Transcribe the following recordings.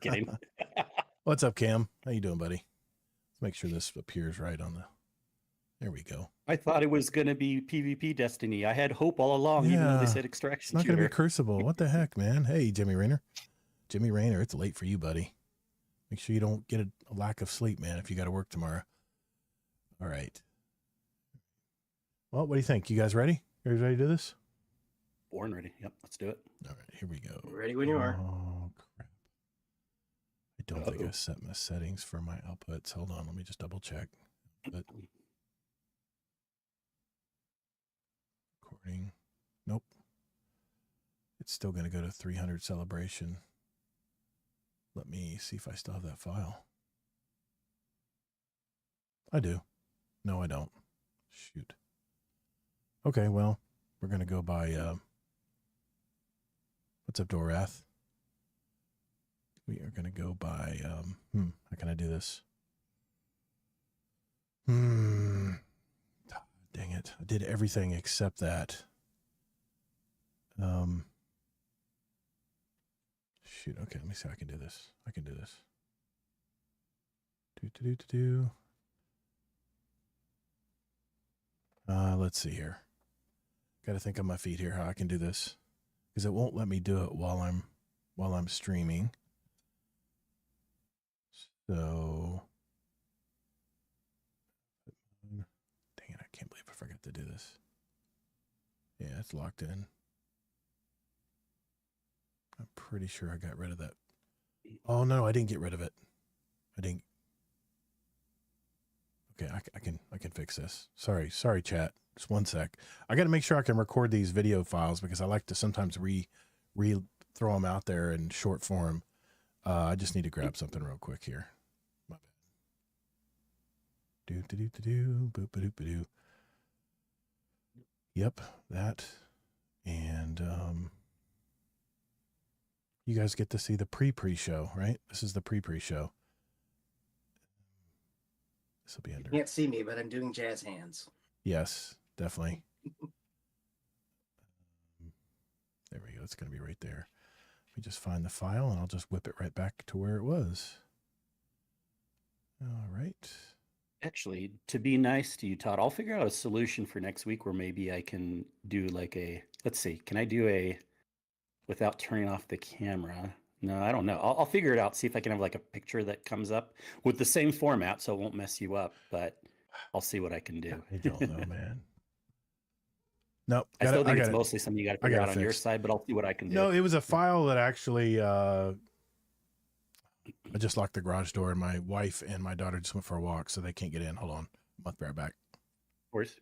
kidding. What's up, Cam? How you doing, buddy? Let's make sure this appears right on the. There we go. I thought it was going to be PvP Destiny. I had hope all along, even though they said It's extraction not going to be shooter. Crucible. What the heck, man? Hey, Jimmy Rayner. Jimmy Rayner, it's late for you, buddy. Make sure you don't get a lack of sleep, man, if you got to work tomorrow. All right. Well, what do you think? You guys ready? You guys ready to do this? Born ready. Yep, let's do it. All right, here we go. Ready when you are. Oh, crap. I don't think I set my settings for my outputs. Hold on, let me just double check. But recording. Nope. It's still going to go to 300 celebration. Let me see if I still have that file. I do. No, I don't. Shoot. Okay, well, we're going to go by, what's up, Dorath? We are going to go by, how can I do this? Dang it. I did everything except that. Shoot. Okay, let me see how I can do this. I can do this. Let's see here. Got to think on my feet here how I can do this, because it won't let me do it while I'm streaming. So, dang it! I can't believe I forgot to do this. Yeah, it's locked in. I'm pretty sure I got rid of that. Oh no, I didn't get rid of it. I didn't. Okay, I can fix this. Sorry, chat. Just one sec. I got to make sure I can record these video files because I like to sometimes throw them out there in short form. I just need to grab something real quick here. My bad. Boop ba doop ba doo. Yep, that. And you guys get to see the pre-show, right? This is the pre-show. This will be under. You can't see me, but I'm doing jazz hands. Yes, definitely. There we go. It's going to be right there. Let me just find the file, and I'll just whip it right back to where it was. All right. Actually, to be nice to you, Todd, I'll figure out a solution for next week where maybe I can do like let's see, can I do without turning off the camera? No, I don't know. I'll figure it out. See if I can have like a picture that comes up with the same format, so it won't mess you up. But I'll see what I can do. I don't know, man. Nope. I still think it's mostly something you got to figure out on your side, but I'll see what I can do. No, it was a file that actually. I just locked the garage door, and my wife and my daughter just went for a walk, so they can't get in. Hold on, I'll be right back. Of course.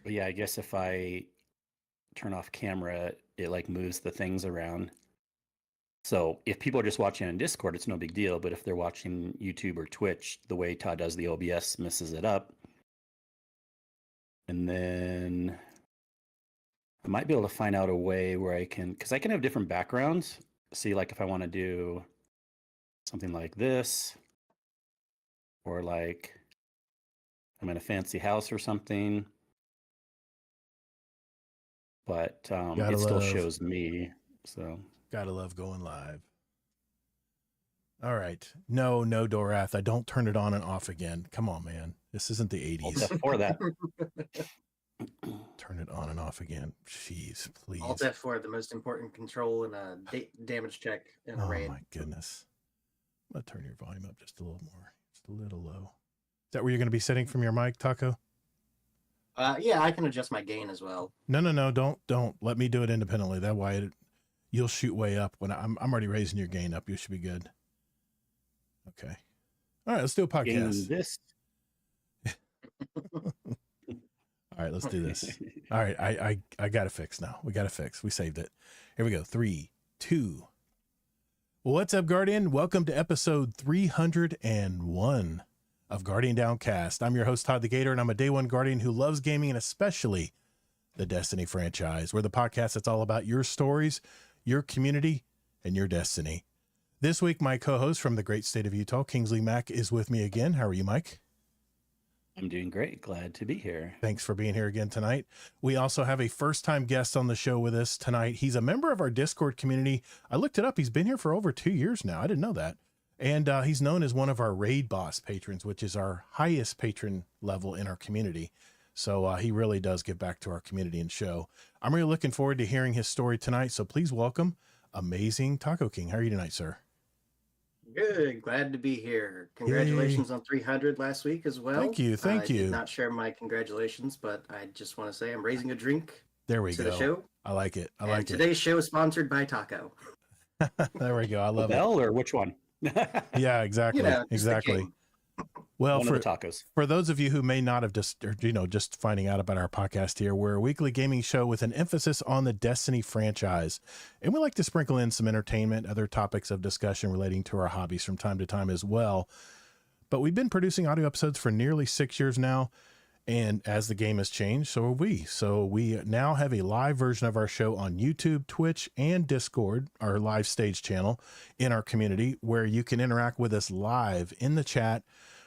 But yeah, I guess if I turn off camera, it like moves the things around. So if people are just watching on Discord, it's no big deal. But if they're watching YouTube or Twitch, the way Todd does the OBS messes it up. And then I might be able to find out a way where I can, because I can have different backgrounds. See, like if I want to do something like this, or like I'm in a fancy house or something. But it still shows me. So gotta love going live. All right. No, Dorath. I don't turn it on and off again. Come on, man. This isn't the 80s. For that. Turn it on and off again. Jeez, please. Alt F4, the most important control in a damage check in a raid. Oh my goodness. I'm gonna turn your volume up just a little more. Just a little low. Is that where you're gonna be sitting from your mic, Taco? Yeah, I can adjust my gain as well. No. Don't let me do it independently. That way you'll shoot way up when I'm already raising your gain up. You should be good. Okay. All right, let's do a podcast. This. All right, let's do this. All right, I got it fixed now. We got it fixed. We saved it. Here we go. 3, 2. What's up, Guardian? Welcome to episode 301 of Guardian Downcast. I'm your host, Todd the Gator, and I'm a day one Guardian who loves gaming and especially the Destiny franchise. We're the podcast that's all about your stories, your community, and your destiny. This week, my co-host from the great state of Utah, Kingsley Mack, is with me again. How are you, Mike? I'm doing great. Glad to be here. Thanks for being here again tonight. We also have a first-time guest on the show with us tonight. He's a member of our Discord community. I looked it up. He's been here for over 2 years now. I didn't know that. And he's known as one of our Raid Boss patrons, which is our highest patron level in our community. So he really does give back to our community and show. I'm really looking forward to hearing his story tonight. So please welcome Amazing Taco King. How are you tonight, sir? Good. Glad to be here. Congratulations on 300 last week as well. Thank you. Thank I you. did not share my congratulations, but I just want to say I'm raising a drink There we to go. the show. I like it. I And like it. today's show is sponsored by Taco. There we go. I love it. Bell or which one? Yeah, exactly. You know, just the Exactly. king. Well, One for of the tacos. For those of you who may not have just finding out about our podcast here, we're a weekly gaming show with an emphasis on the Destiny franchise. And we like to sprinkle in some entertainment, other topics of discussion relating to our hobbies from time to time as well. But we've been producing audio episodes for nearly 6 years now. And as the game has changed, so have we. So we now have a live version of our show on YouTube, Twitch, and Discord, our live stage channel in our community, where you can interact with us live in the chat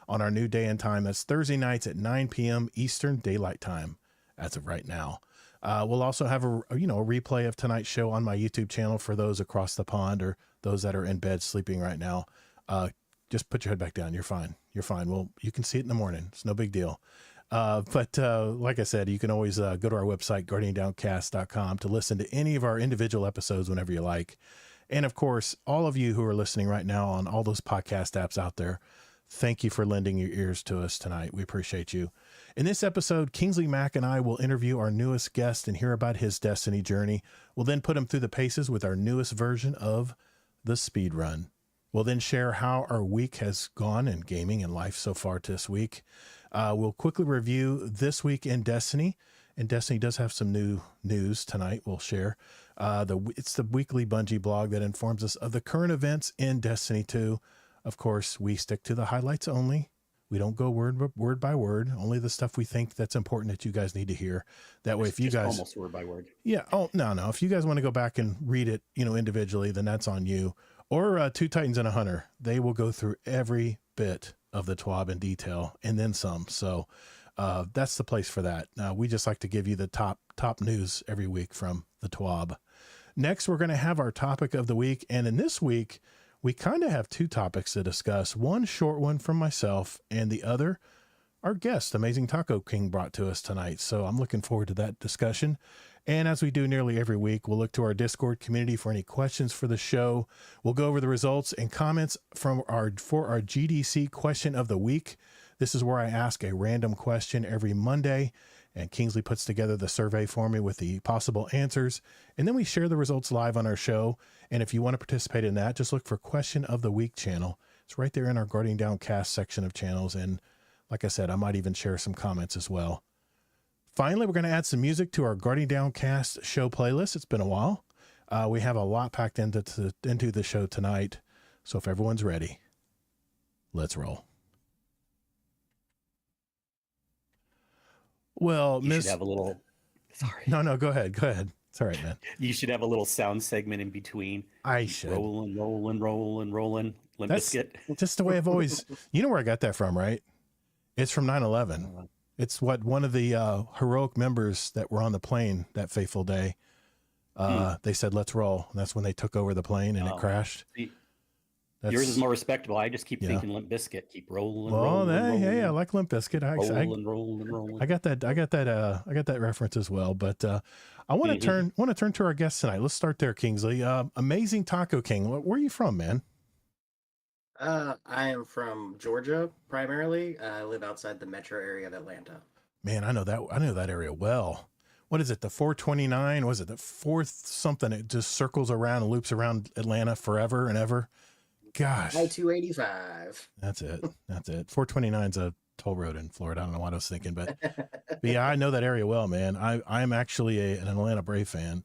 on our new day and time. That's Thursday nights at 9 p.m. Eastern Daylight Time as of right now. We'll also have a replay of tonight's show on my YouTube channel for those across the pond or those that are in bed sleeping right now. Just put your head back down. You're fine. You're fine. Well, you can see it in the morning. It's no big deal. But like I said, you can always go to our website, guardiandowncast.com, to listen to any of our individual episodes whenever you like. And of course, all of you who are listening right now on all those podcast apps out there, thank you for lending your ears to us tonight. We appreciate you. In this episode, Kingsley Mack and I will interview our newest guest and hear about his Destiny journey. We'll then put him through the paces with our newest version of the speed run. We'll then share how our week has gone in gaming and life so far this week. We'll quickly review this week in Destiny, and Destiny does have some new news tonight we'll share. It's the weekly Bungie blog that informs us of the current events in Destiny 2. Of course, we stick to the highlights only. We don't go word by word, only the stuff we think that's important that you guys need to hear. That way, if you guys almost word by word. Yeah. Oh, no. If you guys want to go back and read it, individually, then that's on you. Or Two Titans and a Hunter. They will go through every bit of the TWAB in detail and then some. So that's the place for that. We just like to give you the top news every week from the TWAB. Next, we're going to have our topic of the week. And in this week, we kind of have two topics to discuss. One short one from myself and the other our guest, Amazing Taco King, brought to us tonight. So I'm looking forward to that discussion. And as we do nearly every week, we'll look to our Discord community for any questions for the show. We'll go over the results and comments for our GDC question of the week. This is where I ask a random question every Monday, and Kingsley puts together the survey for me with the possible answers. And then we share the results live on our show. And if you want to participate in that, just look for Question of the Week channel. It's right there in our Guardian Downcast section of channels. And like I said, I might even share some comments as well. Finally, we're going to add some music to our Guardian Downcast show playlist. It's been a while. We have a lot packed into the show tonight. So if everyone's ready, let's roll. Well, You should have a little. Sorry. No, go ahead. It's all right, man. You should have a little sound segment in between. I should. Rolling. Limp That's Bizkit. just the way I've always, you know where I got that from, right? It's from 9/11. It's what one of the heroic members that were on the plane that fateful day, they said, let's roll. And that's when they took over the plane and it crashed. See, yours is more respectable. I just keep thinking Limp Bizkit. Keep rolling. Hey, I like Limp Bizkit. Rolling. I got that reference as well. But I want to turn to our guest tonight. Let's start there, Kingsley. Amazing Taco King. Where are you from, man? I am from Georgia primarily. I live outside the metro area of Atlanta. Man, I know that area well. What is it? The 429? Was it the fourth something? It just circles around and loops around Atlanta forever and ever. Gosh. I-285. That's it. 429's a toll road in Florida. I don't know what I was thinking, but yeah, I know that area well, man. I'm actually an Atlanta Brave fan.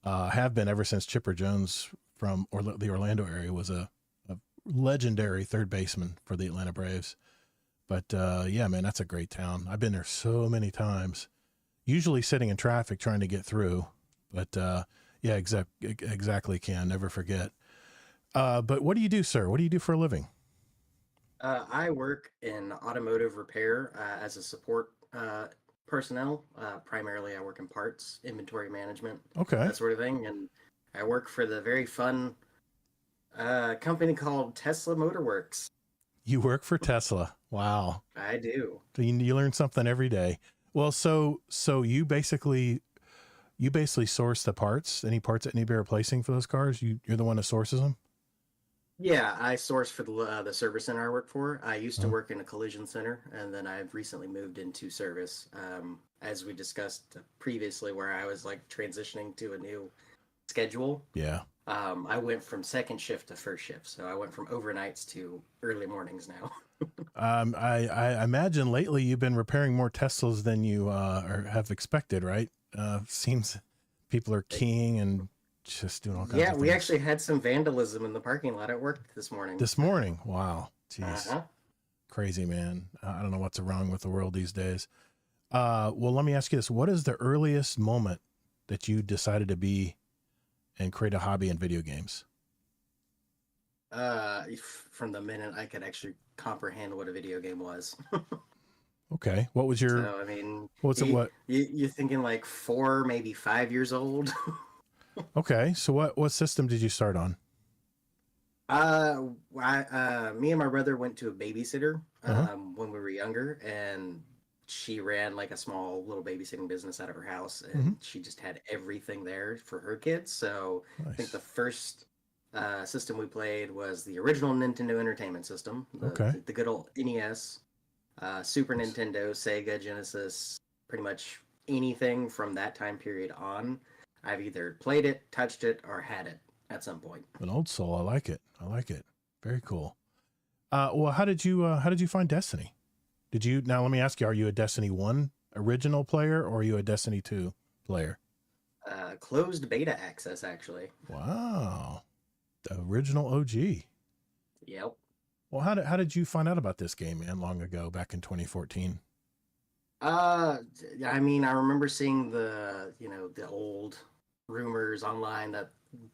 Have been ever since Chipper Jones from the Orlando area was a legendary third baseman for the Atlanta Braves. But yeah, man, that's a great town. I've been there so many times, usually sitting in traffic trying to get through. But yeah, exactly. Can never forget. But what do you do, sir? What do you do for a living? I work in automotive repair as a support personnel. Primarily, I work in parts, inventory management, Okay. that sort of thing. And I work for the very fun company called Tesla Motor Works. You work for Tesla. Wow. I do. You learn something every day. Well, so you basically source the parts, any parts that need to be replacing for those cars. You're the one that sources them. Yeah, I source for the service center I work for. I used to Uh-huh. work in a collision center, and then I've recently moved into service. As we discussed previously, where I was like transitioning to a new schedule. Yeah. I went from second shift to first shift, so I went from overnights to early mornings now. I imagine lately you've been repairing more Teslas than you or have expected, right? Seems people are keying and just doing all kinds Yeah, of we things. actually had some vandalism in the parking lot at work this morning. This morning. Wow. Jeez. Uh-huh. Crazy, man. I don't know what's wrong with the world these days. Well, let me ask you this. What is the earliest moment that you decided to be and create a hobby in video games? From the minute I could actually comprehend what a video game was. Okay. What was your, So, I mean, what's it, what? you're thinking like 4, maybe 5 years old. Okay. So what system did you start on? Me and my brother went to a babysitter Uh-huh. when we were younger, and she ran like a small little babysitting business out of her house, and she just had everything there for her kids. So I think Nice. the first system we played was the original Nintendo Entertainment System, Okay. the good old NES, Super Nintendo, Sega, Genesis, pretty much anything from that time period on. I've either played it, touched it, or had it at some point. An old soul. I like it. I like it. Very cool. Well, how did you find Destiny? Now let me ask you, are you a Destiny 1 original player or are you a Destiny 2 player? Closed beta access, actually. Wow. The original OG. Yep. Well, how did you find out about this game, man, long ago, back in 2014? I mean, I remember seeing the old rumors online that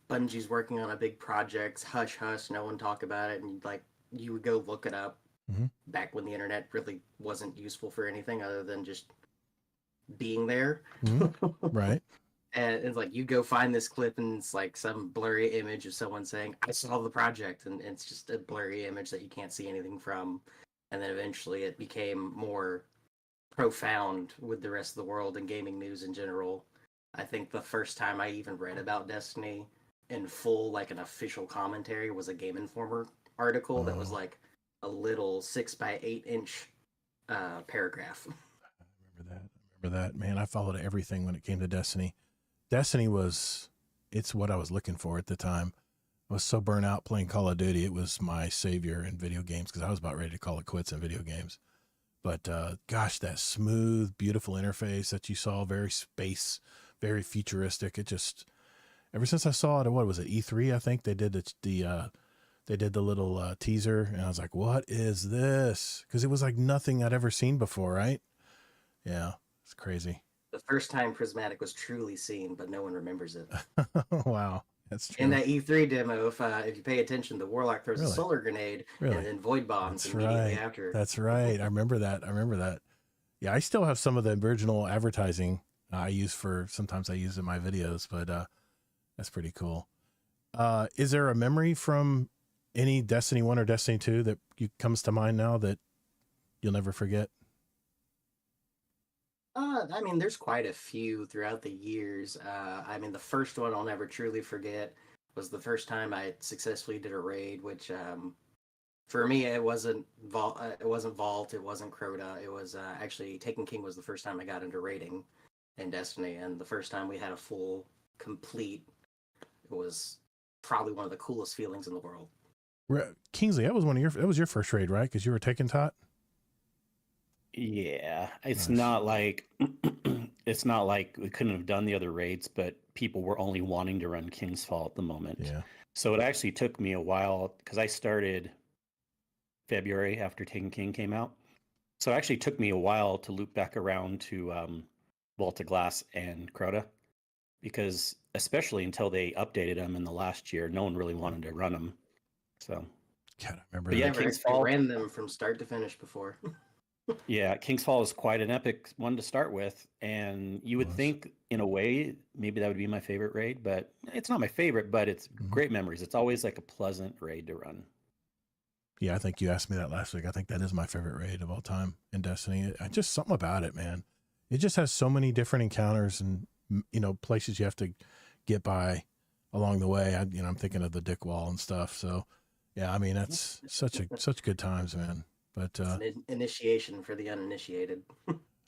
Bungie's working on a big project, hush hush, no one talk about it, and like you would go look it up back when the internet really wasn't useful for anything other than just being there. Right. And it's like you go find this clip and it's like some blurry image of someone saying, I saw the project, and it's just a blurry image that you can't see anything from. And then eventually it became more profound with the rest of the world and gaming news in general. I think the first time I even read about Destiny in full, like an official commentary, was a Game Informer article that was like a little 6x8 inch paragraph. I remember that, man. I followed everything when it came to Destiny. Destiny it's what I was looking for at the time. I was so burnt out playing Call of Duty. It was my savior in video games because I was about ready to call it quits in video games. But gosh, that smooth, beautiful interface that you saw, very very futuristic. It just, ever since I saw it at, what was it, E3, I think they did the little teaser, and I was like, what is this? Because it was like nothing I'd ever seen before, right? Yeah, it's crazy. The first time Prismatic was truly seen, but no one remembers it. Wow, that's true. In that E3 demo, if you pay attention, the Warlock throws Really? a solar grenade and then void bombs That's immediately right. after. That's right. I remember that. Yeah, I still have some of the original advertising sometimes I use in my videos, but that's pretty cool. Is there a memory from any Destiny 1 or Destiny 2 that comes to mind now that you'll never forget? I mean, there's quite a few throughout the years. I mean, the first one I'll never truly forget was the first time I successfully did a raid, which for me it wasn't Vault, it wasn't Crota. It was actually Taken King was the first time I got into raiding in Destiny, and the first time we had a full complete. It was probably one of the coolest feelings in the world. Kingsley, that was your first raid, right? Because you were taking tot. Yeah, it's Nice. not like it's not like we couldn't have done the other raids, but people were only wanting to run King's Fall at the moment. Yeah. So it actually took me a while because I started February after Taken King came out. So it actually took me a while to loop back around to Vault of Glass and Crota, because especially until they updated them in the last year, no one really wanted to run them. So God, I remember But yeah, that. Never King's actually Fall. ran them from start to finish before. Yeah, King's Fall is quite an epic one to start with, and you would Was. think, in a way, maybe that would be my favorite raid, but it's not my favorite. But it's Mhm. great memories. It's always like a pleasant raid to run. Yeah, I think you asked me that last week. I think that is my favorite raid of all time in Destiny. Just something about it, man. It just has so many different encounters and places you have to get by along the way. I'm thinking of the Dick Wall and stuff. So, yeah, I mean that's such good times, man. But It's an initiation for the uninitiated.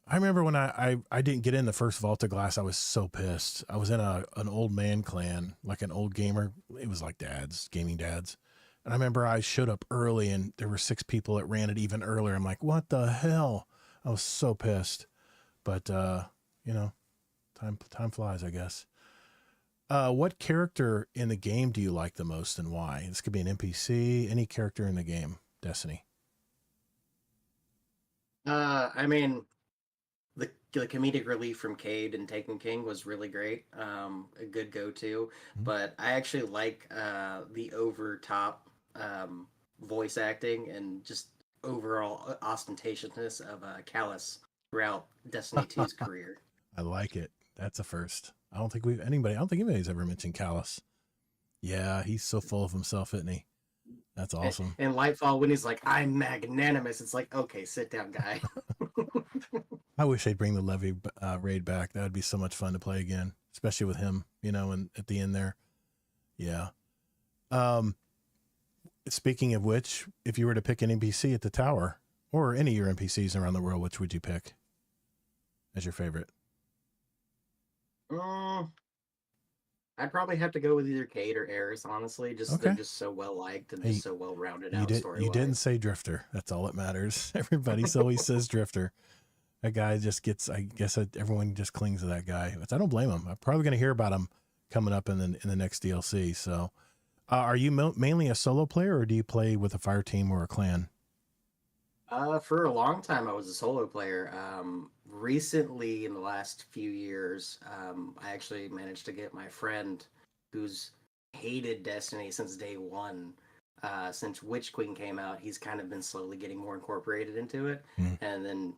I remember when I didn't get in the first Vault of Glass, I was so pissed. I was in an old man clan, like an old gamer. It was like gaming dads. And I remember I showed up early and there were 6 people that ran it even earlier. I'm like, what the hell? I was so pissed. But time flies, I guess. What character in the game do you like the most and why? This could be an NPC, any character in the game, Destiny. I mean, the comedic relief from Cade and Taken King was really great. A good go-to. Mhm. But I actually like the over-top voice acting and just overall ostentatiousness of Callus throughout Destiny 2's career. I like it. That's a first. I don't think anybody's ever mentioned Callus. Yeah, he's so full of himself, isn't he? That's awesome. And Lightfall, when he's like, "I'm magnanimous," it's like, okay, sit down, guy. I wish they'd bring the Levy raid back. That would be so much fun to play again, especially with him, and at the end there. Yeah. Speaking of which, if you were to pick an NPC at the tower or any of your NPCs around the world, which would you pick as your favorite? I'd probably have to go with either Cade or Eris, honestly. They're just so well liked and just so well rounded out story. You didn't say Drifter. That's all that matters. Everybody always says Drifter. That guy just gets. I guess everyone just clings to that guy. But I don't blame him. I'm probably going to hear about him coming up in the next DLC. So, are you mainly a solo player, or do you play with a fire team or a clan? For a long time, I was a solo player. Recently, in the last few years, I actually managed to get my friend, who's hated Destiny since day one. Since Witch Queen came out, he's kind of been slowly getting more incorporated into it, and then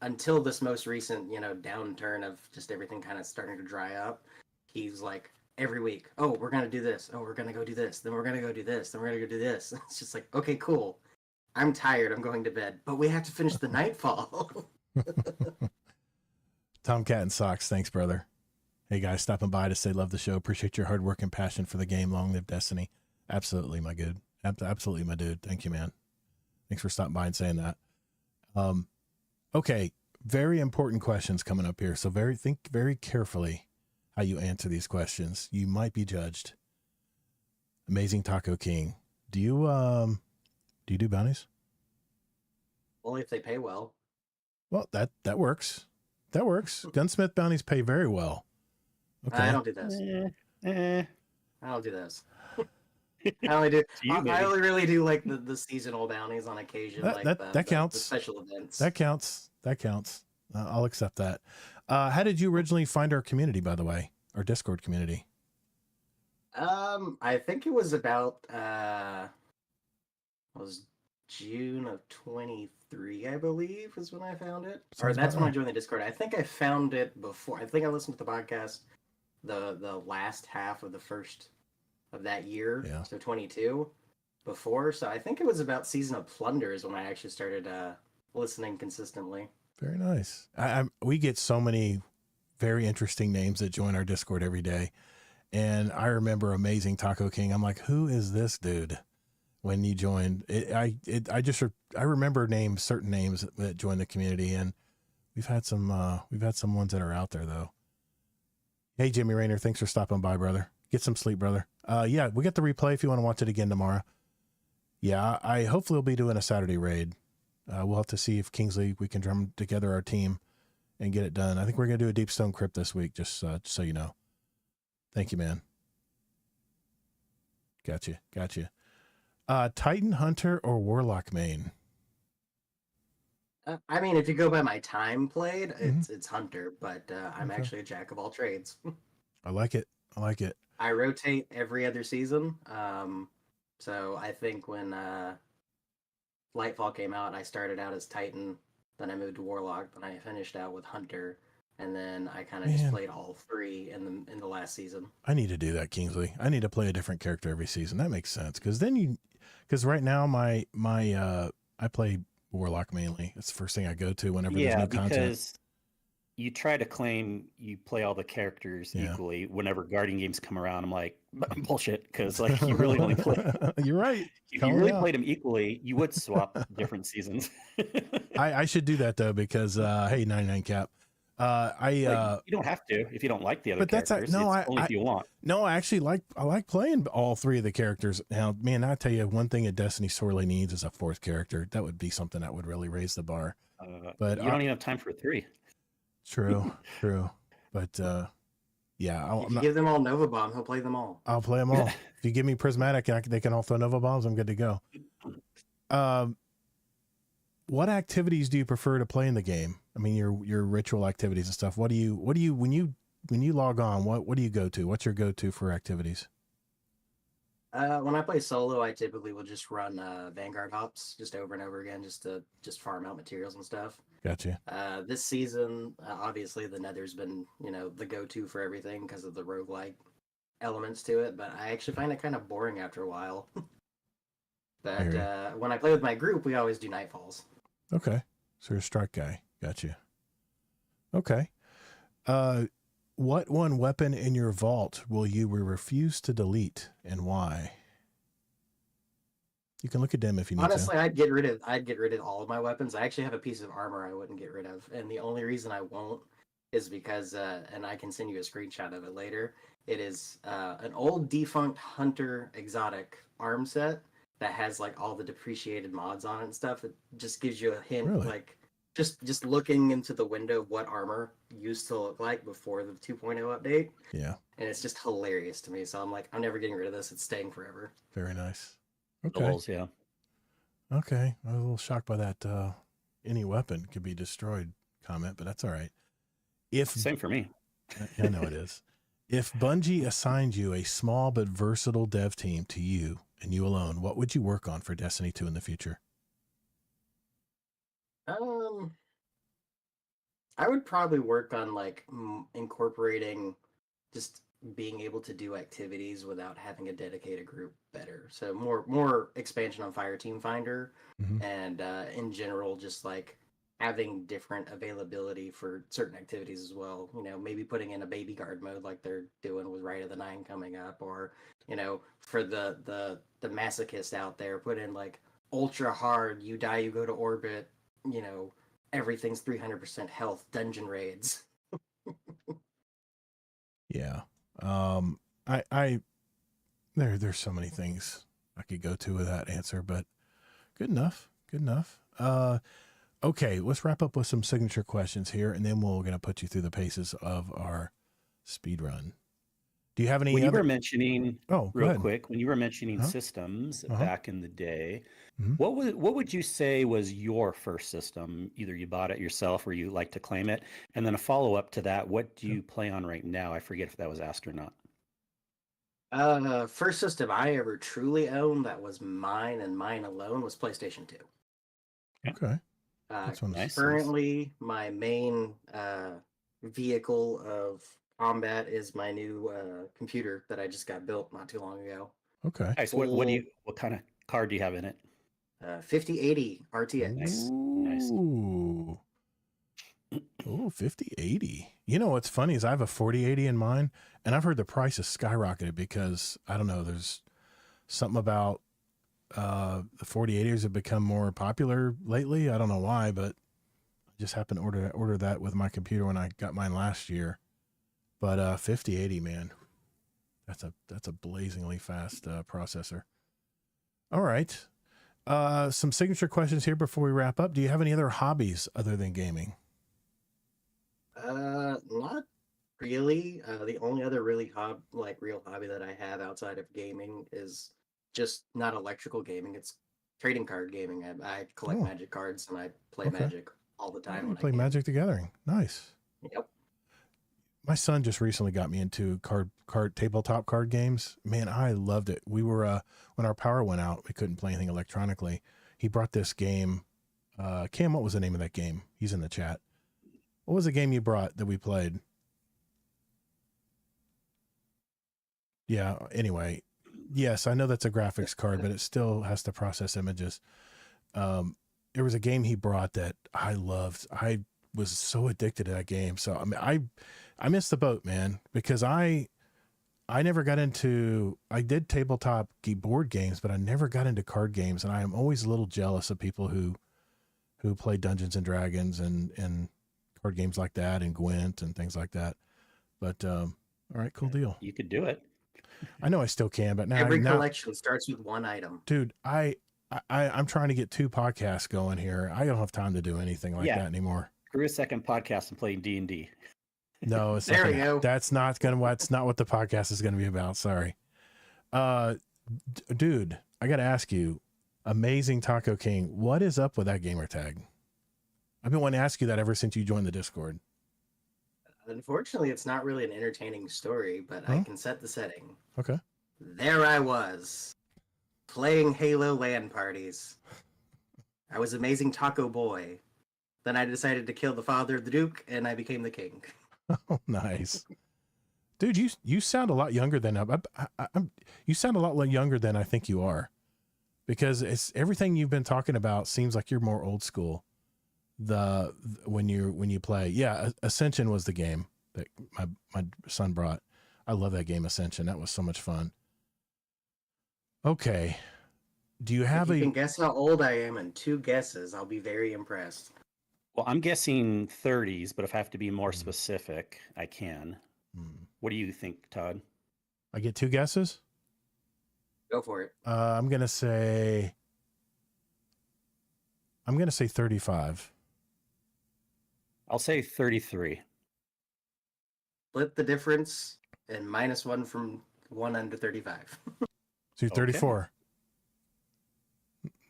until this most recent, downturn of just everything kind of starting to dry up, he's like every week, "Oh, we're gonna do this. Oh, we're gonna go do this. Then we're gonna go do this. Then we're gonna go do this." It's just like, okay, cool. I'm tired. I'm going to bed, but we have to finish the Nightfall. Tomcat and Socks, thanks, brother. Hey guys, stopping by to say love the show. Appreciate your hard work and passion for the game. Long live Destiny. Absolutely, my good. Absolutely, my dude. Thank you, man. Thanks for stopping by and saying that. Okay, very important questions coming up here. So think very carefully how you answer these questions. You might be judged. Amazing Taco King. Do you do bounties? Only if they pay well. Well, that works. That works. Gunsmith bounties pay very well. Okay. I don't do those. I don't do those. I only really do like the seasonal bounties on occasion. That counts. The special events. That counts. I'll accept that. How did you originally find our community, by the way? Our Discord community? I think it was about June of 23, I believe, is when I found it. Or that's when I joined the Discord. I think I found it before. I think I listened to the podcast the last half of the first of that year, so 22 before. So I think it was about Season of Plunders when I actually started listening consistently. Very nice. We get so many very interesting names that join our Discord every day. And I remember Amazing Taco King. I'm like, who is this dude? When you joined, I remember certain names that joined the community, and we've had some ones that are out there though. Hey, Jimmy Rayner, thanks for stopping by, brother. Get some sleep, brother. Yeah, we get the replay if you want to watch it again tomorrow. Yeah, I hopefully will be doing a Saturday raid. We'll have to see if Kingsley, we can drum together our team and get it done. I think we're going to do a Deep Stone Crypt this week, just so you know. Thank you, man. Gotcha. Titan Hunter or Warlock main? I mean, if you go by my time played, it's Hunter, but I'm actually a jack of all trades. I like it. I rotate every other season. So I think when Lightfall came out, I started out as Titan, then I moved to Warlock, then I finished out with Hunter, and then I kind of just Man. played all three in the last season. I need to do that, Kingsley. I need to play a different character every season. That makes sense. Because right now I play Warlock mainly. It's the first thing I go to whenever there's Yeah, new content. because you try to claim you play all the characters Yeah. equally. Whenever Guardian games come around, I'm like, bullshit, because like you really only play. You're right. If Call you me really out. played them equally, you would swap different seasons. I should do that though because hey, 99 cap. Like, you don't have to if you don't like the other but that's characters. no, it's only if you want. No, I actually like playing all three of the characters. Now, man, I tell you, one thing that Destiny sorely needs is a fourth character. That would be something that would really raise the bar. But you don't even have time for 3. True. But yeah, If you give them all Nova Bomb, he'll play them all. I'll play them all. If you give me Prismatic, they can all throw Nova Bombs. I'm good to go. What activities do you prefer to play in the game? I mean, your ritual activities and stuff. What do you when you log on? What do you go to? What's your go-to for activities? When I play solo, I typically will just run Vanguard hops just over and over again, just to farm out materials and stuff. Gotcha. This season, obviously the Nether's been the go-to for everything because of the roguelike elements to it, but I actually find it kind of boring after a while. But when I play with my group, we always do Nightfalls. Okay, so you're a strike guy. Gotcha. Okay. What one weapon in your vault will you refuse to delete and why? You can look at them if you need Honestly, to. I'd get rid of all of my weapons. I actually have a piece of armor I wouldn't get rid of, and the only reason I won't is because, and I can send you a screenshot of it later. It is an old defunct Hunter exotic arm set that has like all the depreciated mods on it and stuff. It just gives you a hint, Really? like just looking into the window of what armor used to look like before the 2.0 update. Yeah. And it's just hilarious to me. So I'm like, I'm never getting rid of this. It's staying forever. Very nice. Okay. Doubles, yeah. Okay. I was a little shocked by that. Any weapon could be destroyed comment, but that's all right. Same for me. I know it is. If Bungie assigned you a small but versatile dev team to you and you alone, what would you work on for Destiny 2 in the future? I would probably work on like incorporating just being able to do activities without having a dedicated group better. So more expansion on Fireteam Finder, and in general just like having different availability for certain activities as well. Maybe putting in a baby guard mode like they're doing with Rite of the Nine coming up, or for the masochist out there, put in like ultra hard, you die, you go to orbit, everything's 300% health dungeon raids. Yeah. There's so many things I could go to with that answer, but good enough. Okay, let's wrap up with some signature questions here, and then we're going to put you through the paces of our speed run. Do you have any When other... you were mentioning, go real ahead. quick, when you were mentioning systems back in the day, Mhm. what would you say was your first system? Either you bought it yourself or you like to claim it. And then a follow-up to that, what do you play on right now? I forget if that was asked or not. First system I ever truly owned that was mine and mine alone was PlayStation 2. Okay. That's Nice. Currently, my main vehicle of combat is my new computer that I just got built not too long ago. Okay. Nice. What kind of card do you have in it? 5080 RTX. Nice. Ooh. Oh, 5080. You know what's funny is I have a 4080 in mine, and I've heard the price has skyrocketed because I don't know, there's something about the 4080s have become more popular lately. I don't know why, but I just happened to order that with my computer when I got mine last year. But 5080, man, that's a blazingly fast processor. All right. Some signature questions here before we wrap up. Do you have any other hobbies other than gaming? Not really. The only other really real hobby that I have outside of gaming is just not electrical gaming. It's trading card gaming. I collect Magic cards and I play Magic all the time. We play Magic the Gathering. Nice. Yep. my son just recently got me into tabletop card games. Man, I loved it. We were when our power went out, we couldn't play anything electronically. He brought this game. Cam, what was the name of that game? He's in the chat. What was the game you brought that we played? Yeah. Anyway, yes, I know that's a graphics card, but it still has to process images. There was a game he brought that I loved. I was so addicted to that game. So I mean, I missed the boat, man, because I never got into. I did tabletop board games, but I never got into card games, and I am always a little jealous of people who play Dungeons and Dragons and card games like that, and Gwent and things like that. But all right, cool deal. You could do it. I know I still can, but now Every collection starts with one item. Dude, I'm trying to get 2 podcasts going here. I don't have time to do anything like that anymore. Screw a second podcast and play D&D. No, it's there we go. That's not what the podcast is going to be about. Sorry. Dude, I got to ask you, Amazing Taco King, what is up with that gamer tag? I've been wanting to ask you that ever since you joined the Discord. Unfortunately, it's not really an entertaining story, but I can set the setting. Okay. There I was, playing Halo LAN parties. I was Amazing Taco Boy. Then I decided to kill the father of the Duke, and I became the king. Oh, nice. Dude, you sound a lot younger than you sound a lot younger than I think you are, because it's everything you've been talking about seems like you're more old school. When you play, yeah, Ascension was the game that my son brought. I love that game, Ascension. That was so much fun. Okay, do you have if you can guess how old I am in 2 guesses, I'll be very impressed. Well, I'm guessing 30s, but if I have to be more specific, I can. What do you think, Todd? I get 2 guesses? Go for it. I'm gonna say 35. I'll say 33. Split the difference and -1 from 1 under 35. So you're 34.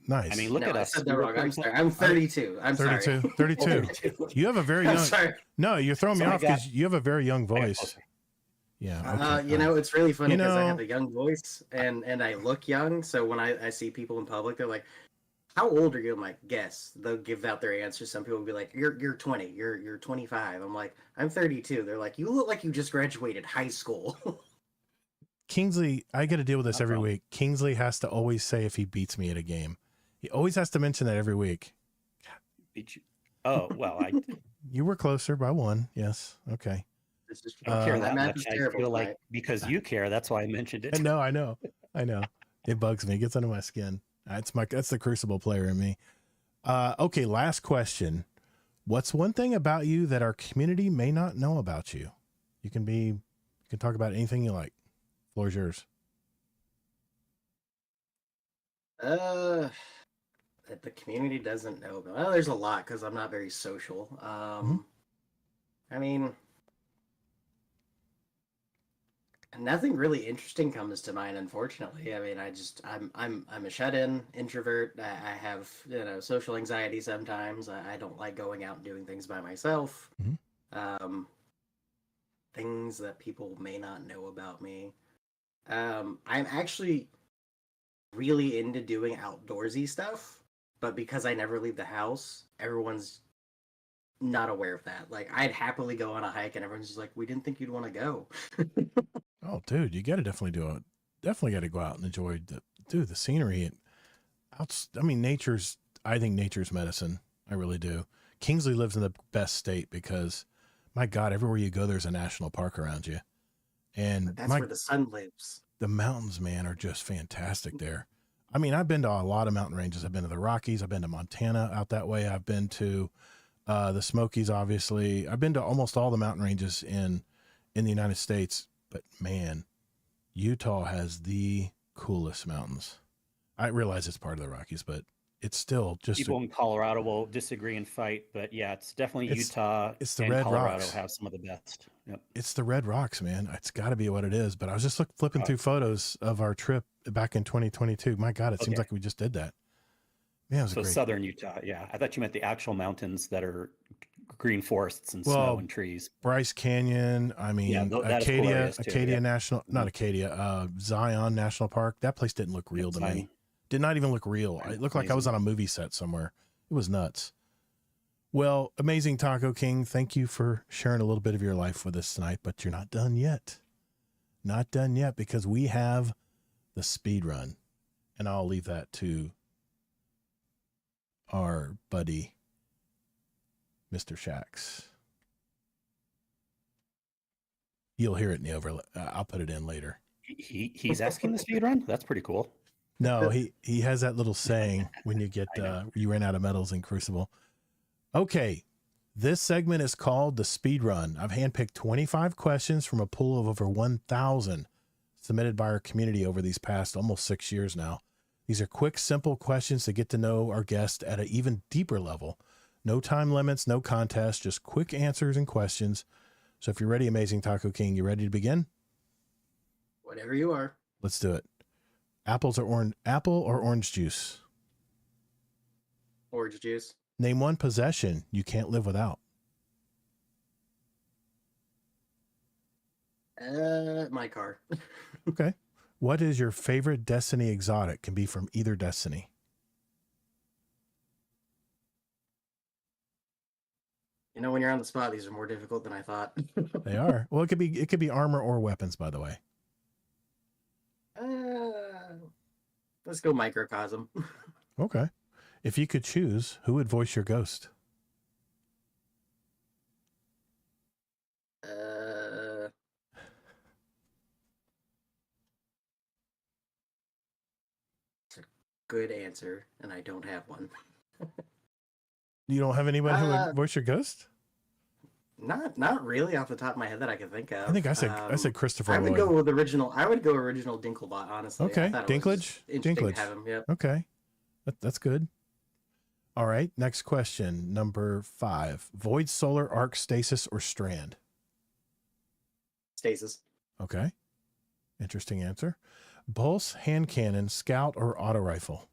Nice. I mean, look at I us. said that wrong. I'm sorry. I'm 32. I'm 32. sorry. 32. You have a very I'm young. sorry. No, you're throwing me off because you have a very young voice. Yeah. Okay. You know, it's really funny because I know- have a young voice and I look young. So when I see people in public, they're like, "How old are you?" I'm like, "Guess." They'll give out their answers. Some people will be like, "You're 20. You're 25." I'm like, "I'm 32." They're like, "You look like you just graduated high school." Kingsley, I got to deal with this No every problem. week. Kingsley has to always say if he beats me at a game. He always has to mention that every week. Beat you. Oh, well, I You were closer by 1. Yes. Okay. This is don't care Uh, that math much. is I terrible feel like tonight. because you care, that's why I mentioned it. No, I know. It bugs me. It gets under my skin. That's the Crucible player in me. Okay. Last question. What's one thing about you that our community may not know about you? You can talk about anything you like. Floor's yours. That the community doesn't know about. Well, there's a lot because I'm not very social. I mean, nothing really interesting comes to mind, unfortunately. I mean, I'm a shut-in introvert. I have social anxiety sometimes. I don't like going out and doing things by myself. Things that people may not know about me. I'm actually really into doing outdoorsy stuff, but because I never leave the house, everyone's not aware of that. Like, I'd happily go on a hike and everyone's just like, "We didn't think you'd want to go." Oh, dude, you got to definitely definitely got to go out and enjoy the scenery. I think nature's medicine. I really do. Kingsley lives in the best state because, my God, everywhere you go, there's a national park around you. And That's where the sun lives. the mountains, man, are just fantastic there. I mean, I've been to a lot of mountain ranges. I've been to the Rockies. I've been to Montana out that way. I've been to the Smokies, obviously. I've been to almost all the mountain ranges in the United States. But man, Utah has the coolest mountains. I realize it's part of the Rockies, but it's still just People in Colorado will disagree and fight, but yeah, it's definitely Utah. it's the and Red Colorado Rocks. have some of the best. Yep. it's the Red Rocks, man. It's got to be what it is. But I was just flipping through photos of our trip back in 2022. My God, it seems like we just did that. Man, it was So great. southern Utah, yeah. I thought you meant the actual mountains that are green forests and Well, snow and trees. Bryce Canyon. I mean, that is glorious too, Acadia yeah. National, not Acadia, Zion National Park. That place didn't look real to me. Zion. Did not even look real. It looked like I was on a movie set somewhere. It was nuts. Well, amazing Taco King. Thank you for sharing a little bit of your life with us tonight, but you're not done yet. Not done yet, because we have the speed run, and I'll leave that to our buddy, Mr. Shax. You'll hear it in the overlay. I'll put it in later. He's asking the speed run. That's pretty cool. No, he has that little saying when you get you ran out of medals in Crucible. Okay, this segment is called the speed run. I've handpicked 25 questions from a pool of over 1,000 submitted by our community over these past almost 6 years now. These are quick, simple questions to get to know our guest at an even deeper level. No time limits, no contest, just quick answers and questions. So if you're ready, Amazing Taco King, you ready to begin? Whatever you are. Let's do it. Apple or orange juice? Orange juice. Name one possession you can't live without. My car. Okay. What is your favorite Destiny exotic? Can be from either Destiny. You know, when you're on the spot, these are more difficult than I thought. They are. Well, it could be armor or weapons, by the way. Let's go microcosm. Okay. If you could choose, who would voice your ghost? It's a good answer, and I don't have one. You don't have anybody who would voice your ghost? Not really off the top of my head that I can think of. I think I said Christopher I would Lloyd. go with original. I would go original Dinklebot, honestly. Okay, I thought it was Dinklage. interesting Dinklage. to have him, yep. Okay, that's good. All right, next question, number 5. Void, solar, arc, stasis, or strand? Stasis. Okay, interesting answer. Pulse, hand cannon, scout, or auto rifle?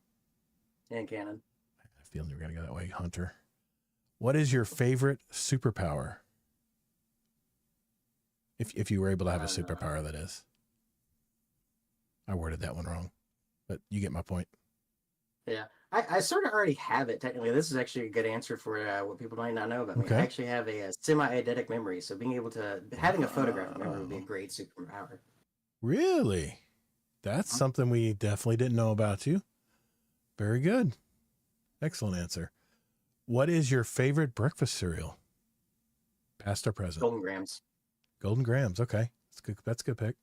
And cannon. I have a feeling you're going to go that way, Hunter. What is your favorite superpower? If you were able to have a superpower, that is. I worded that one wrong, but you get my point. Yeah, I sort of already have it technically. This is actually a good answer for what people might not know about me. Okay. I actually have a semi-eidetic memory, so being able to having a photographic memory would be a great superpower. Really? That's something we definitely didn't know about you. Very good. Excellent answer. What is your favorite breakfast cereal? Past or present? Golden Grams. Golden Grams. Okay. That's good. That's a good pick.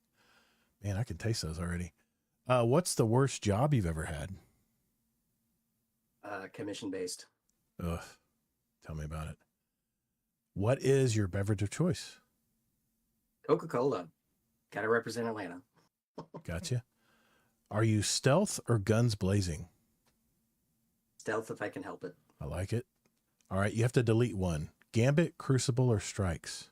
Man, I can taste those already. What's the worst job you've ever had? Commission based. Ugh. Tell me about it. What is your beverage of choice? Coca-Cola. Gotta represent Atlanta. Gotcha. Are you stealth or guns blazing? Stealth if I can help it. I like it. All right. You have to delete one. Gambit, Crucible, or Strikes?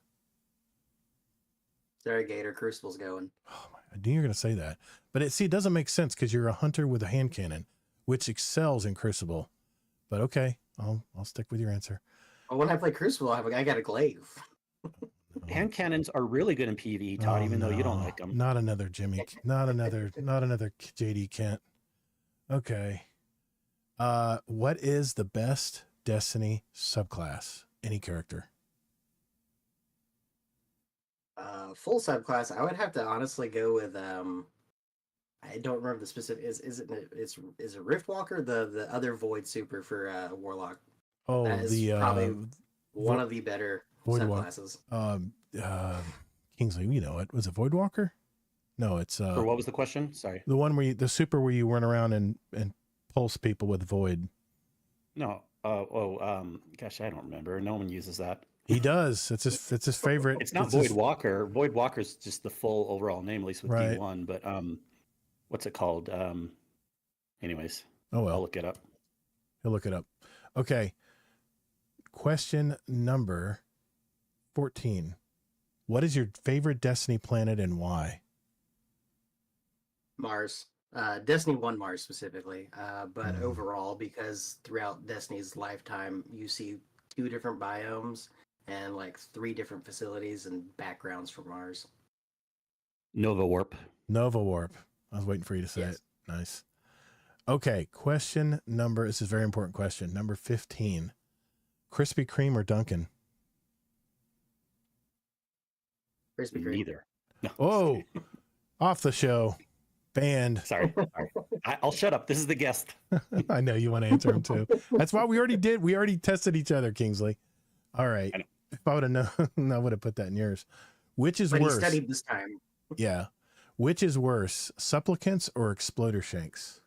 Sorry, Gator. Crucible's going. Oh my, I knew you were going to say that. But it doesn't make sense because you're a hunter with a hand cannon, which excels in Crucible. But okay, I'll stick with your answer. Well, when I play Crucible, I got a glaive. Hand cannons are really good in PvE, Todd, even though you don't like them. Not another Jimmy. Not another JD Kent. Okay. What is the best Destiny subclass? Any character? Full subclass, I would have to honestly go with I don't remember the specific. Is it Riftwalker, the other Void super for Warlock? Oh, That is probably one of the better Void subclasses. Kingsley, you know it. Was it Voidwalker? No, it's Or what was the question? Sorry. the one where the super where you run around and pulse people with void. No. Gosh, I don't remember. No one uses that. He does. It's his favorite. It's not Void Walker. Void Walker's just the full overall name, at least with Right. D1. But what's it called? Anyways, Oh well, I'll look it up. he'll look it up. Okay. Question number 14. What is your favorite Destiny planet and why? Mars. Destiny 1 Mars specifically. But overall, because throughout Destiny's lifetime, you see 2 different biomes and like 3 different facilities and backgrounds for Mars. Nova Warp. Nova Warp. I was waiting for you to say Yes. it. Nice. Okay, question number. This is a very important question. Number 15. Krispy Kreme or Dunkin'? Krispy Kreme. Neither. No, Oh, off the show. Banned. sorry. I'll shut up. This is the guest. I know you want to answer him too. That's why we already did. We already tested each other, Kingsley. All right. I know. If I would have known, I would have put that in yours. Which is But he worse? studied this time. Yeah. Which is worse, supplicants or exploder shanks?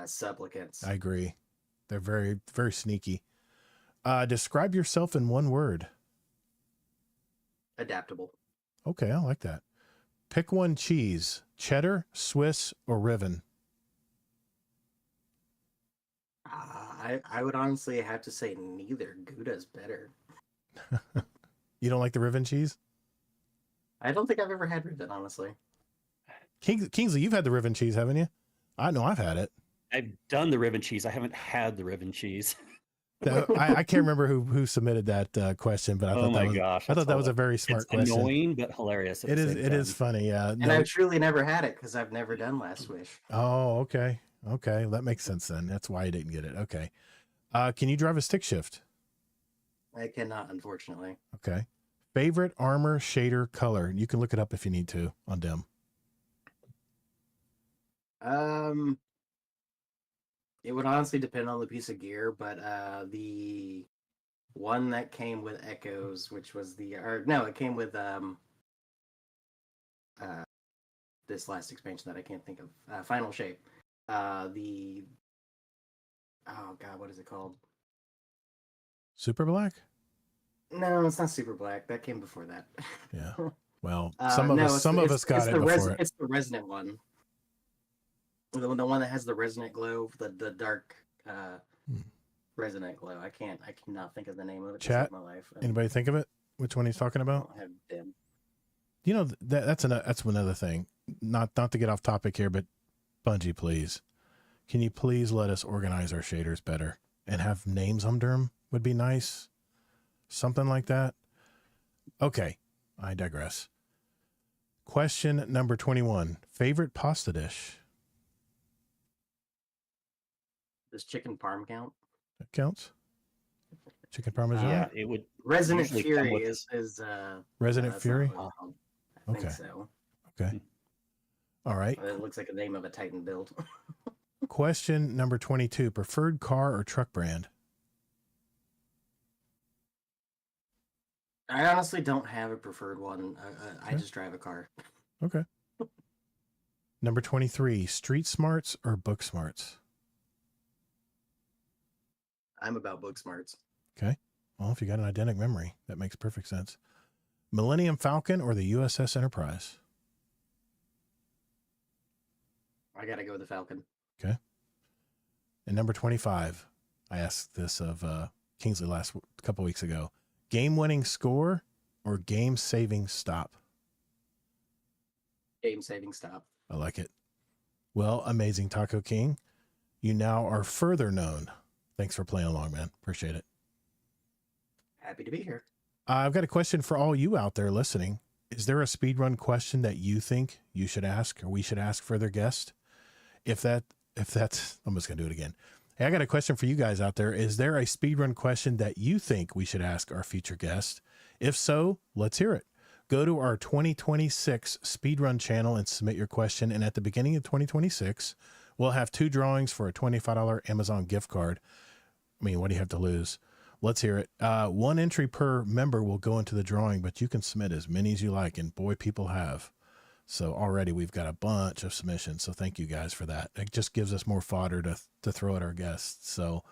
Supplicants. I agree. They're very, very sneaky. Describe yourself in one word. Adaptable. Okay, I like that. Pick one cheese, cheddar, Swiss, or Riven. I would honestly have to say neither. Gouda's better. You don't like the Riven cheese? I don't think I've ever had Riven, honestly. Kingsley, you've had the Riven cheese, haven't you? I know I've had it. I've done the ribbon cheese. I haven't had the ribbon cheese. I can't remember who submitted that question, but I thought that was, gosh. I thought that was a very smart It's question. annoying but hilarious. It is funny. Yeah. And I've truly never had it because I've never done Last Wish. Oh, okay. Okay. That makes sense then. That's why I didn't get it. Okay. Can you drive a stick shift? I cannot, unfortunately. Okay. Favorite armor shader color? You can look it up if you need to on Dim. It would honestly depend on the piece of gear, but the one that came with Echoes, which was it came with this last expansion that I can't think of, Final Shape. Oh god, what is it called? Super black? No, it's not Super Black. That came before that. Yeah. Well, some of us got it before it. It's the resonant one. The one that has the resonant glow, the dark resonant glow. I cannot think of the name of it. Chat? My life. Anybody think of it? Which one he's talking I about? don't have Dim. You know, that's another thing. Not to get off topic here, but Bungie, please. Can you please let us organize our shaders better and have names under them would be nice. Something like that. Okay. I digress. Question number 21. Favorite pasta dish? Does chicken parm count? That counts. Chicken parmesan. Yeah, it would. Resonant usually Fury come with- is Resident that's not Fury. what it's called. I think Okay. so. Okay. All right. It looks like the name of a Titan build. Question number 22. Preferred car or truck brand? I honestly don't have a preferred one. I Okay. just drive a car. Okay. Number 23. Street smarts or book smarts? I'm about book smarts. Okay. Well, if you got an eidetic memory, that makes perfect sense. Millennium Falcon or the USS Enterprise? I gotta go with the Falcon. Okay. And number 25. I asked this of Kingsley last couple weeks ago. Game-winning score or game-saving stop? Game saving stop. I like it. Well, amazing Taco King. You now are further known. Thanks for playing along, man. Appreciate it. Happy to be here. I've got a question for all you out there listening. Is there a speedrun question that you think you should ask or we should ask further guests? If that's, I'm just going to do it again. Hey, I got a question for you guys out there. Is there a speedrun question that you think we should ask our future guest? If so, let's hear it. Go to our 2026 speedrun channel and submit your question. And at the beginning of 2026, we'll have 2 drawings for a $25 Amazon gift card. I mean, what do you have to lose? Let's hear it. 1 entry per member will go into the drawing, but you can submit as many as you like. And boy, people have. So already we've got a bunch of submissions. So thank you guys for that. It just gives us more fodder to throw at our guests. So,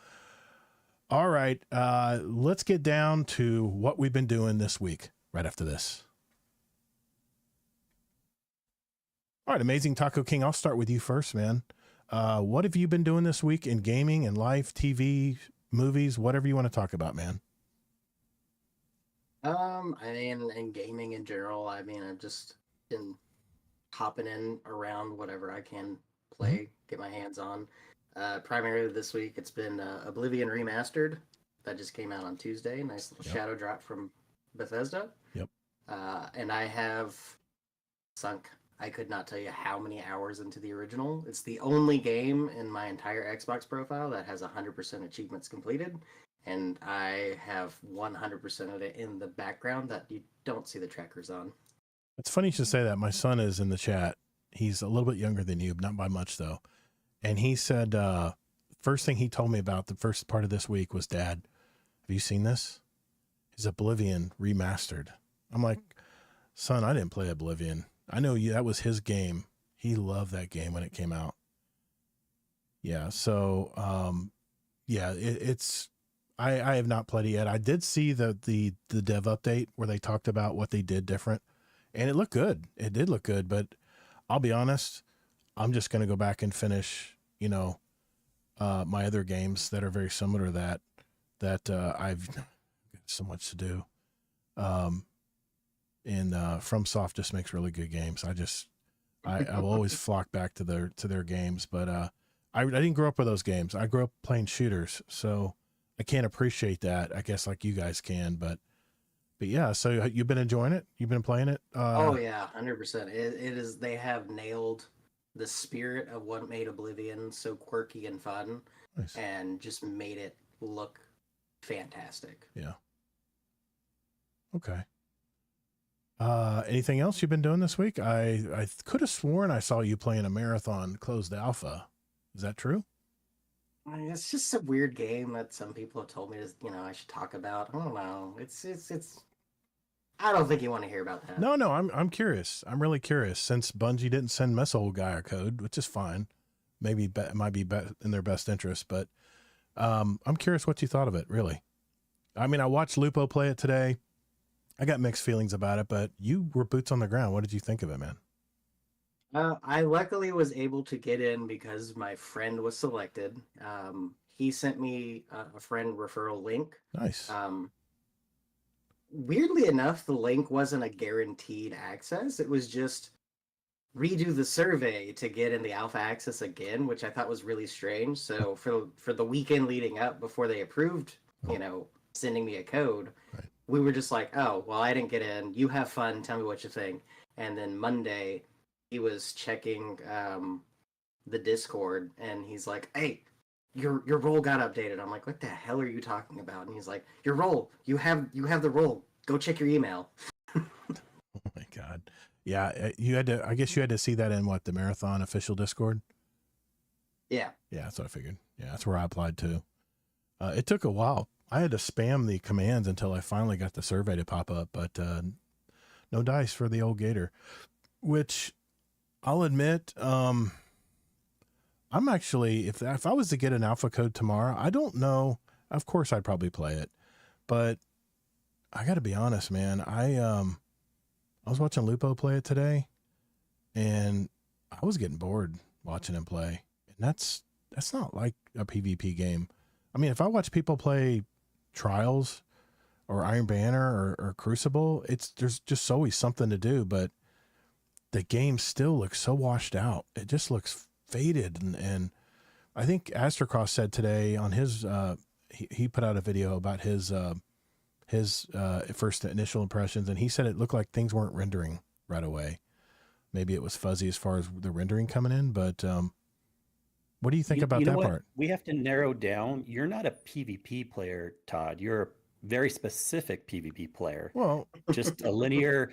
all right, let's get down to what we've been doing this week right after this. All right, amazing Taco King. I'll start with you first, man. What have you been doing this week in gaming and life, TV, movies, whatever you want to talk about, man? I mean, in gaming in general, I mean, I've just been hopping in around whatever I can play, get my hands on. Primarily this week, it's been Oblivion Remastered. that just came out on Tuesday. Nice little Yep. shadow drop from Bethesda. Yep. And I have sunk, I could not tell you how many hours into the original. It's the only game in my entire Xbox profile that has 100% achievements completed. And I have 100% of it in the background that you don't see the trackers on. It's funny you should say that. My son is in the chat. He's a little bit younger than you, not by much though. And he said, first thing he told me about the first part of this week was, Dad, have you seen this? Is Oblivion remastered? I'm like, son, I didn't play Oblivion. I know you, that was his game. He loved that game when it came out. Yeah. So, yeah, it's, I have not played it yet. I did see the dev update where they talked about what they did different, and it looked good. It did look good, but I'll be honest, I'm just going to go back and finish, you know, my other games that are very similar to that I've got so much to do. And FromSoft just makes really good games. I will always flock back to their games, but I didn't grow up with those games. I grew up playing shooters, so I can't appreciate that, I guess, like you guys can, but yeah. So you've been enjoying it? You've been playing it? Oh yeah, 100%. It is. They have nailed the spirit of what made Oblivion so quirky and fun, Nice. and just made it look fantastic. Yeah. Okay. Anything else you've been doing this week? I could have sworn I saw you playing a marathon closed alpha. Is that true? I mean, it's just a weird game that some people have told me I should talk about. I don't know. It's. I don't think you want to hear about that. No, I'm curious. I'm really curious, since Bungie didn't send Mesol guy a code, which is fine. Maybe it might be in their best interest, but I'm curious what you thought of it, really. I mean, I watched Lupo play it today. I got mixed feelings about it, but you were boots on the ground. What did you think of it, man? I luckily was able to get in because my friend was selected. He sent me a friend referral link. Nice. Weirdly enough, the link wasn't a guaranteed access. It was just redo the survey to get in the alpha access again, which I thought was really strange. So for the weekend leading up before they approved, sending me a code, Right. We were just like, oh, well, I didn't get in. You have fun. Tell me what you think. And then Monday, he was checking the Discord, and he's like, hey, your role got updated. I'm like, what the hell are you talking about? And he's like, your role, you have the role. Go check your email. Oh my God. Yeah. I guess you had to see that in the Marathon official Discord. Yeah. Yeah. That's what I figured. Yeah. That's where I applied to. It took a while. I had to spam the commands until I finally got the survey to pop up, but no dice for the old Gator, which I'll admit, I'm actually, if I was to get an alpha code tomorrow, I don't know. Of course, I'd probably play it, but I got to be honest, man. I was watching Lupo play it today, and I was getting bored watching him play. And that's not like a PvP game. I mean, if I watch people play Trials or Iron Banner or Crucible, there's just always something to do, but the game still looks so washed out. It just looks faded. And I think Astrocross said today on his, he put out a video about his first initial impressions, and he said it looked like things weren't rendering right away. Maybe it was fuzzy as far as the rendering coming in, but what do you think about that part? We have to narrow down. You're not a PvP player, Todd. You're a very specific PvP player. Well, just a linear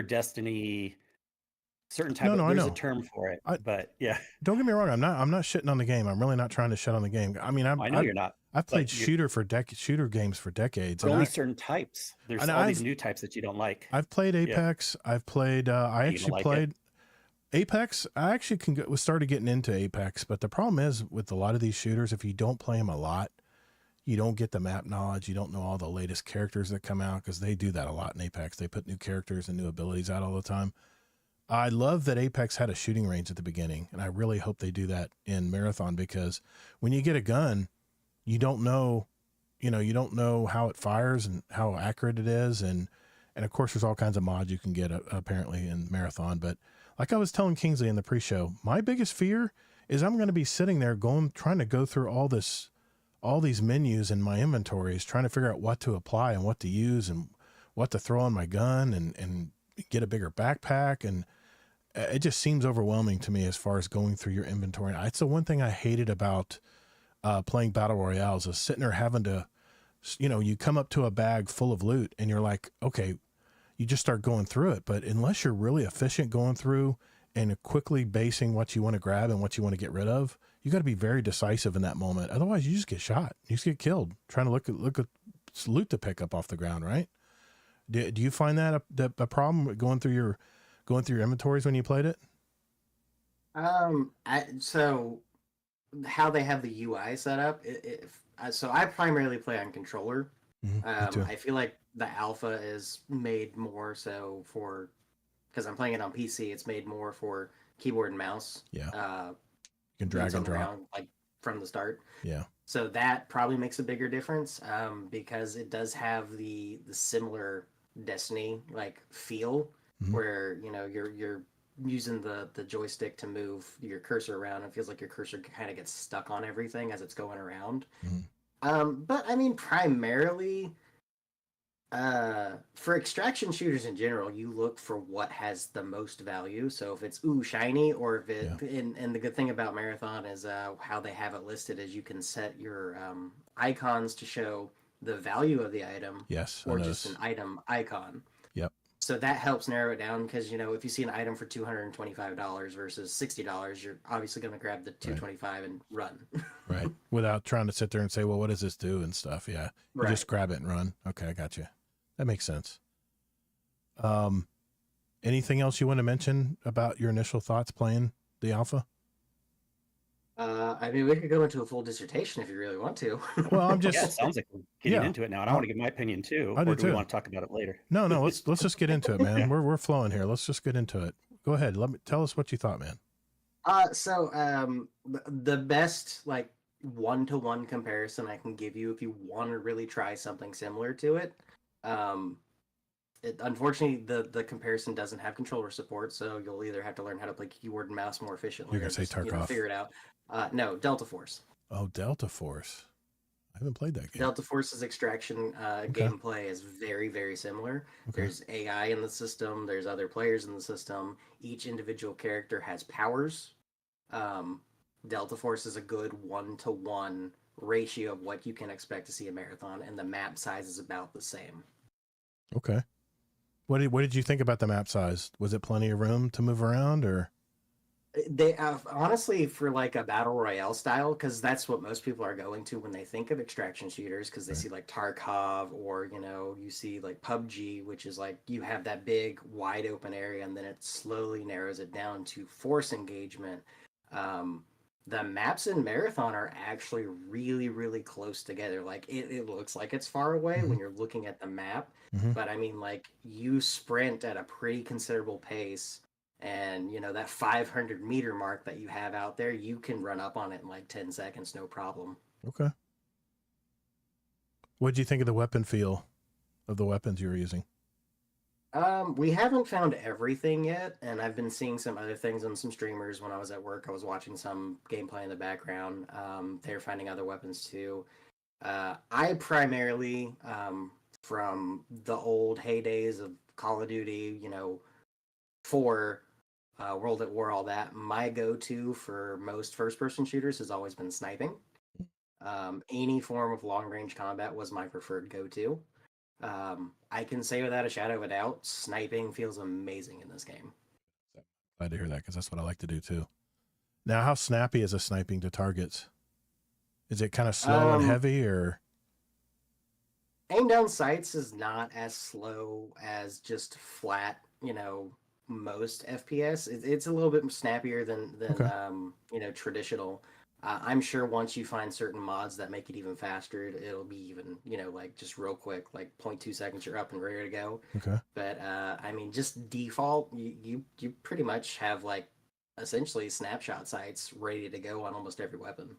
Destiny, certain type No, of, I there's know. a term for it. But yeah, don't get me wrong. I'm not shitting on the game. I'm really not trying to shit on the game. I mean, I know you're not. I've played but shooter games for decades. Only And certain types. There's and all these new types that you don't like. I've played Apex. I've played. I You don't actually like played Apex. I actually started getting into Apex, but the problem is with a lot of these shooters, if you don't play them a lot, you don't get the map knowledge. You don't know all the latest characters that come out, because they do that a lot in Apex. They put new characters and new abilities out all the time. I love that Apex had a shooting range at the beginning, and I really hope they do that in Marathon, because when you get a gun, you don't know how it fires and how accurate it is. And of course, there's all kinds of mods you can get apparently in Marathon. But like I was telling Kingsley in the pre-show, my biggest fear is I'm going to be sitting there trying to go through all this all these menus in my inventories, trying to figure out what to apply and what to use and what to throw on my gun and get a bigger backpack. And it just seems overwhelming to me as far as going through your inventory. It's the one thing I hated about playing battle royales is sitting there having to, you come up to a bag full of loot and you're like, okay, you just start going through it. But unless you're really efficient going through and quickly basing what you want to grab and what you want to get rid of, you got to be very decisive in that moment. Otherwise you just get shot. You just get killed trying to look at loot to pick up off the ground. Right. Do you find that a problem with going through your inventories when you played it? So how they have the UI set up, so I primarily play on controller. Me too. I feel like the alpha is made more so for, because I'm playing it on PC, it's made more for keyboard and mouse. Yeah. You can drag and drop around, like from the start. Yeah. So that probably makes a bigger difference, because it does have the similar Destiny like feel, where you're using the joystick to move your cursor around. It feels like your cursor kind of gets stuck on everything as it's going around. But I mean, primarily, for extraction shooters in general, you look for what has the most value. So if it's shiny, or if it, and the good thing about Marathon is how they have it listed is you can set your icons to show the value of the item, or just an item icon. Yep. So that helps narrow it down, because if you see an item for $225 versus $60, you're obviously going to grab the $225 and run. Right. Without trying to sit there and say, well, what does this do and stuff. Yeah. You just grab it and run. Okay, I got you. That makes sense. Anything else you want to mention about your initial thoughts playing the alpha? I mean, we could go into a full dissertation if you really want to. Well, I'm just. Yeah, it sounds like we're getting into it now, and I want to give my opinion too. I do do we too. want to talk about it later? No. Let's just get into it, man. We're flowing here. Let's just get into it. Go ahead. Tell us what you thought, man. The best like one-to-one comparison I can give you, if you want to really try something similar to it, unfortunately the comparison doesn't have controller support, so you'll either have to learn how to play keyboard and mouse more efficiently. You're gonna say Tarkov. Figure it out. No, Delta Force. Oh, Delta Force. I haven't played that game. Delta Force's extraction gameplay is very, very similar. Okay. There's AI in the system. There's other players in the system. Each individual character has powers. Delta Force is a good 1-to-1 ratio of what you can expect to see in Marathon, and the map size is about the same. Okay. What did you think about the map size? Was it plenty of room to move around, or? They honestly, for like a battle royale style, because that's what most people are going to when they think of extraction shooters, because they see like Tarkov, or you see like PUBG, which is like you have that big wide open area and then it slowly narrows it down to force engagement. The maps in Marathon are actually really, really close together. Like it looks like it's far away when you're looking at the map, but I mean, like, you sprint at a pretty considerable pace, and that 500-meter mark that you have out there, you can run up on it in like 10 seconds, no problem. Okay. What did you think of the weapon feel of the weapons you were using? We haven't found everything yet, and I've been seeing some other things on some streamers. When I was at work, I was watching some gameplay in the background. They're finding other weapons too. I primarily, from the old heydays of Call of Duty, 4, World at War, all that, my go-to for most first-person shooters has always been sniping. Any form of long-range combat was my preferred go-to. I can say without a shadow of a doubt, sniping feels amazing in this game. Glad to hear that, because that's what I like to do too. Now, how snappy is a sniping to targets? Is it kind of slow and heavy, or? Aim down sights is not as slow as just flat, most FPS. It's a little bit snappier than Okay. Traditional. I'm sure once you find certain mods that make it even faster, it'll be even, like just real quick, like 0.2 seconds, you're up and ready to go. Okay. But I mean, just default, you pretty much have like essentially snapshot sights ready to go on almost every weapon.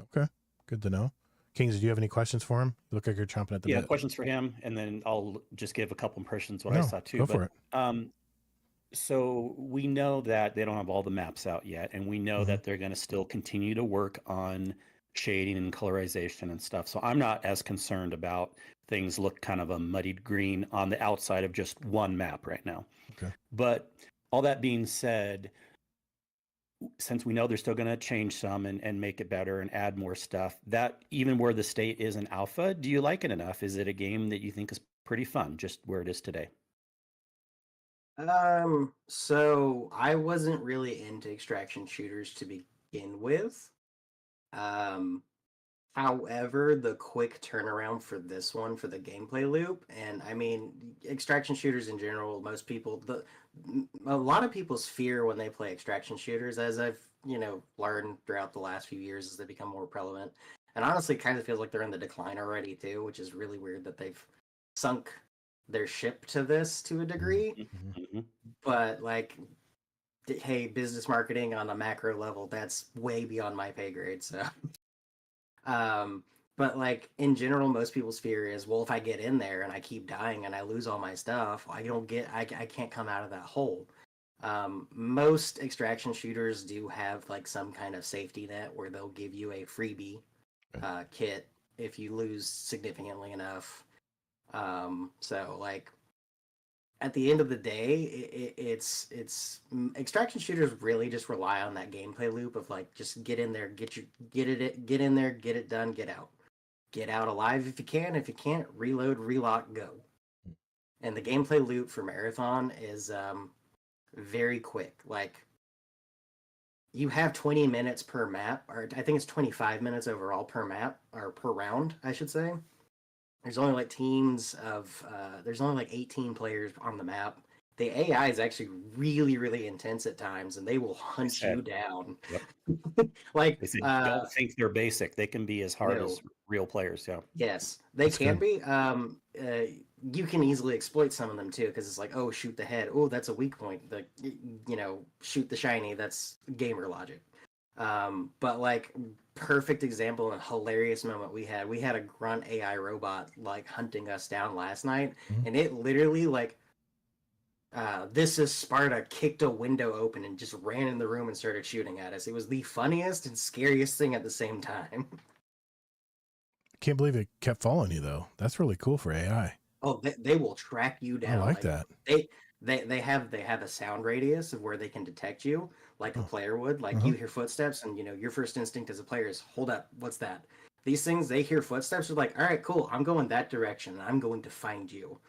Okay, good to know. Kings, do you have any questions for him? You look like you're chomping at the bit. Questions for him, and then I'll just give a couple impressions what No, I saw too. go for it. So we know that they don't have all the maps out yet, and we know that they're going to still continue to work on shading and colorization and stuff. So I'm not as concerned about things look kind of a muddied green on the outside of just one map right now. Okay. But all that being said, since we know they're still going to change some and make it better and add more stuff, that even where the state is an alpha, do you like it enough? Is it a game that you think is pretty fun, just where it is today? So I wasn't really into extraction shooters to begin with. Um, However, the quick turnaround for this one for the gameplay loop, and I mean, extraction shooters in general, most people, a lot of people's fear when they play extraction shooters, as I've learned throughout the last few years as they become more prevalent, and honestly, kind of feels like they're in the decline already too, which is really weird that they've sunk their ship to this to a degree. Mm-hmm. But like, hey, business marketing on a macro level, that's way beyond my pay grade. So, but like in general, most people's fear is, well, if I get in there and I keep dying and I lose all my stuff, I can't come out of that hole. Most extraction shooters do have like some kind of safety net where they'll give you a freebie kit if you lose significantly enough. So like at the end of the day, it's extraction shooters really just rely on that gameplay loop of like just get in there, get in there, get it done, get out alive if you can. If you can't, reload, relock, go. And the gameplay loop for Marathon is very quick. Like you have 20 minutes per map, or I think it's 25 minutes overall per map or per round, I should say. There's only like there's only like 18 players on the map. The AI is actually really, really intense at times, and they will hunt you down. Yep. Like, they don't think they're basic. They can be as hard as real players. Yeah. Yes, they can be. You can easily exploit some of them too, because it's like, oh, shoot the head. Oh, that's a weak point. Like, shoot the shiny. That's gamer logic. But like perfect example and hilarious moment we had a grunt AI robot like hunting us down last night, and it literally like This Is Sparta kicked a window open and just ran in the room and started shooting at us. It was the funniest and scariest thing at the same time. Can't believe it kept following you though. That's really cool for AI. Oh, they will track you down. I like that. They have a sound radius of where they can detect you, like a player would. Like you hear footsteps, and your first instinct as a player is, hold up, what's that? These things, they hear footsteps, are like, all right, cool, I'm going that direction, and I'm going to find you.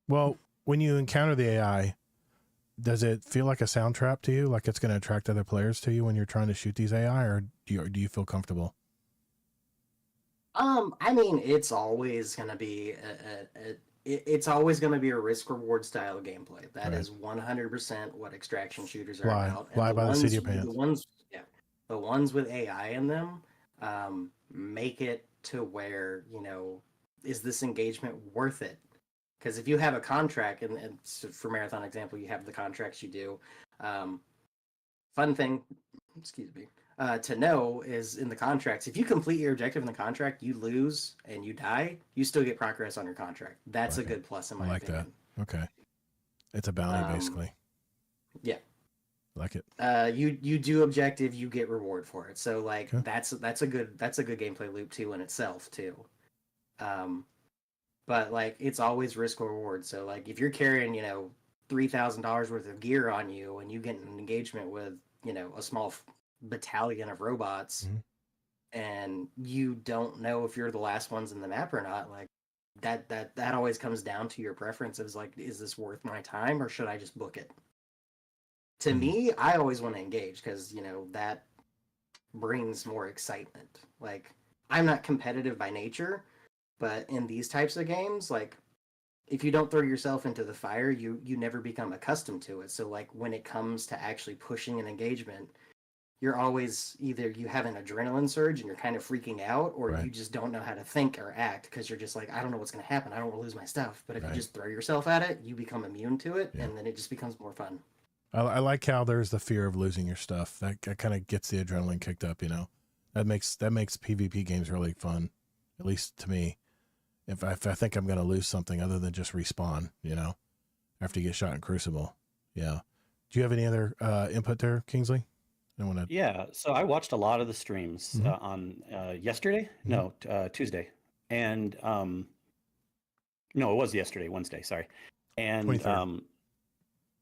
Well, when you encounter the AI, does it feel like a sound trap to you? Like it's going to attract other players to you when you're trying to shoot these AI, or do you feel comfortable? I mean, it's always going to be it's always going to be a risk-reward style of gameplay. That is 100% what extraction shooters are about. Fly by the seat of your pants. The ones with AI in them make it to where, is this engagement worth it? Because if you have a contract, and for Marathon example, you have the contracts you do. Fun thing, excuse me, to know is in the contracts, if you complete your objective in the contract, you lose and you die, you still get progress on your contract. That's a good plus in my opinion. That. Okay. It's a bounty basically. Yeah. Like it. You do objective, you get reward for it. So like that's a good gameplay loop too in itself too. But like it's always risk reward. So like if you're carrying, $3,000 worth of gear on you and you get an engagement with, a small battalion of robots and you don't know if you're the last ones in the map or not, like that always comes down to your preferences. Like, is this worth my time or should I just book it? To me, I always want to engage because, that brings more excitement. Like, I'm not competitive by nature, but in these types of games, like, if you don't throw yourself into the fire, you never become accustomed to it. So, like, when it comes to actually pushing an engagement, you're always either you have an adrenaline surge and you're kind of freaking out, or you just don't know how to think or act because you're just like, I don't know what's going to happen. I don't want to lose my stuff. But if you just throw yourself at it, you become immune to it, and then it just becomes more fun. I like how there's the fear of losing your stuff. That kind of gets the adrenaline kicked up, That makes PvP games really fun, at least to me. If I think I'm going to lose something other than just respawn, after you get shot in Crucible. Yeah. Do you have any other input there, Kingsley? Don't want to. Yeah, so I watched a lot of the streams Mhm. on yesterday. Mhm. No, Tuesday, and no, it was yesterday, Wednesday. Sorry, and 23rd.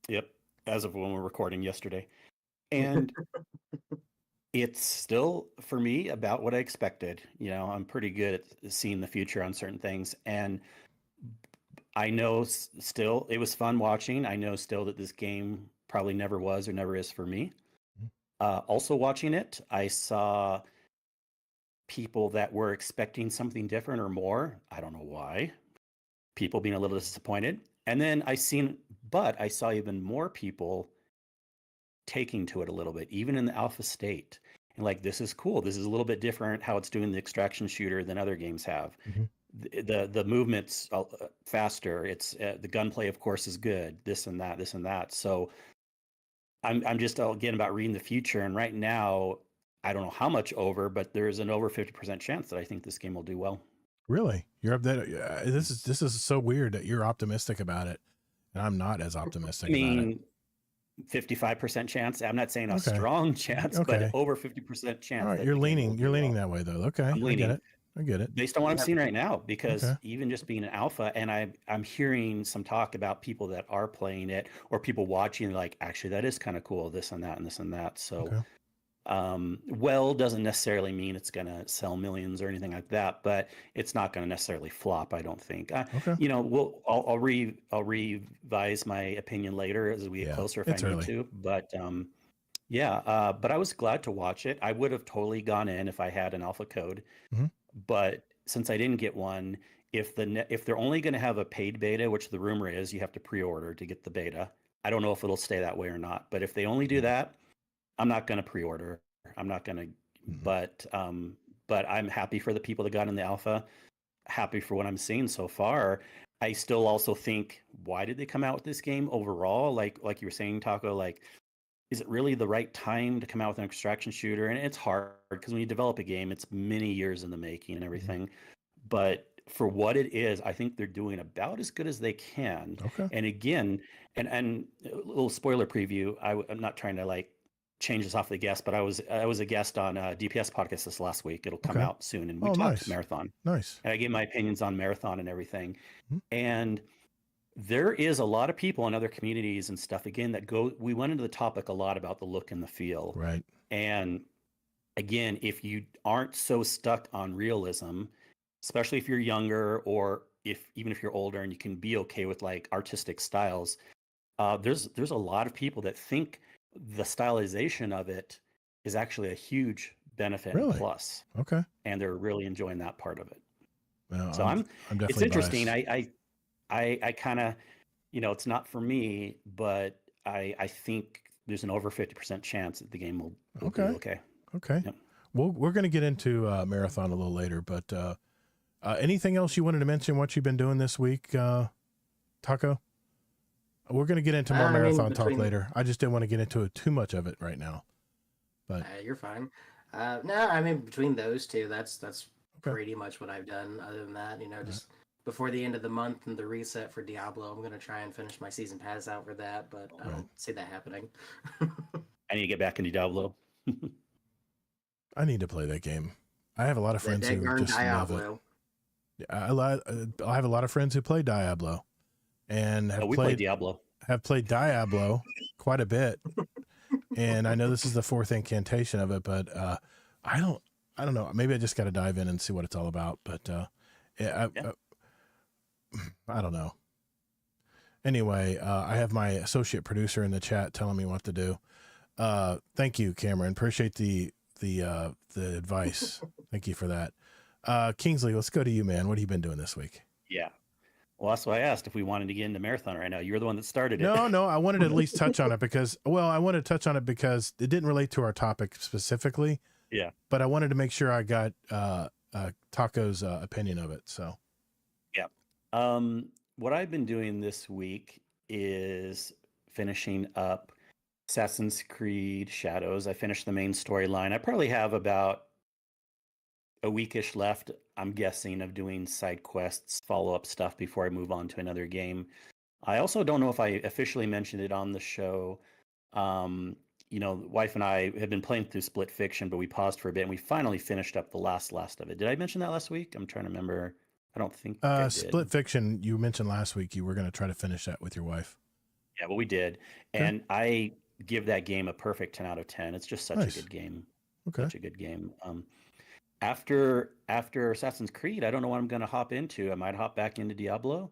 yep, as of when we're recording yesterday, and it's still for me about what I expected. You know, I'm pretty good at seeing the future on certain things, and I know still it was fun watching. I know still that this game probably never was or never is for me. Mhm. Also watching it, I saw people that were expecting something different or more. I don't know why. People being a little disappointed. And then I saw even more people taking to it a little bit, even in the alpha state. And like, this is cool. This is a little bit different how it's doing the extraction shooter than other games have. Mhm. The movements faster. It's the gunplay, of course, is good. This and that, this and that. So I'm just again about reading the future. And right now, I don't know how much over, but there's an over 50% chance that I think this game will do well. Really, you're up there. This is so weird that you're optimistic about it, and I'm not as I optimistic about it. mean, 55% chance. I'm not saying a Okay. strong chance, Okay. but over 50% chance. All right, that you're the game will leaning. do You're leaning well. that way, though. Okay, I'm I get leaning it. I get it. based on what I'm Yeah. seeing right now, because Okay. even just being an alpha, and I'm hearing some talk about people that are playing it or people watching, like, actually, that is kind of cool, this and that and this and that. So, Okay. well doesn't necessarily mean it's going to sell millions or anything like that, but it's not going to necessarily flop, I don't think. Okay. You know, I'll revise my opinion later as we get Yeah, closer if it's I need early. to. But yeah, but I was glad to watch it. I would have totally gone in if I had an alpha code, Mhm. but since I didn't get one, if they're only going to have a paid beta, which the rumor is you have to pre-order to get the beta, I don't know if it'll stay that way or not. But if they only do Mhm. that, I'm not going to pre-order. I'm not going to, Mhm. but I'm happy for the people that got in the alpha. Happy for what I'm seeing so far. I still also think, why did they come out with this game overall? Like you were saying, Taco, like, is it really the right time to come out with an extraction shooter? And it's hard because when you develop a game, it's many years in the making and Mhm. everything. But for what it is, I think they're doing about as good as they can. Okay. And again, and a little spoiler preview. I'm not trying to like change this off the guest, but I was a guest on a DPS podcast this last week. It'll come Okay. out soon, and we Oh, talked nice. Marathon, Nice. and I gave my opinions on Marathon and everything. Mhm. And there is a lot of people in other communities and stuff again that we went into the topic a lot about the look and the feel. Right. And again, if you aren't so stuck on realism, especially if you're younger or even if you're older and you can be okay with like artistic styles, there's a lot of people that think the stylization of it is actually a huge benefit and Really? plus, Okay. and they're really enjoying that part of it. Well, So I'm it's definitely interesting. biased. I kind of, you know, it's not for me, but I think there's an over 50% chance that the game will do Okay. okay. Okay. Yep. We're going to get into Marathon a little later, but anything else you wanted to mention? What you've been doing this week, Taco? We're going to get into more I mean, Marathon talk between- later. I just didn't want to get into too much of it right now. But You're fine. No, I mean between those two, that's Okay. pretty much what I've done. Other than that, you know, just before the end of the month and the reset for Diablo, I'm gonna try and finish my season pass out for that, but I Right. don't see that happening. I need to get back into Diablo. I need to play that game. I have a lot of friends who Darn just love it. Diablo. I have a lot of friends who play Diablo, and Oh, we played Diablo. have played Diablo quite a bit. And I know this is the fourth incantation of it, but I don't know. Maybe I just got to dive in and see what it's all about. But I don't know. Anyway, I have my associate producer in the chat telling me what to do. Thank you, Cameron. Appreciate the advice. Thank you for that. Kingsley, let's go to you, man. What have you been doing this week? Yeah. Well, that's why I asked if we wanted to get into Marathon right now. You're the one that started it. No, I wanted to at least touch on it because it didn't relate to our topic specifically. Yeah. But I wanted to make sure I got Taco's opinion of it. So. Yeah. What I've been doing this week is finishing up Assassin's Creed Shadows. I finished the main storyline. I probably have about a weekish left, I'm guessing, of doing side quests, follow-up stuff before I move on to another game. I also don't know if I officially mentioned it on the show. wife and I have been playing through Split Fiction, but we paused for a bit and we finally finished up the last of it. Did I mention that last week? I'm trying to remember. I don't think I did. Split Fiction, you mentioned last week you were going to try to finish that with your wife. Yeah, well, we did. Okay. And I give that game a perfect 10 out of 10. It's just such Nice. a good game. Okay. Such a good game. After Assassin's Creed, I don't know what I'm going to hop into. I might hop back into Diablo.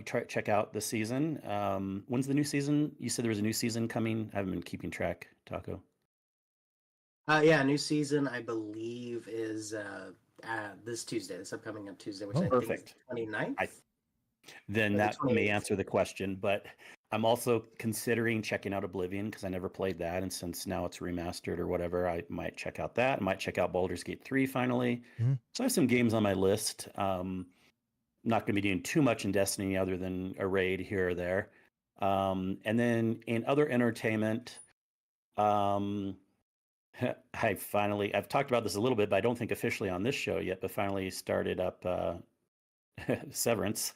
Check out the season. When's the new season? You said there was a new season coming. I haven't been keeping track, Taco. Yeah, new season I believe is this Tuesday, this upcoming up Tuesday, which I think is the 29th. Then that may answer the question, but I'm also considering checking out Oblivion because I never played that, and since now it's remastered or whatever, I might check out that. I might check out Baldur's Gate 3 finally. So I have some games on my list. Not going to be doing too much in Destiny other than a raid here or there. And then in other entertainment, I've talked about this a little bit, but I don't think officially on this show yet, but finally started up Severance.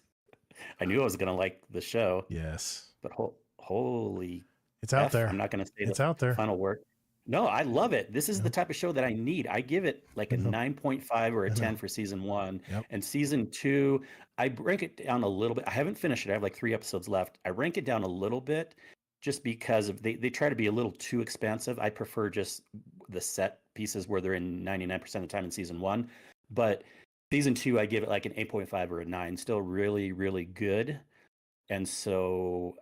I knew I was going to like the show. Yes. But holy... It's out there. I'm not going to say it's out there. Final word. No, I love it. This is the type of show that I need. I give it like a 9.5 or a 10 for season 1. Yep. And season 2, I rank it down a little bit. I haven't finished it. I have like 3 episodes left. I rank it down a little bit just because they try to be a little too expansive. I prefer just the set pieces where they're in 99% of the time in season 1. But season 2, I give it like an 8.5 or a 9. Still really, really good. And so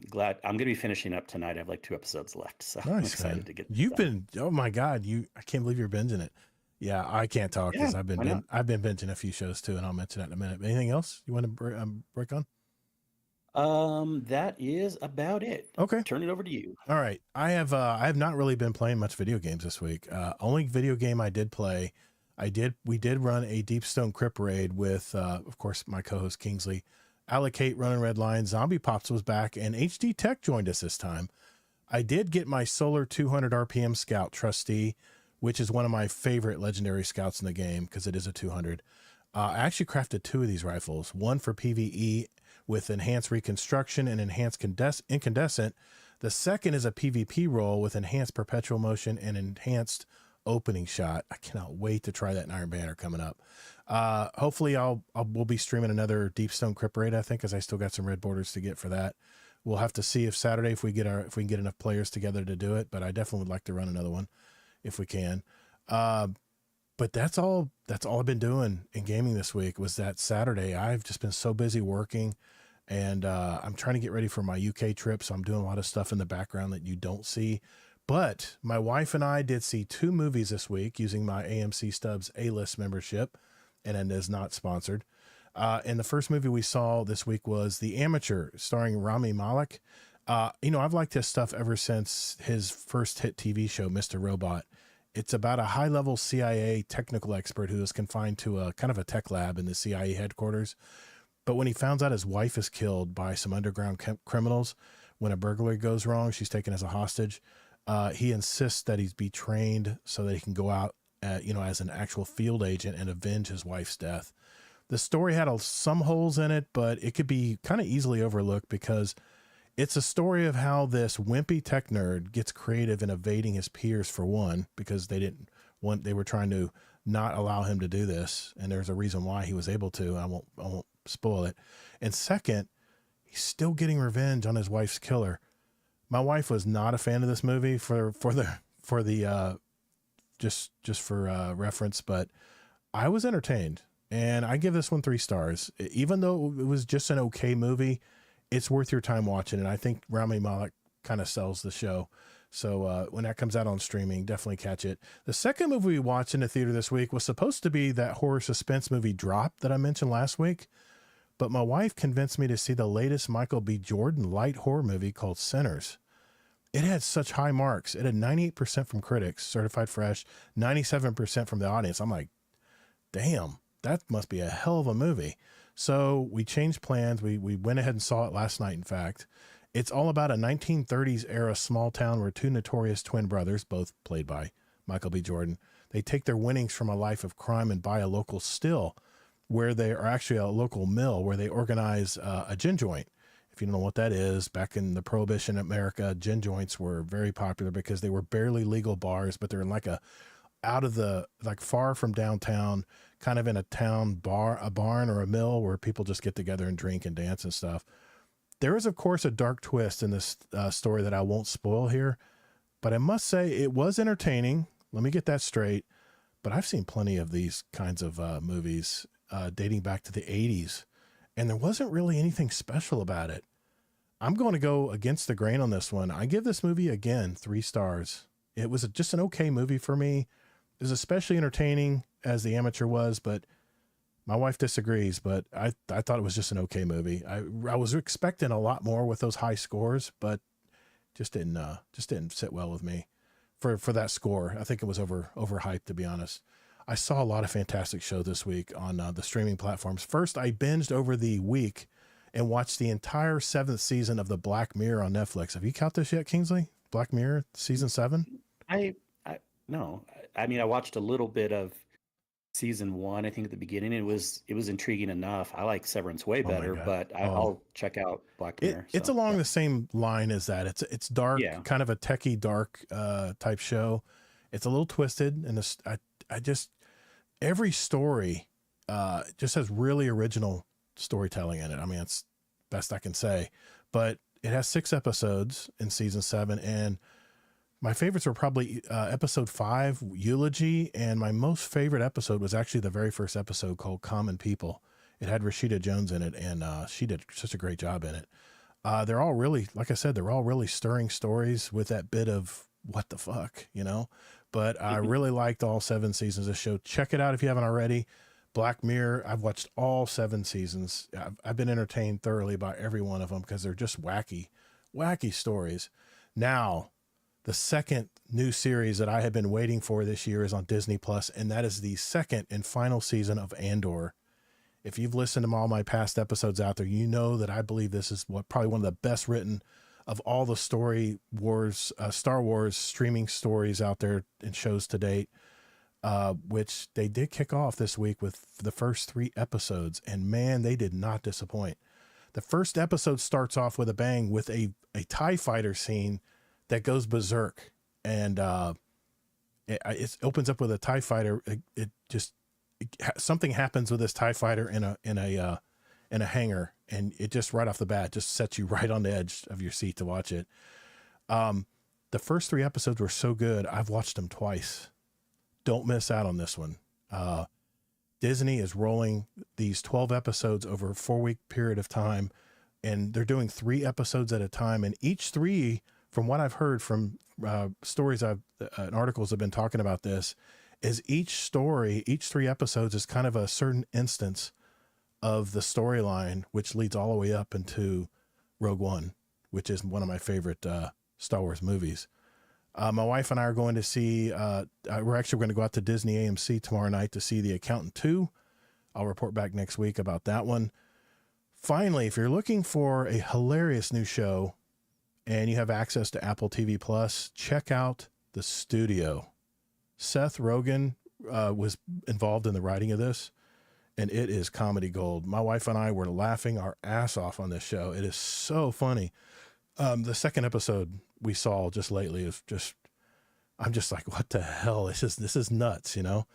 glad I'm going to be finishing up tonight. I have like 2 episodes left. So nice, I'm excited man. to get You've been, oh my God, I can't believe you're binging it. Yeah, I can't talk because I've been binging a few shows too, and I'll mention that in a minute. Anything else you want to break on? That is about it. Okay. Turn it over to you. All right. I have not really been playing much video games this week. Only video game I did play, we did run a Deepstone Crypt raid with, of course, my co-host Kingsley. Allocate, Running Red Line, Zombie Pops was back, and HD Tech joined us this time. I did get my Solar 200 RPM Scout Trustee, which is one of my favorite legendary scouts in the game because it is a 200. I actually crafted 2 of these rifles, one for PvE with enhanced reconstruction and enhanced incandescent. The second is a PvP roll with enhanced perpetual motion and enhanced opening shot. I cannot wait to try that in Iron Banner coming up. Hopefully we'll be streaming another Deepstone Crypt raid, I think, because I still got some red borders to get for that. We'll have to see if Saturday if we can get enough players together to do it, but I definitely would like to run another one if we can. But that's all I've been doing in gaming this week was that Saturday. I've just been so busy working, and I'm trying to get ready for my UK trip, so I'm doing a lot of stuff in the background that you don't see. But my wife and I did see 2 movies this week using my AMC Stubs A-List membership, and it is not sponsored. And the first movie we saw this week was The Amateur, starring Rami Malek. I've liked his stuff ever since his first hit TV show, Mr. Robot. It's about a high-level CIA technical expert who is confined to a kind of a tech lab in the CIA headquarters. But when he finds out his wife is killed by some underground criminals, when a burglary goes wrong, she's taken as a hostage. He insists that he's be trained so that he can go out, as an actual field agent and avenge his wife's death. The story had some holes in it, but it could be kind of easily overlooked because it's a story of how this wimpy tech nerd gets creative in evading his peers, for one, because they were trying to not allow him to do this. And there's a reason why he was able to. I won't spoil it. And second, he's still getting revenge on his wife's killer. My wife was not a fan of this movie for reference, but I was entertained, and I give this one 3 stars. Even though it was just an okay movie, it's worth your time watching. And I think Rami Malek kind of sells the show. So when that comes out on streaming, definitely catch it. The second movie we watched in the theater this week was supposed to be that horror suspense movie Drop that I mentioned last week. But my wife convinced me to see the latest Michael B. Jordan light horror movie called Sinners. It had such high marks. It had 98% from critics, certified fresh, 97% from the audience. I'm like, damn, that must be a hell of a movie. So we changed plans. We went ahead and saw it last night, in fact. It's all about a 1930s era small town where 2 notorious twin brothers, both played by Michael B. Jordan, they take their winnings from a life of crime and buy a local still, where they are actually a local mill where they organize a gin joint. If you don't know what that is, back in the Prohibition America, gin joints were very popular because they were barely legal bars, but they're in like far from downtown, kind of in a town bar, a barn or a mill where people just get together and drink and dance and stuff. There is, of course, a dark twist in this story that I won't spoil here, but I must say it was entertaining. Let me get that straight. But I've seen plenty of these kinds of movies dating back to the 80s, and there wasn't really anything special about it. I'm going to go against the grain on this one. I give this movie, again, 3 stars. It was just an okay movie for me. It was especially entertaining as The Amateur was, but my wife disagrees, but I thought it was just an okay movie. I was expecting a lot more with those high scores, but just didn't sit well with me for that score. I think it was overhyped, to be honest. I saw a lot of fantastic shows this week on the streaming platforms. First, I binged over the week and watched the entire 7th season of the Black Mirror on Netflix. Have you caught this yet, Kingsley? Black Mirror season 7? No. I mean, I watched a little bit of season 1. I think at the beginning it was intriguing enough. I like Severance way better, but I'll check out Black Mirror. It's along the same line as that. It's dark, kind of a techie dark type show. It's a little twisted, and every story just has really original storytelling in it. I mean, it's best I can say, but it has 6 episodes in season 7, and my favorites were probably episode 5, Eulogy, and my most favorite episode was actually the very first episode called Common People. It had Rashida Jones in it, and she did such a great job in it. They're all really, like I said, they're all really stirring stories with that bit of what the fuck, you know? But I really liked all 7 seasons of the show. Check it out if you haven't already. Black Mirror, I've watched all 7 seasons. I've been entertained thoroughly by every one of them because they're just wacky stories. Now, the second new series that I have been waiting for this year is on Disney Plus, and that is the 2nd and final season of Andor. If you've listened to all my past episodes out there, you know that I believe this is probably one of the best written of all the Star Wars streaming stories out there and shows to date, which they did kick off this week with the first 3 episodes, and man, they did not disappoint. The first episode starts off with a bang with a TIE fighter scene that goes berserk, and it opens up with a TIE fighter. Something happens with this TIE fighter in a hangar, and it just right off the bat just sets you right on the edge of your seat to watch it. The first 3 episodes were so good, I've watched them twice. Don't miss out on this one. Disney is rolling these 12 episodes over a 4-week period of time, and they're doing 3 episodes at a time, and each 3, from what I've heard from stories and articles have been talking about this, is each 3 episodes is kind of a certain instance of the storyline, which leads all the way up into Rogue One, which is one of my favorite Star Wars movies. My wife and I are going to see, we're actually going to go out to Disney AMC tomorrow night to see The Accountant 2. I'll report back next week about that one. Finally, if you're looking for a hilarious new show and you have access to Apple TV Plus, check out The Studio. Seth Rogen was involved in the writing of this, and it is comedy gold. My wife and I were laughing our ass off on this show. It is so funny. The second episode we saw just lately is just, I'm just like, what the hell? This is nuts, you know?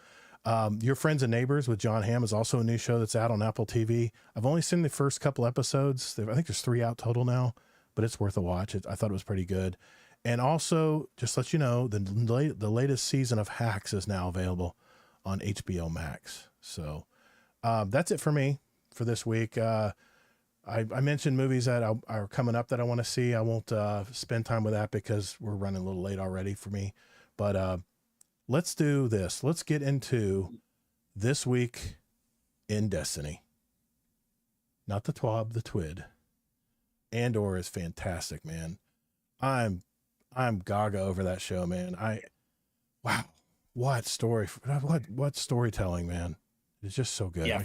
Your Friends and Neighbors with John Hamm is also a new show that's out on Apple TV. I've only seen the first couple episodes. I think there's 3 out total now, but it's worth a watch. I thought it was pretty good. And also, just to let you know, the latest season of Hacks is now available on HBO Max. So that's it for me for this week. I mentioned movies that are coming up that I want to see. I won't spend time with that because we're running a little late already for me. But let's do this. Let's get into This Week in Destiny. Not the TWAB, the TWID. Andor is fantastic, man. I'm gaga over that show, man. Wow. What story? What storytelling, man. It's just so good. Yeah,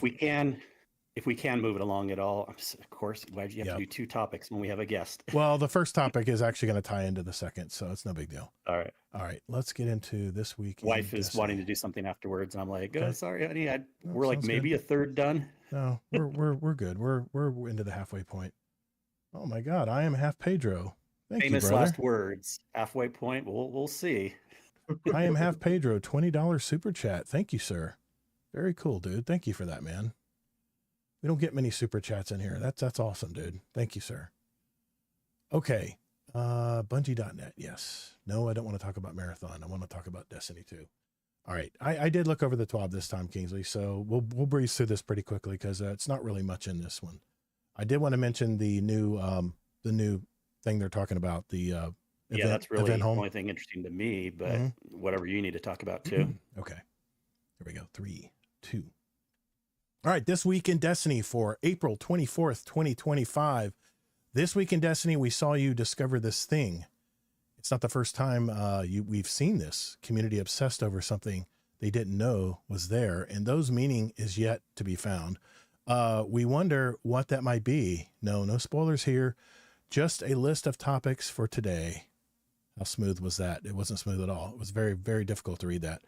if we can move it along at all, of course, why do you have to do 2 topics when we have a guest? Well, the first topic is actually going to tie into the second, so it's no big deal. All right. Let's get into This Week. Wife is wanting to do something afterwards, and I'm like, Okay. sorry, honey. We're like maybe good. a third done. No, we're good. We're into the halfway point. Oh my God, I am half Pedro. Thank Famous you, brother. last words. Halfway point. We'll see. I am half Pedro. $20 super chat. Thank you, sir. Very cool, dude. Thank you for that, man. We don't get many super chats in here. That's awesome, dude. Thank you, sir. Okay. Bungie.net. Yes. No, I don't want to talk about Marathon. I want to talk about Destiny 2. All right. I did look over the TWAB this time, Kingsley. So we'll breeze through this pretty quickly because it's not really much in this one. I did want to mention the new thing they're talking about, the Yeah, event, that's really event the home. only thing interesting to me, but Mhm. whatever you need to talk about too. Okay. Here we go. 3, 2. All right. This week in Destiny for April 24th, 2025. This week in Destiny, we saw you discover this thing. It's not the first time we've seen this community obsessed over something they didn't know was there, and those meaning is yet to be found. We wonder what that might be. No spoilers here. Just a list of topics for today. How smooth was that? It wasn't smooth at all. It was very, very difficult to read that.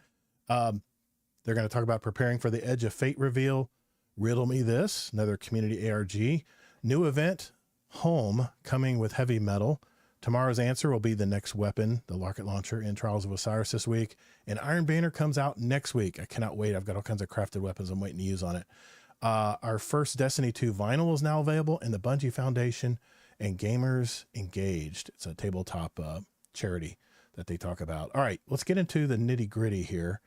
They're going to talk about preparing for the Edge of Fate reveal. Riddle Me This, another community ARG. New event, Home, coming with heavy metal. Tomorrow's answer will be the next weapon, the rocket launcher in Trials of Osiris this week. And Iron Banner comes out next week. I cannot wait. I've got all kinds of crafted weapons I'm waiting to use on it. Our first Destiny 2 vinyl is now available in the Bungie Foundation and Gamers Engaged. It's a tabletop charity that they talk about. All right, let's get into the nitty gritty here.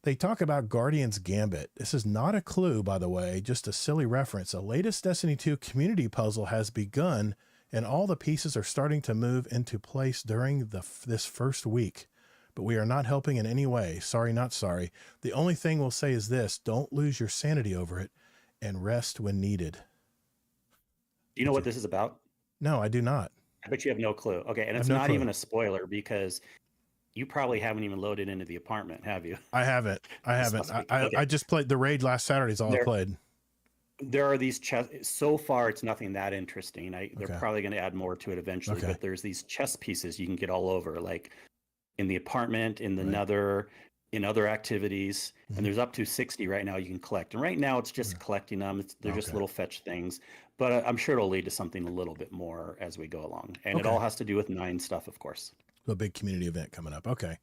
They talk about Guardian's Gambit. This is not a clue, by the way, just a silly reference. A latest Destiny 2 community puzzle has begun, and all the pieces are starting to move into place during this first week. But we are not helping in any way. Sorry, not sorry. The only thing we'll say is this: don't lose your sanity over it, and rest when needed. Do you know what this is about? No, I do not. I bet you have no clue. Okay, and it's no not clue. even a spoiler because you probably haven't even loaded into the apartment, have you? I haven't. Okay. I just played the raid last Saturday. Is all I played. There are these chess. So far, it's nothing that interesting. They're Okay. probably going to add more to it eventually. Okay. But there's these chess pieces you can get all over, like in the apartment, in the Right. Nether, in other activities. Mhm. And there's up to 60 right now you can collect. And right now, it's just collecting them. They're just Okay. little fetch things. But I'm sure it'll lead to something a little bit more as we go along. And it Okay. all has to do with 9 stuff, of course. A big community event coming up. Okay.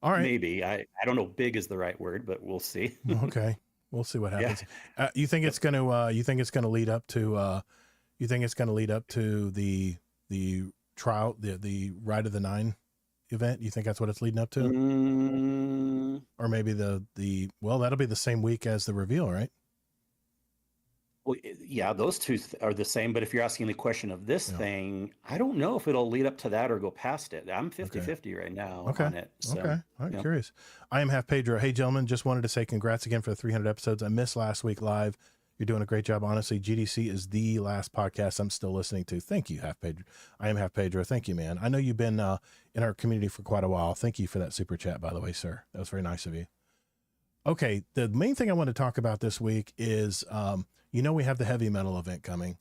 All right. Maybe. I don't know big is the right word, but we'll see. Okay. We'll see what Yeah. happens. You think it's going to lead up to the trial, the Ride of the Nine event? You think that's what it's leading up to? Mm, Or maybe well, that'll be the same week as the reveal, right? well, yeah, those two are the same. But if you're asking the question of this Yeah. thing, I don't know if it'll lead up to that or go past it. I'm 50-50 right now on it. So, Okay. All right. yeah. Curious. I am half Pedro. Hey, gentlemen, just wanted to say congrats again for the 300 episodes. I missed last week live. You're doing a great job. Honestly, GDC is the last podcast I'm still listening to. Thank you, half Pedro. I am half Pedro. Thank you, man. I know you've been in our community for quite a while. Thank you for that super chat, by the way, sir. That was very nice of you. Okay. The main thing I want to talk about this week is, we have the heavy metal event coming,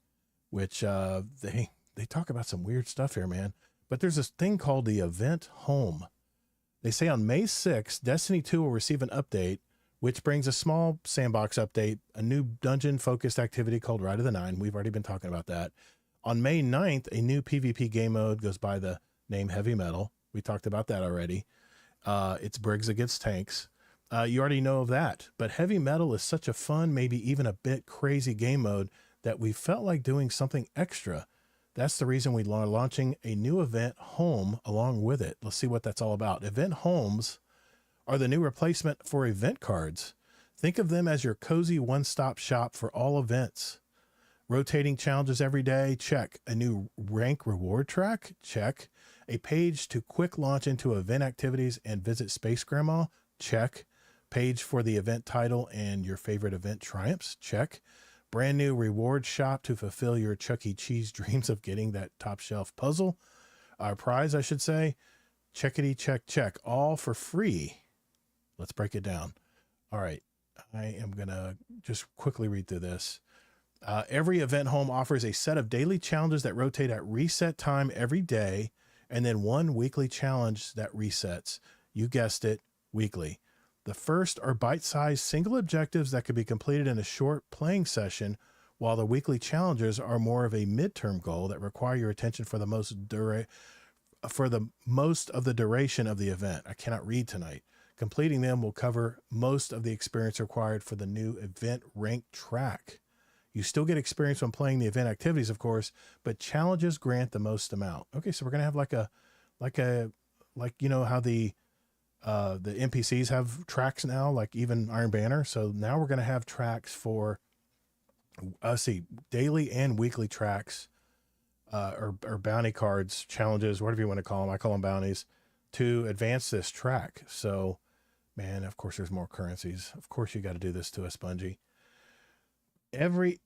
which they talk about some weird stuff here, man. But there's this thing called the Event Home. They say on May 6th, Destiny 2 will receive an update, which brings a small sandbox update, a new dungeon-focused activity called Ride of the Nine. We've already been talking about that. On May 9th, a new PvP game mode goes by the name Heavy Metal. We talked about that already. It's Briggs against tanks. You already know of that. But Heavy Metal is such a fun, maybe even a bit crazy game mode that we felt like doing something extra. That's the reason we are launching a new event home along with it. Let's see what that's all about. Event homes are the new replacement for event cards. Think of them as your cozy one-stop shop for all events. Rotating challenges every day? Check. A new rank reward track? Check. A page to quick launch into event activities and visit Space Grandma? Check. Page for the event title and your favorite event triumphs? Check. Brand new reward shop to fulfill your Chuck E. Cheese dreams of getting that top shelf puzzle. Prize, I should say. Checkity check check. All for free. Let's break it down. All right. I am going to just quickly read through this. Every event home offers a set of daily challenges that rotate at reset time every day, and then one weekly challenge that resets. You guessed it, weekly. The first are bite-sized single objectives that could be completed in a short playing session, while the weekly challenges are more of a midterm goal that require your attention for the most of the duration of the event. I cannot read tonight. Completing them will cover most of the experience required for the new event rank track. You still get experience when playing the event activities, of course, but challenges grant the most amount. Okay, so we're gonna have like you know how the NPCs have tracks now, like even Iron Banner. So now we're gonna have tracks for daily and weekly tracks, or bounty cards, challenges, whatever you want to call them. I call them bounties, to advance this track. So, man, of course there's more currencies. Of course you got to do this to us, Bungie. Every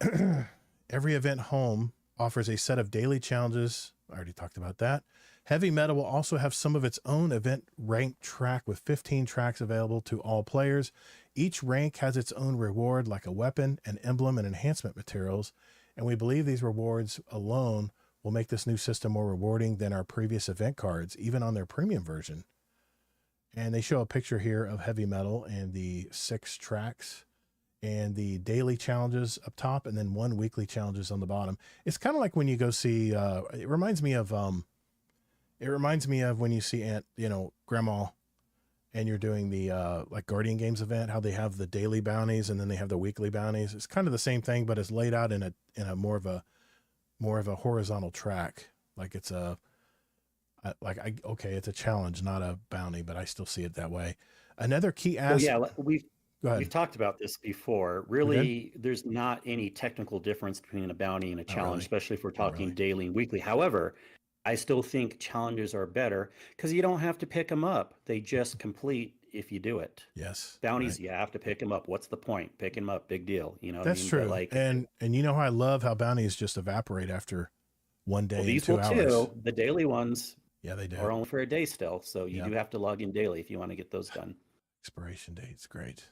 event home offers a set of daily challenges. I already talked about that. Heavy Metal will also have some of its own event rank track with 15 tracks available to all players. Each rank has its own reward, like a weapon, an emblem, and enhancement materials. And we believe these rewards alone will make this new system more rewarding than our previous event cards, even on their premium version. And they show a picture here of Heavy Metal and the 6 tracks and the daily challenges up top, and then 1 weekly challenges on the bottom. It's kind of like when you go see, it reminds me of when you see Grandma, and you're doing the like Guardian Games event, how they have the daily bounties and then they have the weekly bounties. It's kind of the same thing, but it's laid out in a more of a horizontal track. Like it's it's a challenge, not a bounty, but I still see it that way. Another key aspect. We've talked about this before. Really, there's not any technical difference between a bounty and a challenge, especially if we're talking daily and weekly. However, I still think challenges are better because you don't have to pick them up. They just complete if you do it. Yes. Bounties, you have to pick them up. What's the point? Pick them up, big deal. You know, that's true. But like, and you know how I love how bounties just evaporate after 1 day. These 2 hours. Too. The daily ones, they do. Are only for a day still, so you do have to log in daily if you want to get those done. Expiration dates, great.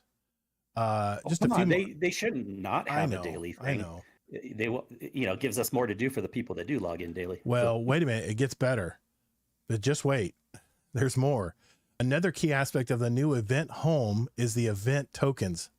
They shouldn't not have a daily thing. I know. They will, gives us more to do for the people that do log in daily. Well, wait a minute, it gets better, but just wait. There's more. Another key aspect of the new event home is the event tokens.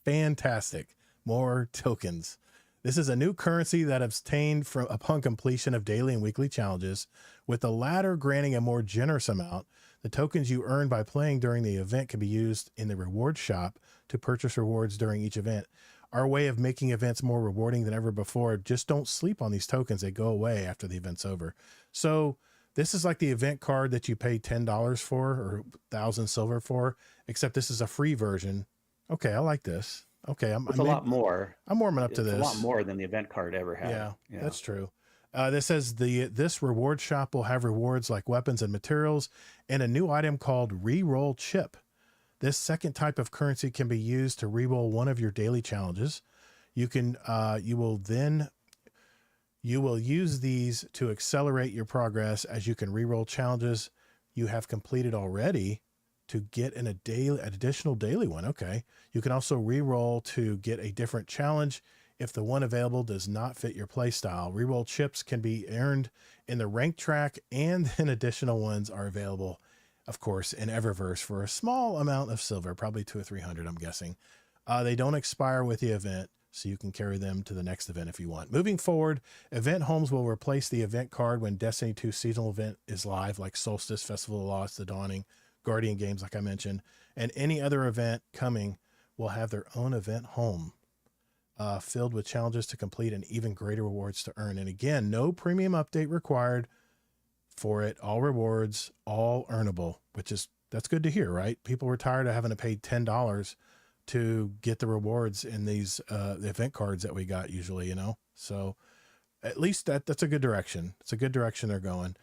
Fantastic. More tokens. This is a new currency that is obtained upon completion of daily and weekly challenges, with the latter granting a more generous amount. The tokens you earn by playing during the event can be used in the reward shop to purchase rewards during each event. Our way of making events more rewarding than ever before. Just don't sleep on these tokens. They go away after the event's over. So this is like the event card that you pay $10 for or 1,000 silver for, except this is a free version. Okay, I like this. Okay, it's a lot more. I'm warming up to this. A lot more than the event card ever had. Yeah. That's true. This says this reward shop will have rewards like weapons and materials and a new item called Reroll Chip. This second type of currency can be used to reroll one of your daily challenges. You will use these to accelerate your progress, as you can reroll challenges you have completed already to get an additional daily one. Okay. You can also reroll to get a different challenge if the one available does not fit your playstyle. Reroll chips can be earned in the rank track, and then additional ones are available, of course, in Eververse for a small amount of silver, probably 200 or 300, I'm guessing. They don't expire with the event, so you can carry them to the next event if you want. Moving forward, event homes will replace the event card when Destiny 2 seasonal event is live, like Solstice, Festival of Lost, The Dawning, Guardian Games, like I mentioned, and any other event coming will have their own event home filled with challenges to complete and even greater rewards to earn. And again, no premium update required for it. All rewards, all earnable, that's good to hear, right? People were tired of having to pay $10 to get the rewards in these event cards that we got usually, So at least that's a good direction. It's a good direction they're going.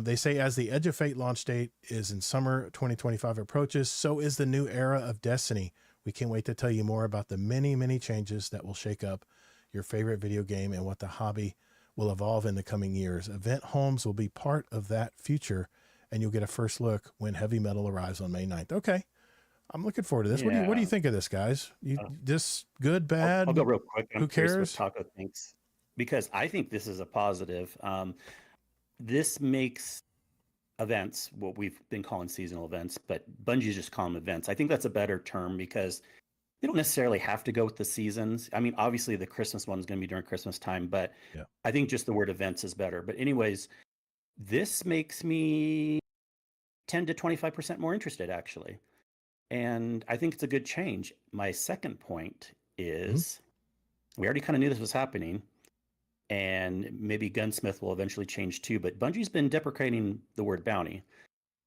They say as the Edge of Fate launch date is in summer 2025 approaches, so is the new era of Destiny. We can't wait to tell you more about the many, many changes that will shake up your favorite video game and what the hobby will evolve in the coming years. Event homes will be part of that future, and you'll get a first look when Heavy Metal arrives on May 9th. Okay. I'm looking forward to this. Yeah. What do you think of this, guys? This good, bad? I'll go real quick. Who cares? What Taco thinks, because I think this is a positive. This makes events, what we've been calling seasonal events, but Bungie's just calling them events. I think that's a better term because they don't necessarily have to go with the seasons. I mean, obviously the Christmas one's going to be during Christmas time, but Yeah. I think just the word events is better. But anyways, this makes me 10 to 25% more interested, actually. And I think it's a good change. My second point is we already kind of knew this was happening, and maybe Gunsmith will eventually change too, but Bungie's been deprecating the word bounty.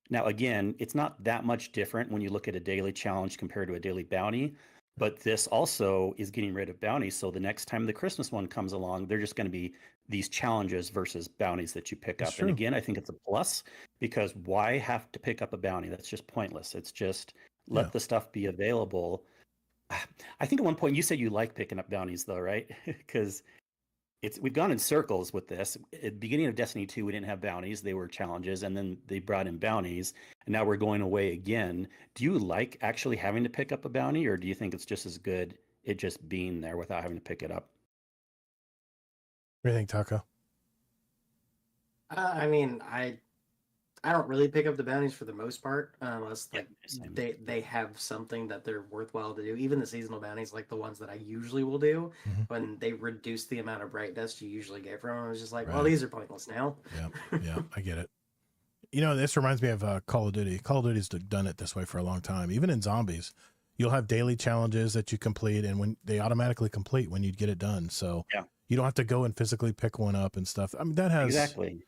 Now, again, it's not that much different when you look at a daily challenge compared to a daily bounty, but this also is getting rid of bounties. So the next time the Christmas one comes along, they're just going to be these challenges versus bounties that you pick That's up. true. And again, I think it's a plus, because why have to pick up a bounty? That's just pointless. It's just let Yeah. the stuff be available. I think at one point you said you like picking up bounties though, right? Because we've gone in circles with this. At the beginning of Destiny 2, we didn't have bounties. They were challenges, and then they brought in bounties, and now we're going away again. Do you like actually having to pick up a bounty, or do you think it's just as good it just being there without having to pick it up? What do you think, Taco? I mean, I don't really pick up the bounties for the most part, unless Yeah, like same. they have something that they're worthwhile to do. Even the seasonal bounties, like the ones that I usually will do, Mhm. when they reduce the amount of bright dust you usually get from them, I was just like, well, Right. these are pointless now. Yeah, I get it. You know, this reminds me of Call of Duty. Call of Duty's done it this way for a long time. Even in zombies, you'll have daily challenges that you complete, and when they automatically complete when you get it done. So Yeah. you don't have to go and physically pick one up and stuff. I mean, that has Exactly.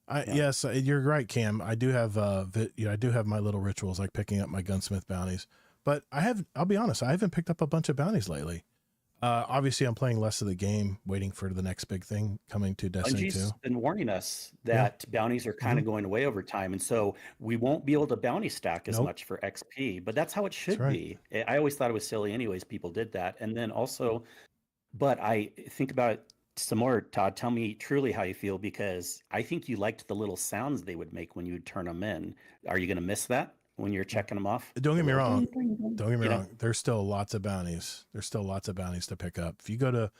Yeah. Yes, you're right, Cam. I do have I do have my little rituals like picking up my gunsmith bounties, but I'll be honest, I haven't picked up a bunch of bounties lately. Obviously I'm playing less of the game, waiting for the next big thing coming to Destiny 2. Bungie's been warning us that bounties are kind of going away over time, and so we won't be able to bounty stack as Nope. much for XP. But that's how it should right. be. I always thought it was silly, anyways. People did that, and then also, but I think about it some more. Todd, tell me truly how you feel, because I think you liked the little sounds they would make when you would turn them in. Are you going to miss that when you're checking them off? Don't get me The little wrong. ding, ding, ding, Don't get me you know? wrong. There's still lots of bounties. There's still lots of bounties to pick up. If you go to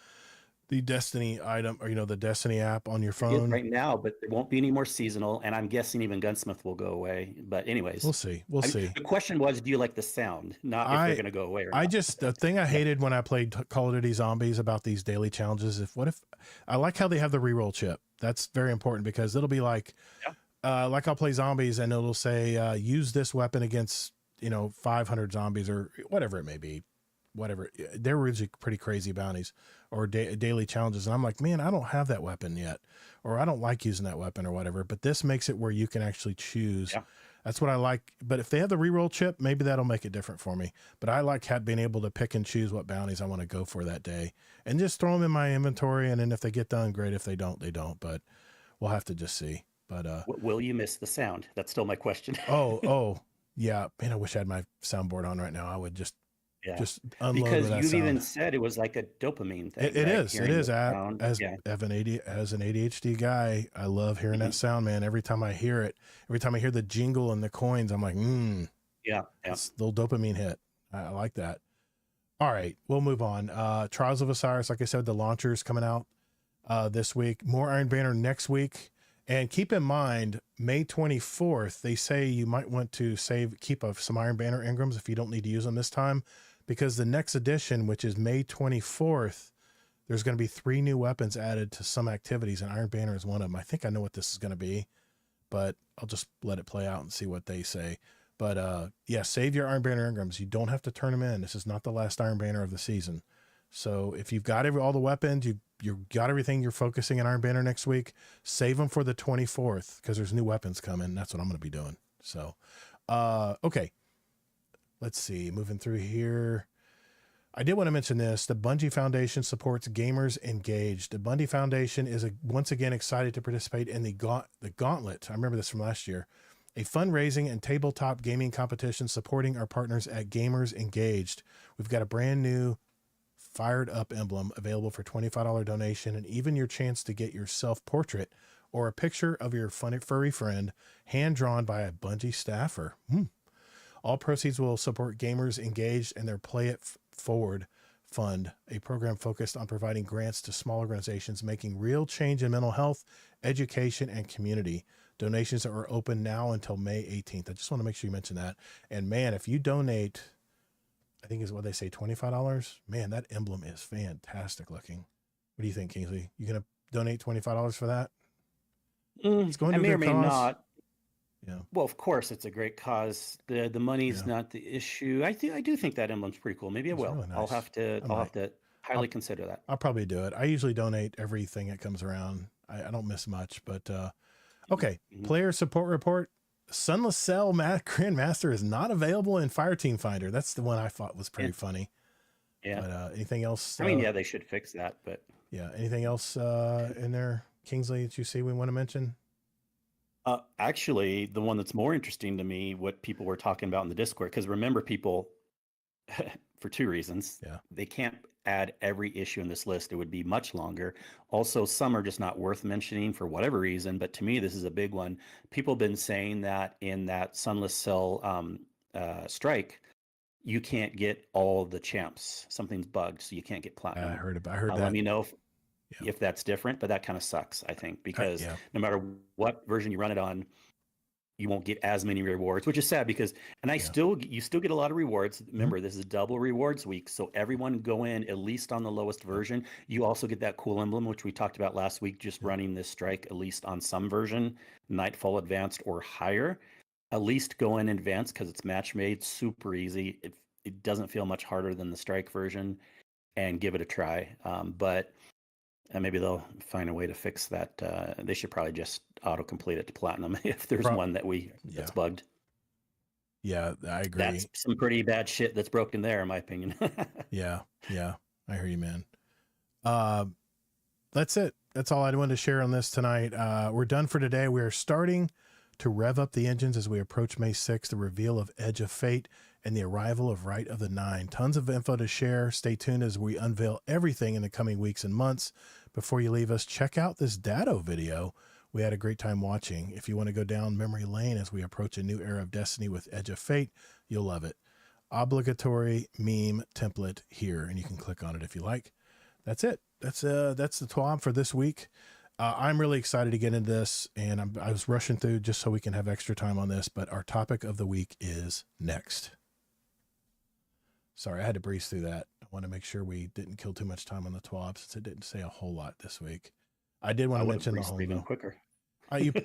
the Destiny item, or the Destiny app on your It is phone, right now, but there won't be any more seasonal, and I'm guessing even Gunsmith will go away. But anyways, we'll see. We'll I mean, see. the question was, do you like the sound, not if they're going to go away or I not. just, the thing I hated when I played Call of Duty Zombies about these daily challenges, what if I like how they have the reroll chip. That's very important, because it'll be like, like I'll play zombies and it'll say, use this weapon against, 500 zombies or whatever it may be, whatever. They're usually pretty crazy bounties or daily challenges. And I'm like, man, I don't have that weapon yet, or I don't like using that weapon or whatever, but this makes it where you can actually choose. Yeah. That's what I like. But if they have the reroll chip, maybe that'll make it different for me. But I like being able to pick and choose what bounties I want to go for that day and just throw them in my inventory. And then if they get done, great. If they don't, they don't. But we'll have to just see. But Will you miss the sound? That's still my question. oh, yeah. Man, I wish I had my soundboard on right now. I would just unload because with that you've sound. even said it was like a dopamine thing. It right? is. It Hearing is. the As sound. as an ADHD guy, I love hearing that sound, man. Every time I hear it, every time I hear the jingle and the coins, I'm like, Yeah. it's a little dopamine hit. I like that. All right, we'll move on. Trials of Osiris, like I said, the launcher's coming out this week. More Iron Banner next week. And keep in mind, May 24th, they say you might want to keep some Iron Banner Engrams if you don't need to use them this time, because the next edition, which is May 24th, there's going to be 3 new weapons added to some activities, and Iron Banner is one of them. I think I know what this is going to be, but I'll just let it play out and see what they say. But yeah, save your Iron Banner Engrams. You don't have to turn them in. This is not the last Iron Banner of the season. So if you've got all the weapons, you've got everything, you're focusing on Iron Banner next week, save them for the 24th, because there's new weapons coming. That's what I'm going to be doing. So, okay. Let's see. Moving through here. I did want to mention this. The Bungie Foundation supports Gamers Engaged. The Bungie Foundation is once again excited to participate in the Gauntlet. I remember this from last year. A fundraising and tabletop gaming competition supporting our partners at Gamers Engaged. We've got a brand new fired up emblem available for $25 donation, and even your chance to get your self-portrait or a picture of your furry friend hand-drawn by a Bungie staffer. All proceeds will support Gamers Engaged and their Play It Forward Fund, a program focused on providing grants to small organizations making real change in mental health, education, and community. Donations are open now until May 18th. I just want to make sure you mention that. And man, if you donate I think is what they say, $25. Man, that emblem is fantastic looking. What do you think, Kingsley? You gonna donate $25 for that? It's going I to a may or good may cause. not. Yeah. Well, of course, it's a great cause. The money's Yeah. not the issue. I do think that emblem's pretty cool. Maybe I It's will. really I'll nice. have to. I I'll might. have to highly consider that. I'll probably do it. I usually donate everything that comes around. I don't miss much, but okay. Mhm. Player support report. Sunless Cell Grandmaster is not available in Fireteam Finder. That's the one I thought was pretty funny. Yeah. But anything else? I mean, yeah, they should fix that, but Yeah. Anything else in there, Kingsley, that you see we want to mention? actually, the one that's more interesting to me, what people were talking about in the Discord, because remember, people, for two reasons, Yeah. they can't add every issue in this list. It would be much longer. Also, some are just not worth mentioning for whatever reason. But to me, this is a big one. People have been saying that in that Sunless Cell strike, you can't get all the champs. Something's bugged, so you can't get platinum. I heard that. Let me know Yeah. if that's different, but that kind of sucks, I think, because yeah. no matter what version you run it on, you won't get as many rewards, which is sad because, and you still get a lot of rewards. Remember, this is double rewards week. So everyone go in at least on the lowest version. You also get that cool emblem, which we talked about last week, just running this strike, at least on some version, Nightfall Advanced or higher. At least go in advanced because it's match made, super easy. It doesn't feel much harder than the strike version, and give it a try. But maybe they'll find a way to fix that. They should probably just auto-complete it to platinum if there's one that's bugged. Yeah, I agree. That's some pretty bad shit that's broken there, in my opinion. Yeah, I hear you, man. That's it. That's all I wanted to share on this tonight. We're done for today. We're starting to rev up the engines as we approach May 6th, the reveal of Edge of Fate and the arrival of Rite of the Nine. Tons of info to share. Stay tuned as we unveil everything in the coming weeks and months. Before you leave us, check out this Dado video. We had a great time watching. If you want to go down memory lane as we approach a new era of Destiny with Edge of Fate, you'll love it. Obligatory meme template here, and you can click on it if you like. That's it. That's the TWAB for this week. I'm really excited to get into this, and I was rushing through just so we can have extra time on this, but our topic of the week is next. Sorry, I had to breeze through that. I want to make sure we didn't kill too much time on the TWAB since it didn't say a whole lot this week. I did want to mention the whole even quicker. You're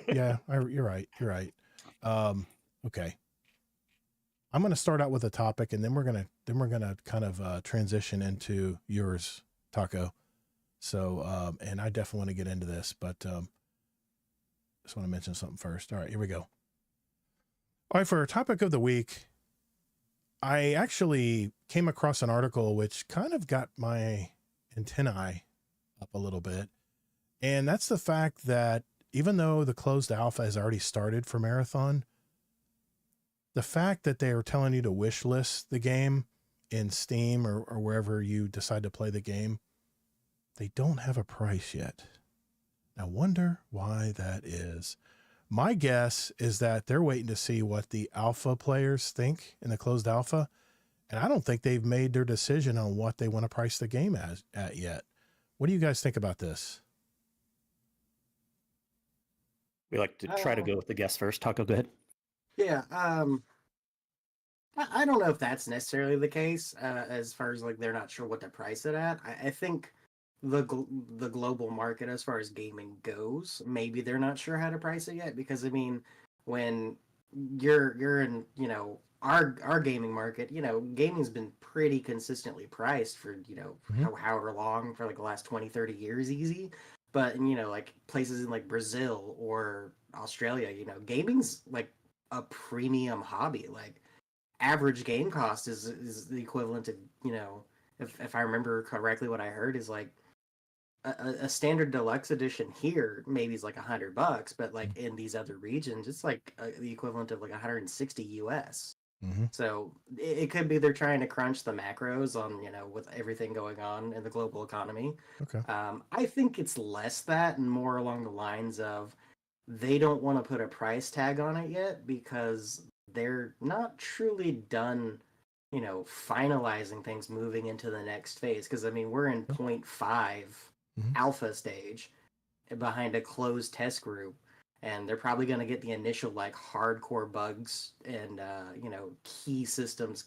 right. Okay. I'm going to start out with a topic, and then we're gonna kind of transition into yours, Taco. So, and I definitely want to get into this, but just want to mention something first. All right, here we go. All right, for our topic of the week, I actually came across an article which kind of got my antennae up a little bit. And that's the fact that even though the closed alpha has already started for Marathon, the fact that they are telling you to wish list the game in Steam or wherever you decide to play the game, they don't have a price yet. I wonder why that is. My guess is that they're waiting to see what the alpha players think in the closed alpha. And I don't think they've made their decision on what they want to price the game at yet. What do you guys think about this? We like to try to go with the guest first. Taco, go ahead. Yeah, I don't know if that's necessarily the case, as far as like they're not sure what to price it at. I think the global market as far as gaming goes, maybe they're not sure how to price it yet, because I mean, when you're in, you know, our gaming market, you know, gaming's been pretty consistently priced for, you know, however long, for like the last 20-30 years easy. But, you know, like places in like Brazil or Australia, you know, gaming's like a premium hobby. Like average game cost is the equivalent of, you know, if I remember correctly, what I heard is like a standard deluxe edition here maybe is like $100, but like in these other regions, it's like the equivalent of like 160 US. So it could be they're trying to crunch the macros on, you know, with everything going on in the global economy. Okay. I think it's less that and more along the lines of they don't want to put a price tag on it yet because they're not truly done, you know, finalizing things moving into the next phase. Because I mean, we're in 0.5 alpha stage behind a closed test group. and they're probably going to get the initial like hardcore bugs and key systems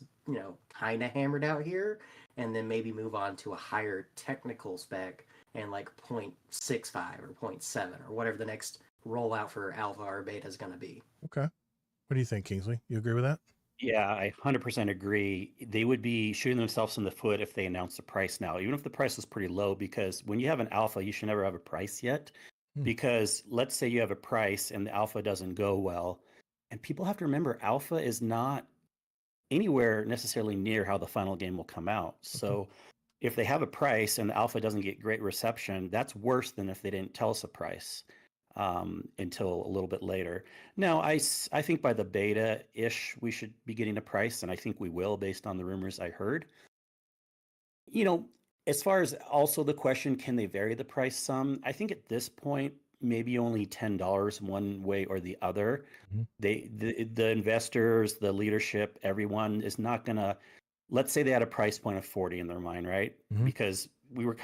kind of hammered out here, and then maybe move on to a higher technical spec and like 0.65 or 0.7 or whatever the next rollout for alpha or beta is going to be. Okay. What do you think, Kingsley? You agree with that? Yeah, I 100% agree. They would be shooting themselves in the foot if they announced the price now, even if the price is pretty low, because when you have an alpha, you should never have a price yet. Because let's say you have a price and the alpha doesn't go well, and people have to remember alpha is not anywhere necessarily near how the final game will come out. So if they have a price and the alpha doesn't get great reception, that's worse than if they didn't tell us a price until a little bit later. Now, I think by the beta-ish, we should be getting a price, and I think we will based on the rumors I heard. As far as also the question, can they vary the price some? I think at this point, maybe only $10 one way or the other. The investors, the leadership, everyone is not going to, let's say they had a price point of 40 in their mind, right? Because we were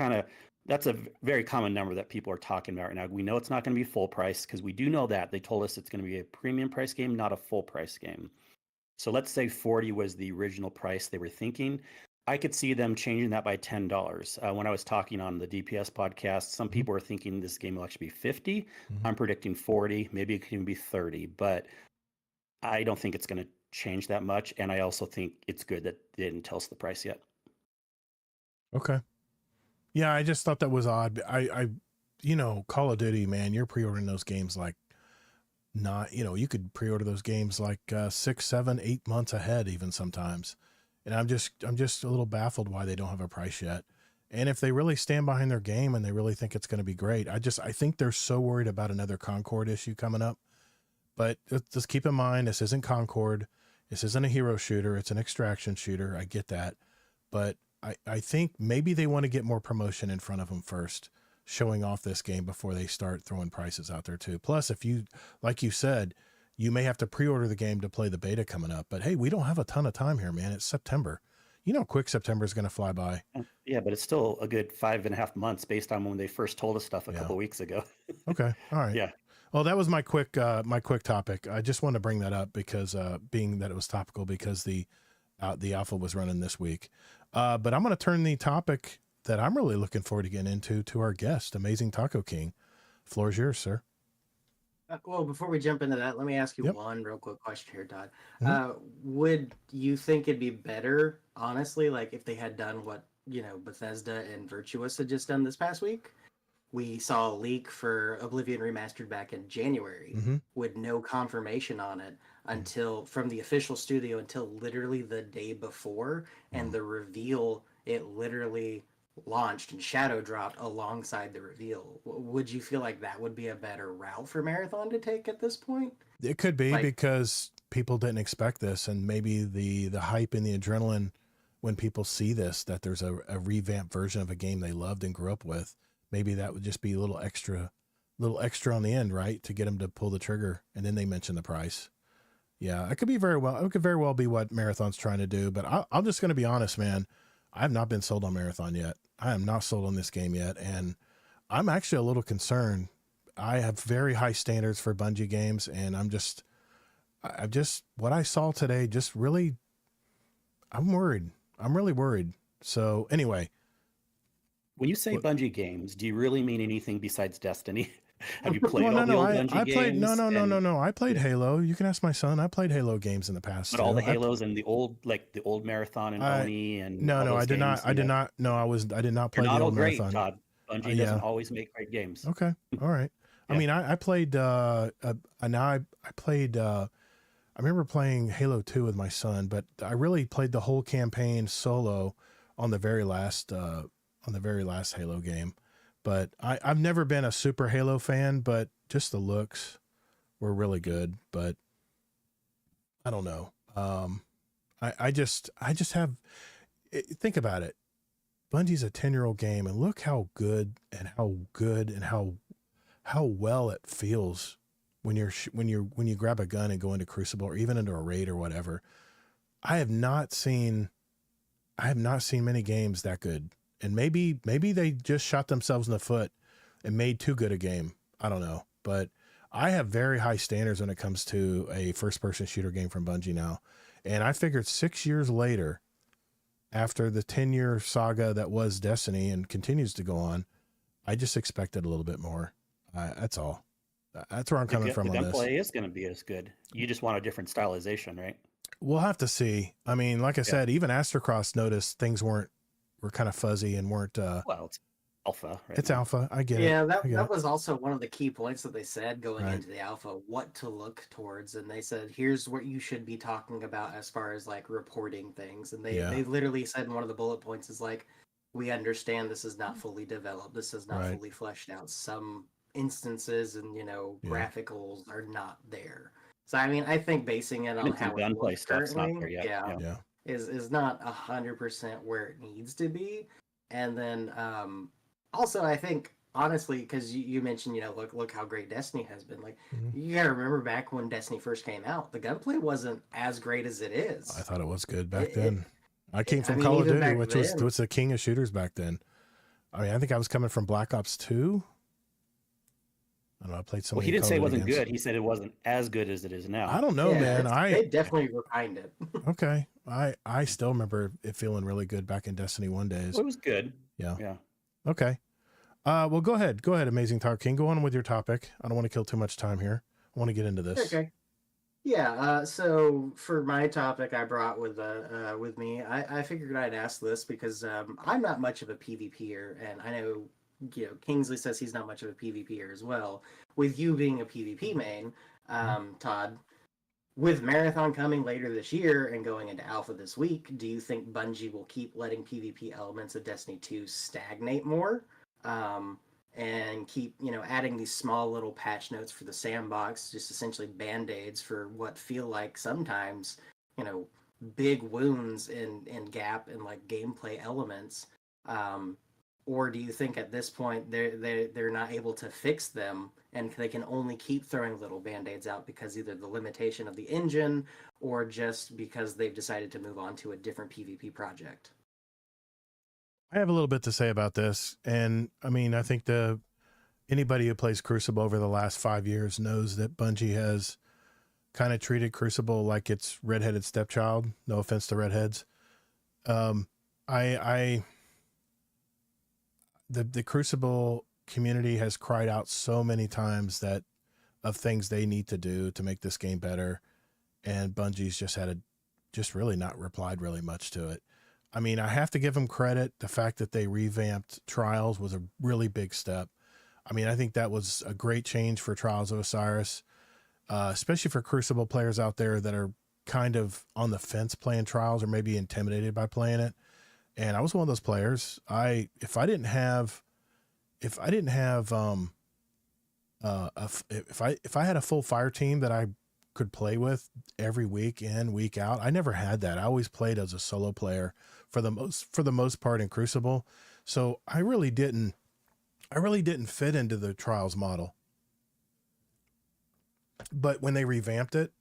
that's a very common number that people are talking about right now. We know it's not going to be full price because we do know that. They told us it's going to be a premium price game, not a full price game. So let's say 40 was the original price they were thinking. I could see them changing that by $10. When I was talking on the DPS podcast, some people are thinking this game will actually be 50. I'm predicting 40. Maybe it can even be 30, but I don't think it's going to change that much. And I also think it's good that they didn't tell us the price yet. Okay. Yeah, I just thought that was odd. Call of Duty, man, you're pre-ordering those games like you could pre-order those games like 6, 7, 8 months ahead, even sometimes. And I'm just a little baffled why they don't have a price yet. And if they really stand behind their game and they really think it's going to be great, I think they're so worried about another Concord issue coming up. But just keep in mind, this isn't Concord. This isn't a hero shooter. It's an extraction shooter. I get that. But I think maybe they want to get more promotion in front of them first, showing off this game before they start throwing prices out there too. Plus, if you, like you said, you may have to pre-order the game to play the beta coming up. But hey, we don't have a ton of time here, man. It's September. You know, quick September is going to fly by. Yeah, but it's still a good 5.5 months based on when they first told us stuff a couple weeks ago. Okay. All right. Yeah. Well, that was my quick topic. I just wanted to bring that up because being that it was topical because the alpha was running this week. But I'm going to turn the topic that I'm really looking forward to getting into to our guest, Amazing Taco King. Floor is yours, sir. Well, before we jump into that, let me ask you one real quick question here, Todd. Would you think it'd be better, honestly, like if they had done what, Bethesda and Virtuous had just done this past week? We saw a leak for Oblivion Remastered back in January with no confirmation on it from the official studio until literally the day before, and the reveal, it literally launched and shadow dropped alongside the reveal. Would you feel like that would be a better route for Marathon to take at this point? It could be because people didn't expect this, and maybe the hype and the adrenaline when people see this, that there's a revamped version of a game they loved and grew up with. Maybe that would just be a little extra on the end, right? To get them to pull the trigger. And then they mention the price. Yeah, it could very well be what Marathon's trying to do, but I'm just going to be honest, man. I have not been sold on Marathon yet. I am not sold on this game yet. And I'm actually a little concerned. I have very high standards for Bungie games. And what I saw today, just really, I'm worried. I'm really worried. So anyway. When you say Bungie games, do you really mean anything besides Destiny? Have you played all the old Bungie I played, games? No. I played Halo. You can ask my son. I played Halo games in the past. But all the Halos and the old Marathon and Oni and no, I did not. I did not. No, I did not play the old Marathon. Todd. Bungie doesn't always make great games. Okay, all right. I mean, I played. I remember playing Halo 2 with my son, but I really played the whole campaign solo on the very last Halo game. But I've never been a super Halo fan, but just the looks were really good. But I don't know. I just have, think about it. Bungie's a 10-year-old game, and look how good and how well it feels when you grab a gun and go into Crucible or even into a raid or whatever. I have not seen many games that good. And maybe they just shot themselves in the foot and made too good a game. I don't know, but I have very high standards when it comes to a first-person shooter game from Bungie now. And I figured 6 years later, after the 10-year saga that was Destiny and continues to go on, I just expected a little bit more. That's all. That's where I'm coming from the on this. gunplay is going to be as good. You just want a different stylization, right? We'll have to see. I mean, like I said, even Astrocross noticed things were kind of fuzzy and weren't. Well, it's alpha. Right it's now. alpha. I get it. Yeah, I get that it. was also one of the key points that they said going Right. into the alpha, what to look towards, and they said here's what you should be talking about as far as like reporting things, and they literally said in one of the bullet points is like, we understand this is not fully developed, this is not Right. fully fleshed out. Some instances and graphicals are not there. So I mean, I think basing it on Even some how it gunplay looks stuff's not currently, there yet. Yeah. is not 100% where it needs to be. And then also I think honestly, because you mentioned look how great Destiny has been. Like you gotta remember back when Destiny first came out, the gunplay wasn't as great as it is. I thought it was good back then. I came from I mean, Call of even Duty, back which then- was the king of shooters back then. I mean, I think I was coming from Black Ops 2. I don't know. I played so Well, many he didn't Call say it of Duty wasn't games. good. He said it wasn't as good as it is now. I don't know, Yeah, man. they definitely refined it. Okay. I still remember it feeling really good back in Destiny 1 days. Well, it was good. Yeah. Yeah. Okay. Well, go ahead, Amazing Talk King. Go on with your topic. I don't want to kill too much time here. I want to get into this. Okay. Yeah. So for my topic, I brought with me. I figured I'd ask this because I'm not much of a PvPer, and I know Kingsley says he's not much of a PvPer as well. With you being a PvP main, Todd, with Marathon coming later this year and going into Alpha this week, do you think Bungie will keep letting PvP elements of Destiny 2 stagnate more? And keep adding these small little patch notes for the sandbox, just essentially band-aids for what feel like sometimes big wounds in gap and like gameplay elements, or do you think at this point they're not able to fix them and they can only keep throwing little band-aids out because either the limitation of the engine or just because they've decided to move on to a different PvP project? I have a little bit to say about this. And I mean, I think anybody who plays Crucible over the last 5 years knows that Bungie has kind of treated Crucible like it's redheaded stepchild. No offense to redheads. The Crucible community has cried out so many times that of things they need to do to make this game better. And Bungie's just really not replied really much to it. I mean, I have to give them credit. The fact that they revamped Trials was a really big step. I mean, I think that was a great change for Trials of Osiris, especially for Crucible players out there that are kind of on the fence playing Trials or maybe intimidated by playing it. And I was one of those players. If I had a full fire team that I could play with every week in, week out, I never had that. I always played as a solo player for the most part in Crucible. So I really didn't fit into the Trials model. But when they revamped it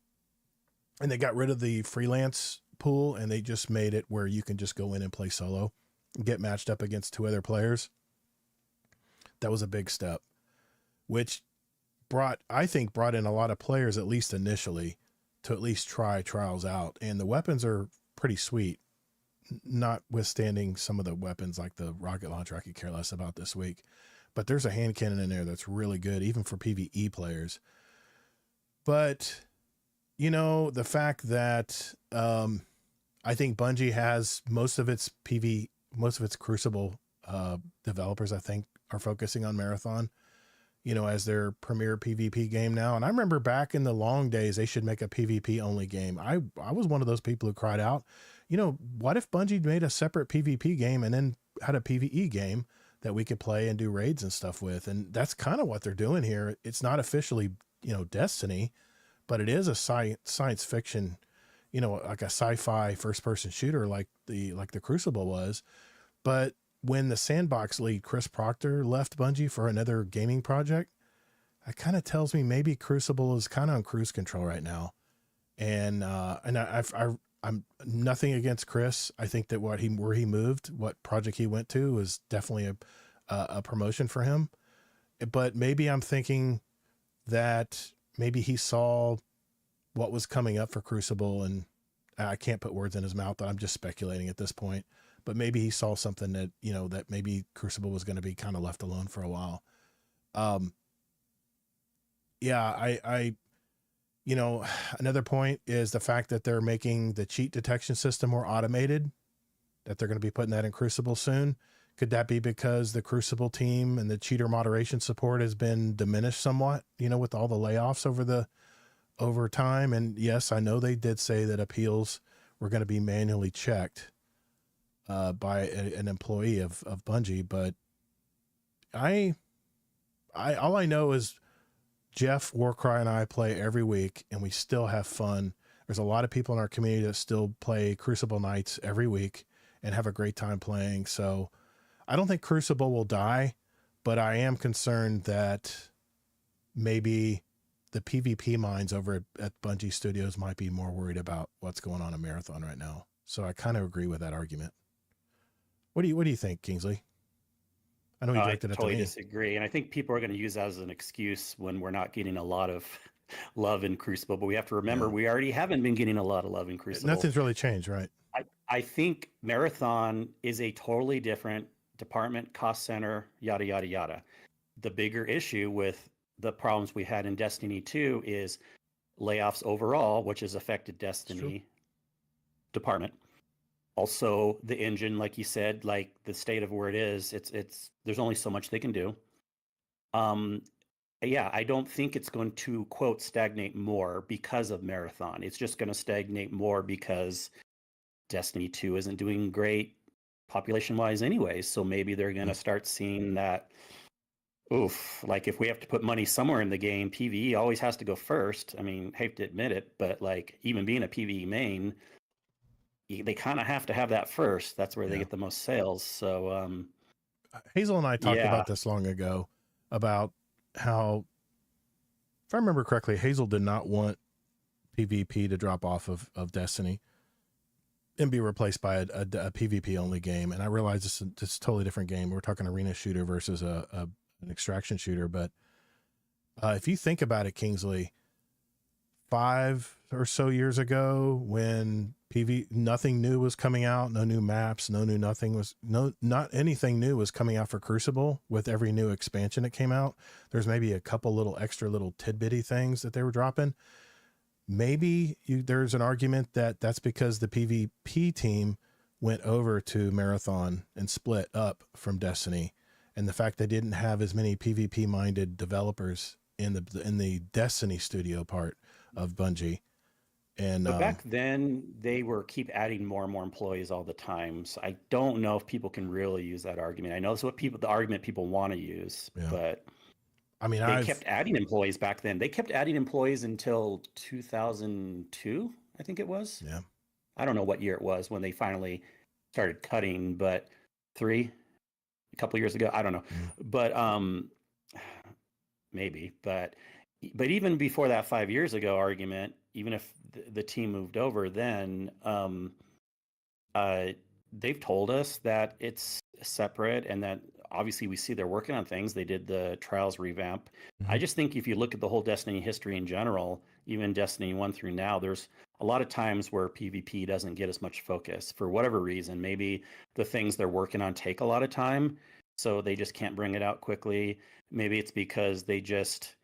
and they got rid of the freelance pool and they just made it where you can just go in and play solo and get matched up against 2 other players, that was a big step, which brought in a lot of players, at least initially, to at least try Trials out. And the weapons are pretty sweet, notwithstanding some of the weapons like the rocket launcher I could care less about this week. But there's a hand cannon in there that's really good, even for PvE players. But, the fact that I think Bungie has most of its Crucible developers, I think, are focusing on Marathon, as their premier PvP game now. And I remember back in the long days, they should make a PvP only game. I was one of those people who cried out, what if Bungie made a separate PvP game and then had a PvE game that we could play and do raids and stuff with? And that's kind of what they're doing here. It's not officially, Destiny, but it is a science fiction, like a sci-fi first person shooter like the Crucible was. But when the Sandbox lead, Chris Proctor, left Bungie for another gaming project, that kind of tells me maybe Crucible is kind of on cruise control right now. And I'm nothing against Chris. I think that where he moved, what project he went to, was definitely a promotion for him. But maybe I'm thinking that maybe he saw what was coming up for Crucible, and I can't put words in his mouth, but I'm just speculating at this point. But maybe he saw something that, you know, that maybe Crucible was going to be kind of left alone for a while. Yeah, I, you know, another point is the fact that they're making the cheat detection system more automated, that they're going to be putting that in Crucible soon. Could that be because the Crucible team and the cheater moderation support has been diminished somewhat, you know, with all the layoffs over time? And yes, I know they did say that appeals were going to be manually checked by an employee of Bungie, but all I know is Jeff, Warcry, and I play every week, and we still have fun. There's a lot of people in our community that still play Crucible nights every week and have a great time playing. So I don't think Crucible will die, but I am concerned that maybe the PvP minds over at Bungie Studios might be more worried about what's going on in Marathon right now. So I kind of agree with that argument. What do you think, Kingsley? I know you directed it to me. I totally disagree. And I think people are going to use that as an excuse when we're not getting a lot of love in Crucible. But we have to remember, we already haven't been getting a lot of love in Crucible. Nothing's really changed, right? I think Marathon is a totally different department, cost center, yada, yada, yada. The bigger issue with the problems we had in Destiny 2 is layoffs overall, which has affected Destiny department. Also, the engine, like you said, like the state of where it is, it's there's only so much they can do. Yeah, I don't think it's going to, quote, stagnate more because of Marathon. It's just going to stagnate more because Destiny 2 isn't doing great population-wise anyways. So maybe they're going to start seeing that, oof, like if we have to put money somewhere in the game, PvE always has to go first. I mean, hate to admit it, but like even being a PvE main, they kind of have to have that first. That's where they get the most sales. So Hazel and I talked about this long ago, about how, if I remember correctly, Hazel did not want PvP to drop off of Destiny and be replaced by a PvP only game. And I realize this is a totally different game. We're talking arena shooter versus an extraction shooter. But if you think about it, Kingsley, 5 or so years ago, when nothing new was coming out, no new maps, not anything new was coming out for Crucible. With every new expansion that came out, there's maybe a couple little extra little tidbitty things that they were dropping. Maybe there's an argument that that's because the PvP team went over to Marathon and split up from Destiny, and the fact they didn't have as many PvP minded developers in the Destiny studio part of Bungie. And but back then they keep adding more and more employees all the time. So I don't know if people can really use that argument. I know it's the argument people want to use, but I mean, they kept adding employees back then. They kept adding employees until 2002, I think it was. Yeah. I don't know what year it was when they finally started cutting, but a couple years ago, I don't know. But maybe, but even before that 5 years ago argument, even if the team moved over, then they've told us that it's separate, and that obviously we see they're working on things. They did the Trials revamp. I just think if you look at the whole Destiny history in general, even Destiny 1 through now, there's a lot of times where PvP doesn't get as much focus for whatever reason. Maybe the things they're working on take a lot of time, so they just can't bring it out quickly. Maybe it's because they just,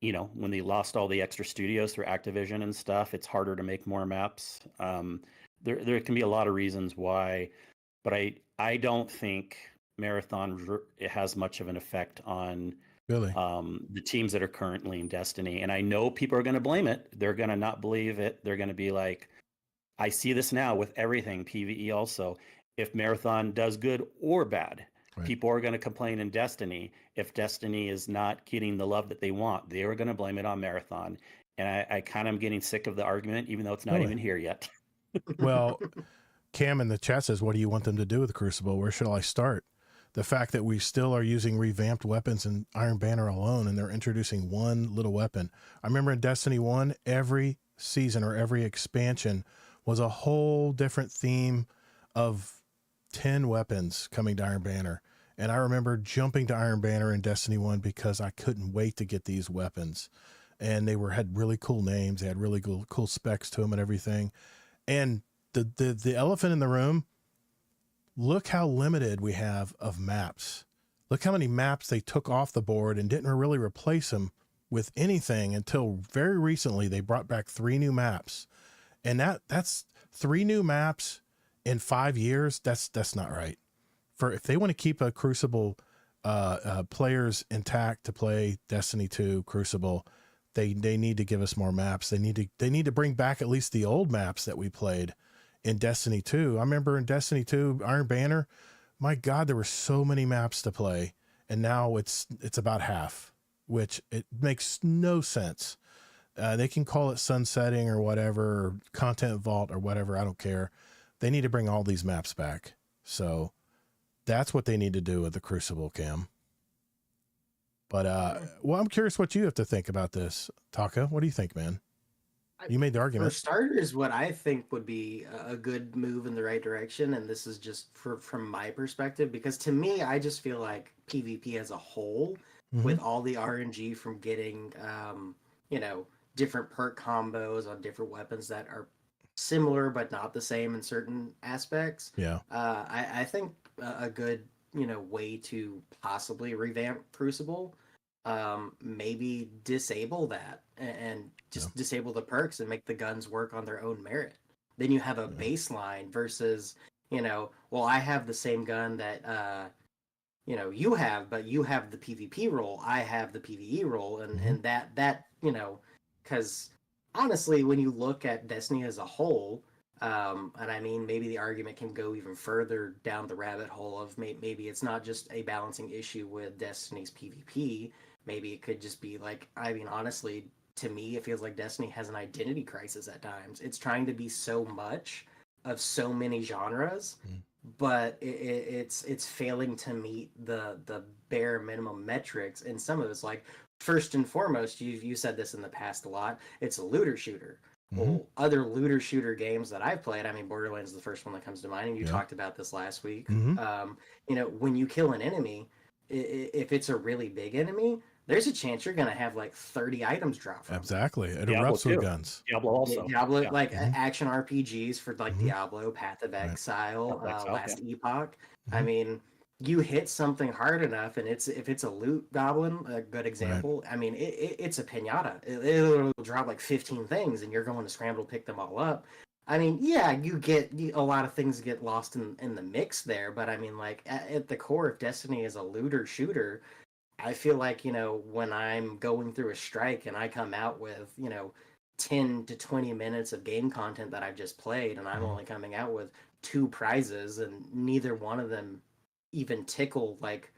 when they lost all the extra studios through Activision and stuff, it's harder to make more maps. There can be a lot of reasons why, but I don't think Marathon has much of an effect on the teams that are currently in Destiny. And I know people are going to blame it. They're going to not believe it. They're going to be like, I see this now with everything, PvE also. If Marathon does good or bad, people are going to complain in Destiny. If Destiny is not getting the love that they want, they are going to blame it on Marathon. And I kind of am getting sick of the argument, even though it's not even here yet. Well, Cam in the chat says, what do you want them to do with Crucible? Where should I start? The fact that we still are using revamped weapons in Iron Banner alone, and they're introducing one little weapon. I remember in Destiny 1, every season or every expansion was a whole different theme of 10 weapons coming to Iron Banner. And I remember jumping to Iron Banner in Destiny 1 because I couldn't wait to get these weapons. And they had really cool names. They had really cool specs to them and everything. And the elephant in the room, look how limited we have of maps. Look how many maps they took off the board and didn't really replace them with anything until very recently. They brought back 3 new maps. And that's 3 new maps in 5 years. That's not right. If they want to keep a Crucible players intact to play Destiny 2 Crucible, they need to give us more maps. They need to bring back at least the old maps that we played in Destiny 2. I remember in Destiny 2 Iron Banner, my God, there were so many maps to play, and now it's about half, which it makes no sense. They can call it sunsetting or whatever, or content vault or whatever. I don't care. They need to bring all these maps back. So that's what they need to do with the Crucible, Cam. But, well, I'm curious what you have to think about this. Taka, what do you think, man? You made the argument. For starters, what I think would be a good move in the right direction, and this is just from my perspective, because to me, I just feel like PvP as a whole, with all the RNG from getting, different perk combos on different weapons that are similar but not the same in certain aspects. Yeah. I think a good way to possibly revamp Crucible, maybe disable that and just disable the perks and make the guns work on their own merit. Then you have a baseline versus well, I have the same gun that you have, but you have the PvP role, I have the PvE role, and that because honestly, when you look at Destiny as a whole, and I mean, maybe the argument can go even further down the rabbit hole of maybe it's not just a balancing issue with Destiny's PvP. Maybe it could just be like, I mean, honestly, to me, it feels like Destiny has an identity crisis at times. It's trying to be so much of so many genres, but it's failing to meet the bare minimum metrics. And some of it's like, first and foremost, you said this in the past a lot, it's a looter shooter. Well, other looter shooter games that I've played, I mean, Borderlands is the first one that comes to mind, and you talked about this last week. When you kill an enemy, if it's a really big enemy, there's a chance you're going to have like 30 items drop from Exactly. It erupts with guns. Diablo also. Diablo, action RPGs for like Diablo, Path of Exile, Last Epoch. I mean, you hit something hard enough, and if it's a loot goblin, a good example. I mean, it's a pinata. It'll drop like 15 things, and you're going to scramble to pick them all up. I mean, yeah, a lot of things get lost in the mix there, but I mean, like at the core, if Destiny is a looter shooter, I feel like when I'm going through a strike and I come out with 10 to 20 minutes of game content that I've just played, and I'm only coming out with 2 prizes, and neither one of them even tickle like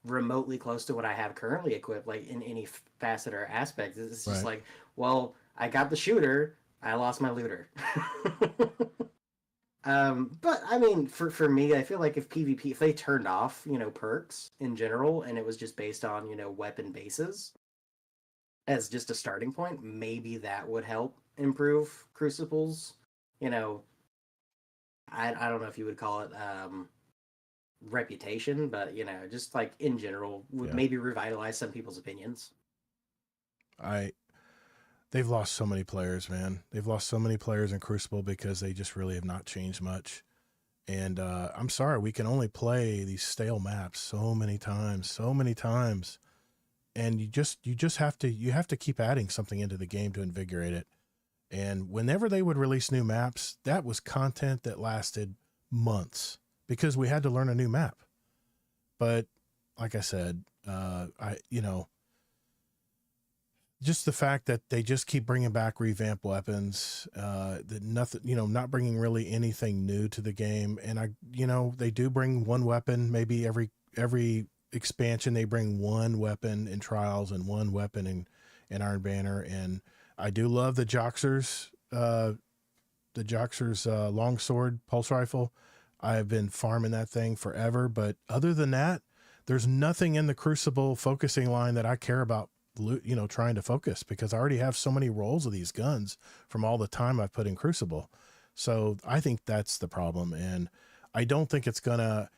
remotely close to what I have currently equipped, like in any facet or aspect. It's just like, well, I got the shooter, I lost my looter. But I mean, for me, I feel like if PvP, if they turned off perks in general, and it was just based on weapon bases as just a starting point, maybe that would help improve Crucible's I don't know if you would call it reputation, but just like in general would maybe revitalize some people's opinions. They've lost so many players, man. They've lost so many players in Crucible because they just really have not changed much. And I'm sorry, we can only play these stale maps so many times. And you just have to keep adding something into the game to invigorate it. And whenever they would release new maps, that was content that lasted months, because we had to learn a new map. But like I said, just the fact that they just keep bringing back revamped weapons, that nothing, not bringing really anything new to the game. And they do bring one weapon, maybe every expansion, they bring one weapon in Trials and one weapon in Iron Banner. And I do love the Joxer's longsword pulse rifle. I've been farming that thing forever, but other than that, there's nothing in the Crucible focusing line that I care about, trying to focus, because I already have so many rolls of these guns from all the time I've put in Crucible. So I think that's the problem. And I don't think it's gonna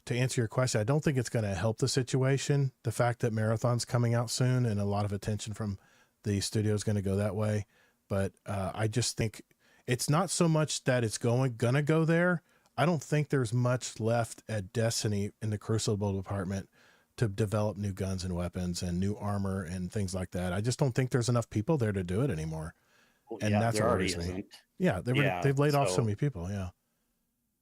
to answer your question, I don't think it's going to help the situation. The fact that Marathon's coming out soon and a lot of attention from the studio is going to go that way. But I just think it's not so much that it's gonna go there. I don't think there's much left at Destiny in the Crucible department to develop new guns and weapons and new armor and things like that. I just don't think there's enough people there to do it anymore. Well, And yeah, that's there what already worries me. isn't. Yeah, Yeah. they've laid off so So many people. Yeah.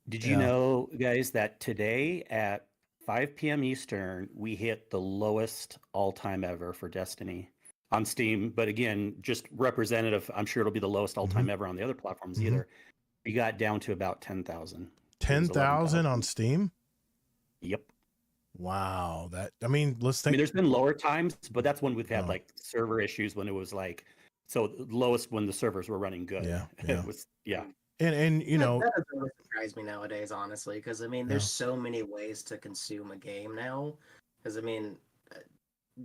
did you Yeah. know, guys, that today at 5 p.m. Eastern, we hit the lowest all-time ever for Destiny on Steam? But again, just representative, I'm sure it'll be the lowest all-time ever on the other platforms Mhm. either. We got down to about 10,000. It was 10,000 on 11,000. Steam. Yep. Wow. I mean, let's I mean, think. there's been lower times, but that's when we've had Oh. like server issues when it was like, so the lowest when the servers were running good. Yeah, It yeah. was, yeah. And you know, that doesn't really surprise me nowadays, honestly, because I mean, there's so many ways to consume a game now. Because I mean,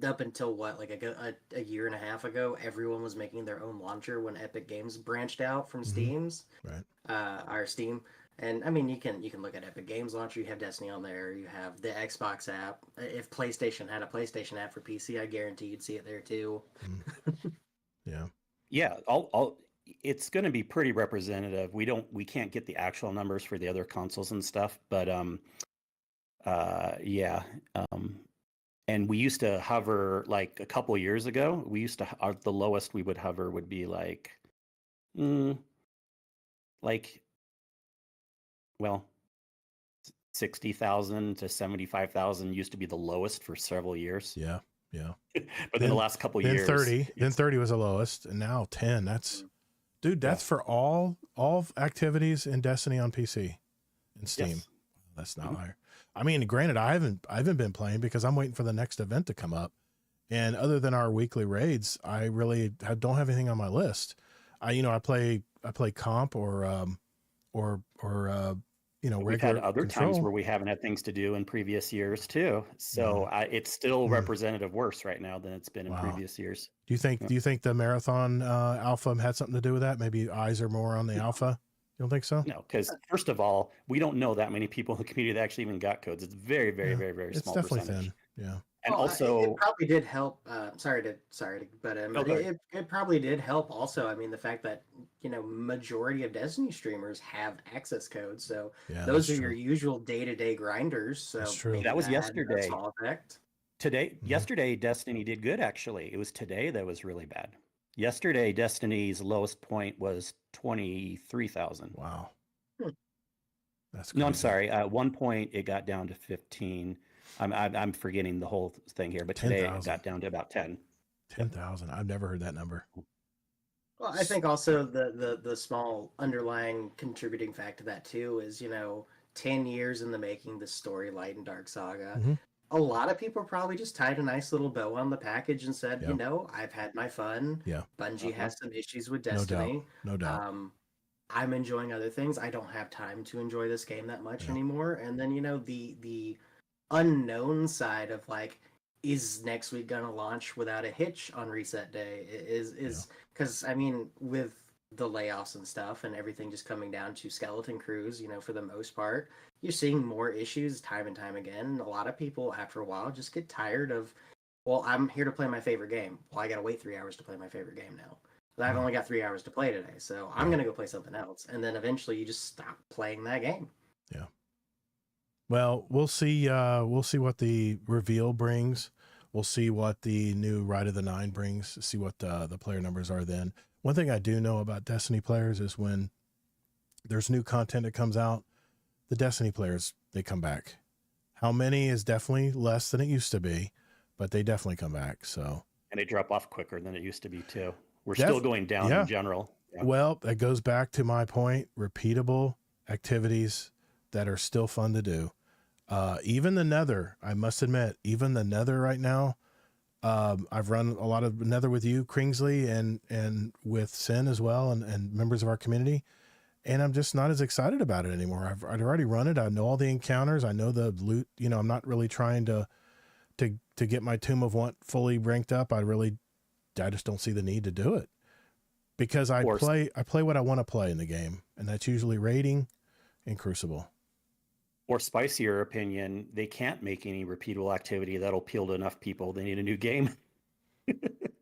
up until what, like a year and a half ago, everyone was making their own launcher when Epic Games branched out from Steam's, right. Our Steam. And I mean, you can look at Epic Games launcher. You have Destiny on there. You have the Xbox app. If PlayStation had a PlayStation app for PC, I guarantee you'd see it there too. Yeah. Yeah, it's going to be pretty representative. We can't get the actual numbers for the other consoles and stuff, but yeah. And we used to hover like a couple years ago. We used to the lowest we would hover would be like, well, 60,000 to 75,000 used to be the lowest for several years. Yeah. Yeah. But then the last couple Then years, 30, then 30 was the lowest, and now 10. That's for all activities in Destiny on PC and Steam. Yes. That's not higher. I mean, granted, I haven't been playing because I'm waiting for the next event to come up. And other than our weekly raids, I really don't have anything on my list. I play comp or we've had other times where we haven't had things to do in previous years too. So it's still representative worse right now than it's been in previous years. Do you think the Marathon alpha had something to do with that? Maybe eyes are more on the alpha. You don't think so? No, because first of all, we don't know that many people in the community that actually even got codes. It's very, very, very, very It's small definitely percentage. thin. Yeah. And Well, also, it probably did help. Sorry to butt in, No, but go ahead. it probably did help. Also, I mean, the fact that majority of Destiny streamers have access codes, so Yeah, those that's are your true. usual day-to-day grinders. So That's true. maybe That was had a yesterday. small effect. yesterday, Destiny did good, actually. It was today that was really bad. Yesterday, Destiny's lowest point was 23,000. Wow. Hmm. That's crazy. No, I'm sorry. At one point, it got down to 15. I'm forgetting the whole thing here, but today 10,000. it got down to about 10. 10,000. I've never heard that number. Well, I think also the small underlying contributing fact to that too is 10 years in the making, the storyline in Dark Saga. Mhm. A lot of people probably just tied a nice little bow on the package and said, Yeah. I've had my fun. Yeah. Bungie has some issues with No doubt. Destiny. No doubt. I'm enjoying other things. I don't have time to enjoy this game that much anymore. And then the unknown side of like, is next week gonna launch without a hitch on reset day? Is because I mean, with the layoffs and stuff and everything just coming down to skeleton crews, for the most part, you're seeing more issues time and time again. A lot of people after a while just get tired of, well, I'm here to play my favorite game. Well, I gotta wait 3 hours to play my favorite game now. But I've only got 3 hours to play today, so I'm gonna go play something else. And then eventually you just stop playing that game. Yeah. Well, we'll see what the reveal brings. We'll see what the new Ride of the Nine brings, see what the player numbers are then. One thing I do know about Destiny players is when there's new content that comes out, the Destiny players, they come back. How many is definitely less than it used to be, but they definitely come back. So, And they drop off quicker than it used to be too. We're still going down in general. Yeah. Well, that goes back to my point, repeatable activities that are still fun to do. Even the Nether, I must admit, even the Nether right now, I've run a lot of Nether with you, Kringsley, and with Sin as well, and members of our community. And I'm just not as excited about it anymore. I've already run it. I know all the encounters. I know the loot. I'm not really trying to get my Tomb of Want fully ranked up. I just don't see the need to do it because I play what I want to play in the game, and that's usually raiding and Crucible. or spicier opinion, they can't make any repeatable activity that'll appeal to enough people. They need a new game.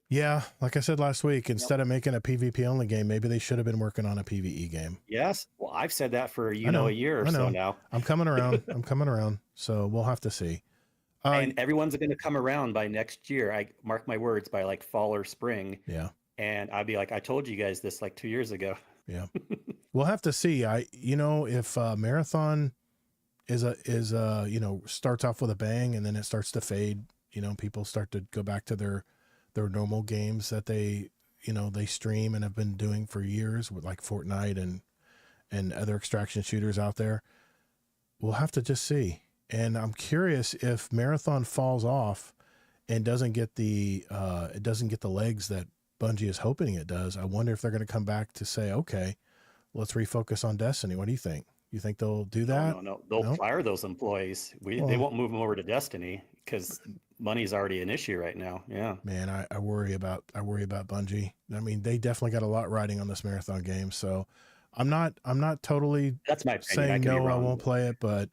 Yeah, like I said last week, instead of making a PvP only game, maybe they should have been working on a PvE game. Yes. Well, I've said that for, I know, a year or I know. so now. I'm coming around. I'm coming around. So we'll have to see. And everyone's going to come around by next year. I mark my words, by like fall or spring. Yeah. And I'd be like, I told you guys this like 2 years ago. Yeah. We'll have to see. If Marathon is starts off with a bang and then it starts to fade, people start to go back to their normal games that they stream and have been doing for years with like Fortnite and other extraction shooters out there. We'll have to just see. And I'm curious if Marathon falls off and doesn't get the legs that Bungie is hoping it does. I wonder if they're going to come back to say, okay, let's refocus on Destiny. What do you think? You think they'll do that? No. They'll fire those employees. They won't move them over to Destiny because money's already an issue right now. Yeah. Man, I worry about Bungie. I mean, they definitely got a lot riding on this Marathon game. So I'm not totally That's my opinion. saying no, I won't play it, but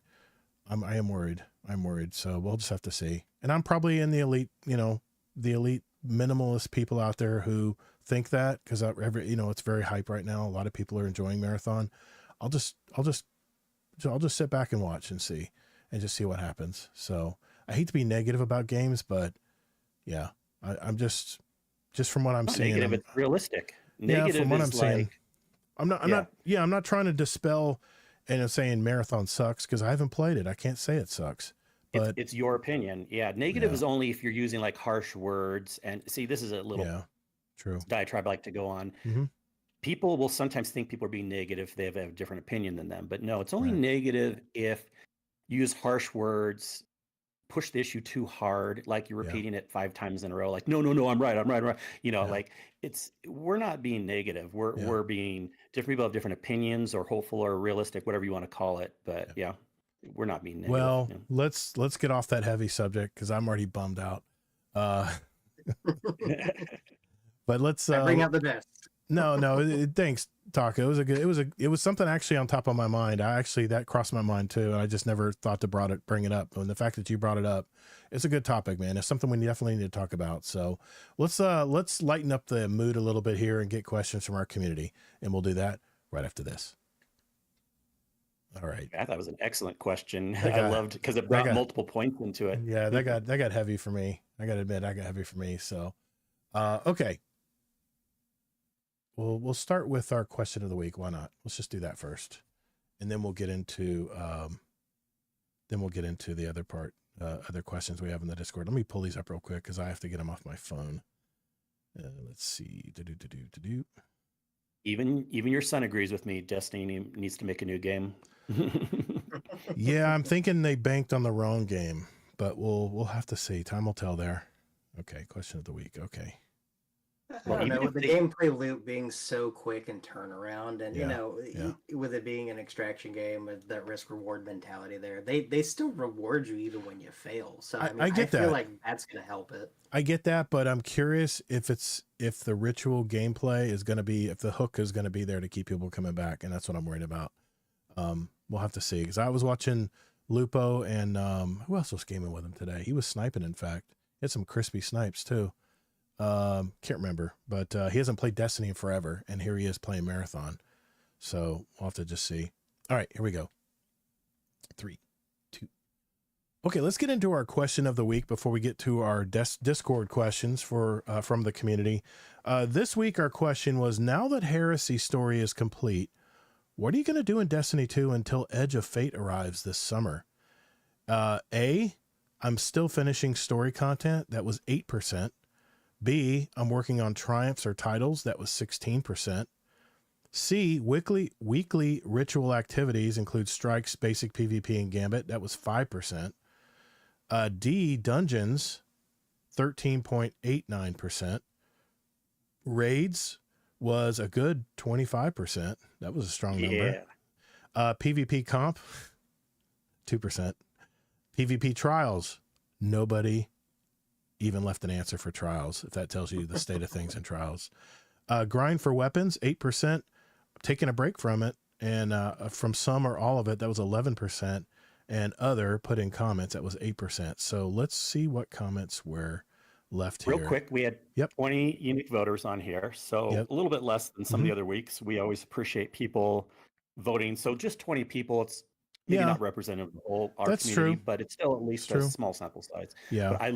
I am worried. I'm worried. So we'll just have to see. And I'm probably in the elite, the elite minimalist people out there who think that, because it's very hype right now. A lot of people are enjoying Marathon. I'll just sit back and watch and see what happens. So I hate to be negative about games, but yeah, I'm just from what I'm seeing. Negative, it's realistic. Negative from what I'm seeing. Like, I'm not trying to dispel and saying Marathon sucks because I haven't played it. I can't say it sucks. But it's your opinion. Yeah. Negative is only if you're using like harsh words. And see, this is a little true diatribe I like to go on. Mm-hmm. People will sometimes think people are being negative if they have a different opinion than them. But no, it's only negative if you use harsh words, push the issue too hard, like you're repeating it 5 times in a row, like, no, I'm right. Like we're not being negative. We're being different people have different opinions or hopeful or realistic, whatever you want to call it. But we're not being negative. Well, let's get off that heavy subject because I'm already bummed out. But let's bring out the best. No, thanks, Taco. It was something actually on top of my mind. That crossed my mind too, and I just never thought to bring it up. And the fact that you brought it up, it's a good topic, man. It's something we definitely need to talk about. So let's lighten up the mood a little bit here and get questions from our community, and we'll do that right after this. All right. I thought it was an excellent question. I loved because it brought multiple points into it. Yeah, that got heavy for me. I got to admit, that got heavy for me. So, okay. Well, we'll start with our question of the week. Why not? Let's just do that first, and then we'll get into the other part, other questions we have in the Discord. Let me pull these up real quick because I have to get them off my phone. Let's see. Even your son agrees with me. Destiny needs to make a new game. Yeah, I'm thinking they banked on the wrong game, but we'll have to see. Time will tell there. Okay, question of the week. Okay. I don't know, with the gameplay loop being so quick and turnaround, and with it being an extraction game with that risk reward mentality there, they still reward you even when you fail. So I feel like that's gonna help it. I get that, but I'm curious if the ritual gameplay is gonna be, if the hook is gonna be there to keep people coming back, and that's what I'm worried about. We'll have to see, because I was watching Lupo and who else was gaming with him today? He was sniping, in fact. He had some crispy snipes too. Can't remember, but he hasn't played Destiny in forever, and here he is playing Marathon. So we'll have to just see. All right, here we go. 3, 2. Okay, let's get into our question of the week before we get to our Discord questions from the community. This week, our question was, now that Heresy's story is complete, what are you going to do in Destiny 2 until Edge of Fate arrives this summer? A, I'm still finishing story content. That was 8%. B, I'm working on triumphs or titles. That was 16%. C, weekly ritual activities include strikes, basic PvP, and Gambit. That was 5%. D, dungeons, 13.89%. Raids was a good 25%. That was a strong number. PvP comp, 2%. PvP trials, nobody even left an answer for trials, if that tells you the state of things in trials. Grind for weapons, 8%. Taking a break from it, and from some or all of it, that was 11%. and other put in comments. That was 8%. So let's see what comments were left here. Real quick, we had Yep. 20 unique voters on here, so Yep. a little bit less than some of the other weeks. We always appreciate people voting. So just 20 people, it's maybe Yeah, not representative of the whole our that's community, true. but it's still at least true. a small sample size. Yeah. But I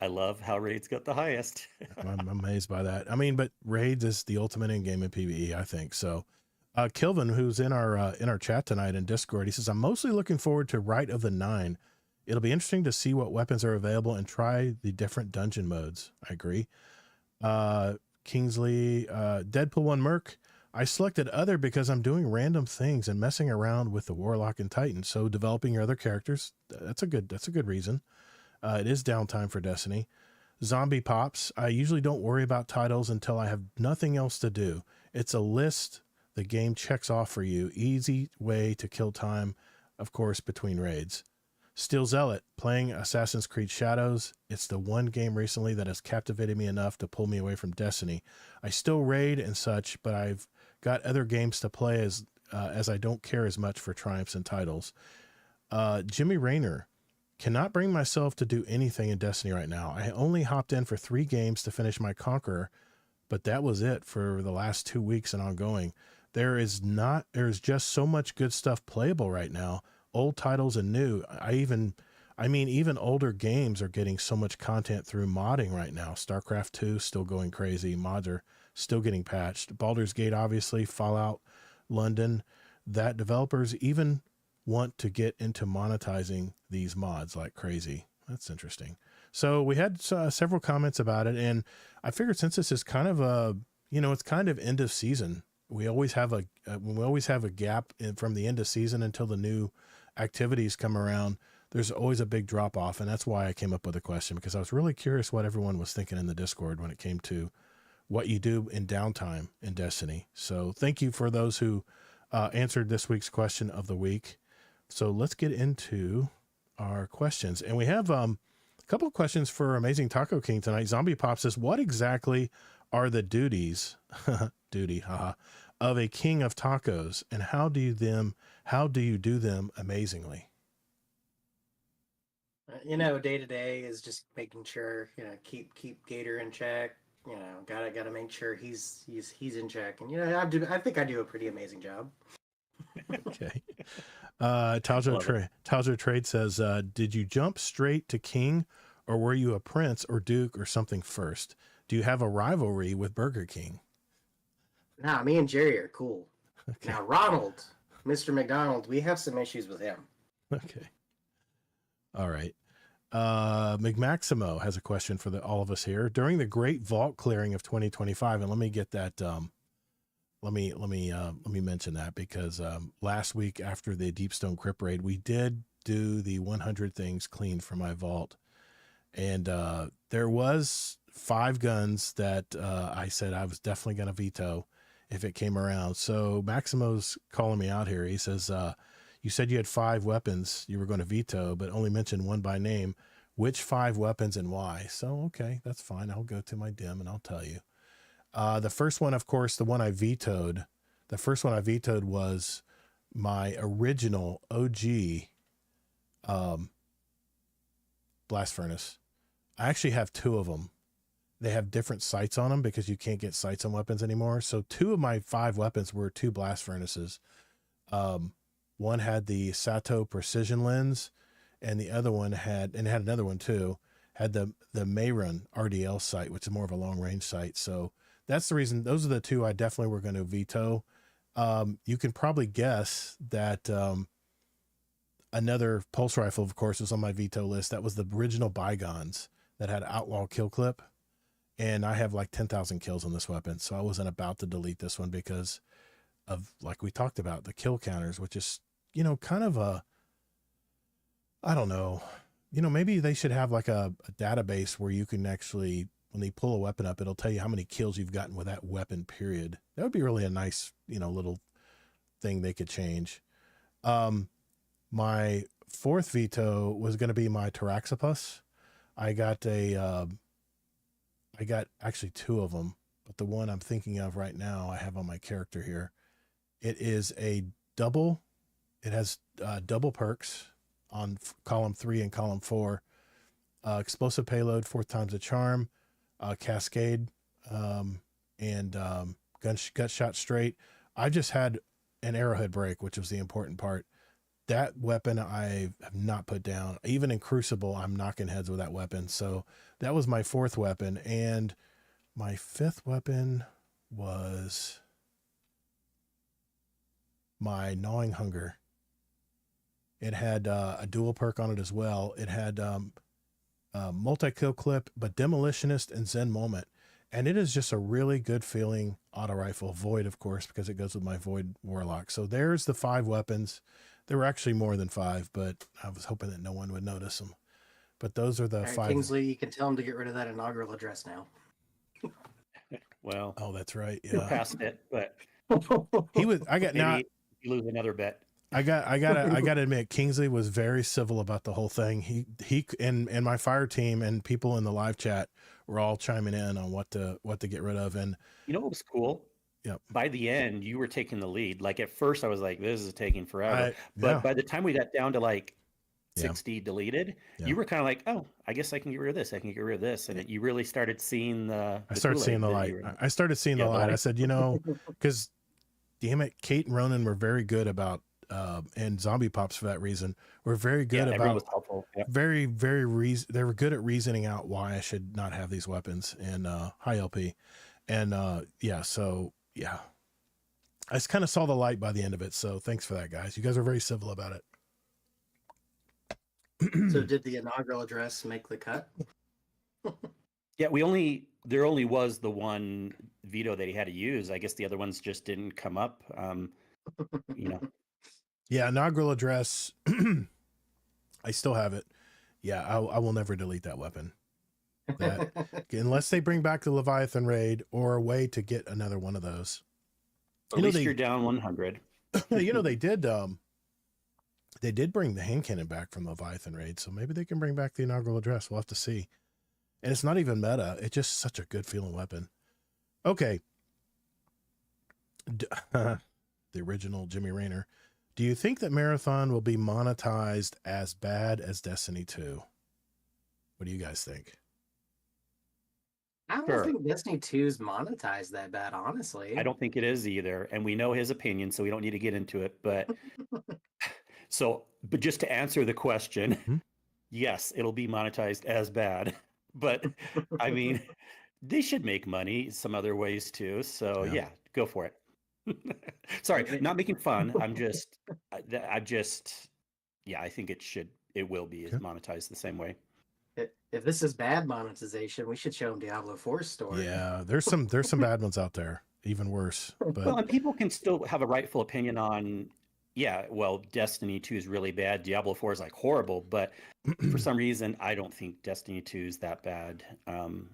love how Raids got the highest. I'm amazed by that. I mean, but Raids is the ultimate in game in PvE, I think. So Kilvin, who's in our chat tonight in Discord, he says, I'm mostly looking forward to Rite of the Nine. It'll be interesting to see what weapons are available and try the different dungeon modes. I agree. Kingsley, Deadpool 1 Merc, I selected other because I'm doing random things and messing around with the Warlock and Titan. So developing your other characters, that's a good reason. It is downtime for Destiny. Zombie Pops, I usually don't worry about titles until I have nothing else to do. It's a list the game checks off for you. Easy way to kill time, of course, between raids. Steel Zealot, playing Assassin's Creed Shadows. It's the one game recently that has captivated me enough to pull me away from Destiny. I still raid and such, but I've got other games to play as I don't care as much for triumphs and titles. Jimmy Rayner, cannot bring myself to do anything in Destiny right now. I only hopped in for 3 games to finish my Conqueror, but that was it for the last 2 weeks and ongoing. There's just so much good stuff playable right now, old titles and new. Even older games are getting so much content through modding right now. StarCraft 2 still going crazy. Mods are still getting patched. Baldur's Gate, obviously, Fallout, London, that developers even want to get into monetizing these mods like crazy. That's interesting. So we had several comments about it, and I figured since this is kind of it's kind of end of season. We always have a gap from the end of season until the new activities come around. There's always a big drop off, and that's why I came up with a question, because I was really curious what everyone was thinking in the Discord when it came to what you do in downtime in Destiny. So thank you for those who answered this week's question of the week. So let's get into our questions. And we have a couple of questions for Amazing Taco King tonight. Zombie Pop says, what exactly are the duties of a king of tacos, and how do you do them amazingly? Day to day is just making sure, keep Gator in check. Gotta make sure he's in check. And I think I do a pretty amazing job. Okay. Tajo Trade says, did you jump straight to king, or were you a prince or duke or something first? Do you have a rivalry with Burger King? Nah, me and Jerry are cool. Okay. Now Ronald, Mr. McDonald, we have some issues with him. Okay. All right. McMaximo has a question for all of us here. During the Great Vault Clearing of 2025, and let me get that. Let me mention that, because last week after the Deepstone Crypt raid, we did do the 100 things cleaned for my vault, and there was 5 guns that I said I was definitely going to veto if it came around. So Maximo's calling me out here. He says, you said you had 5 weapons you were going to veto, but only mentioned one by name. Which 5 weapons and why? So, okay, that's fine. I'll go to my dim and I'll tell you. The first one, of course, the first one I vetoed was my original OG blast furnace. I actually have 2 of them. They have different sights on them because you can't get sights on weapons anymore. So 2 of my 5 weapons were 2 blast furnaces. One had the Sato precision lens, and the other one had another one too, had the Mayron RDL sight, which is more of a long range sight. So that's the reason. Those are the 2 I definitely were going to veto. You can probably guess that another pulse rifle, of course, was on my veto list. That was the original Bygones that had outlaw kill clip. And I have like 10,000 kills on this weapon. So I wasn't about to delete this one because of, like we talked about, the kill counters, which is, kind of I don't know, maybe they should have like a database where you can actually, when they pull a weapon up, it'll tell you how many kills you've gotten with that weapon, period. That would be really a nice, little thing they could change. My 4th veto was going to be my Taraxipus. I got actually 2 of them, but the one I'm thinking of right now, I have on my character here. It is a double It has double perks on column 3 and column 4. Explosive payload, 4 times the charm, cascade, and gut shot straight. I just had an arrowhead break, which was the important part. That weapon I have not put down. Even in Crucible, I'm knocking heads with that weapon. So that was my 4th weapon. And my 5th weapon was my Gnawing Hunger. It had a dual perk on it as well. It had multi-kill clip, but Demolitionist and Zen Moment. And it is just a really good feeling auto rifle. Void, of course, because it goes with my Void Warlock. So there's the 5 weapons. There were actually more than 5, but I was hoping that no one would notice them. But those are the 5. Kingsley, you can tell him to get rid of that inaugural address now. Well, Oh, that's right. we're Yeah. past it, but He was, I got, now, maybe you lose another bet. I gotta admit, Kingsley was very civil about the whole thing. He and my fire team and people in the live chat were all chiming in on what to get rid of. And You know what was cool? Yep. By the end, you were taking the lead. Like at first, I was like, "This is taking forever." But yeah. by the time we got down to like Yeah. 60 deleted, Yeah. you were kind of like, "Oh, I guess I can get rid of this. I can get rid of this," and you really started seeing the. I started seeing the Kool-Aid light. that you I started seeing Yeah, the the light. I light. said, because damn it, Kate and Ronan were very good about, and Zombie Pops for that reason, were very good yeah, everyone was about, helpful. Yep. very, they were good at reasoning out why I should not have these weapons in high LP. And so yeah. I just kind of saw the light by the end of it. So thanks for that, guys. You guys are very civil about it. So did the inaugural address make the cut? Yeah, there only was the one veto that he had to use. I guess the other ones just didn't come up. You know, Yeah, inaugural address. I still have it. Yeah, I will never delete that weapon. That unless they bring back the Leviathan raid or a way to get another one of those. at least you're down 100. They did bring the hand cannon back from the Leviathan raid, so maybe they can bring back the inaugural address. We'll have to see. And it's not even meta. It's just such a good feeling weapon. Okay. The original Jimmy Rayner. Do you think that Marathon will be monetized as bad as Destiny 2? What do you guys think? I don't Sure. think Destiny 2's monetized that bad, honestly. I don't think it is either, and we know his opinion, so we don't need to get into it. But but just to answer the question, Mhm. yes, it'll be monetized as bad. But I mean, they should make money some other ways too. So Yeah. yeah, go for it. Sorry, not making fun. I think it will be Okay. monetized the same way. If this is bad monetization, we should show them Diablo 4's story. Yeah, there's some bad ones out there, even worse. Well, But and people can still have a rightful opinion on, yeah, well, Destiny 2 is really bad. Diablo 4 is like horrible, but for some reason, I don't think Destiny 2 is that bad.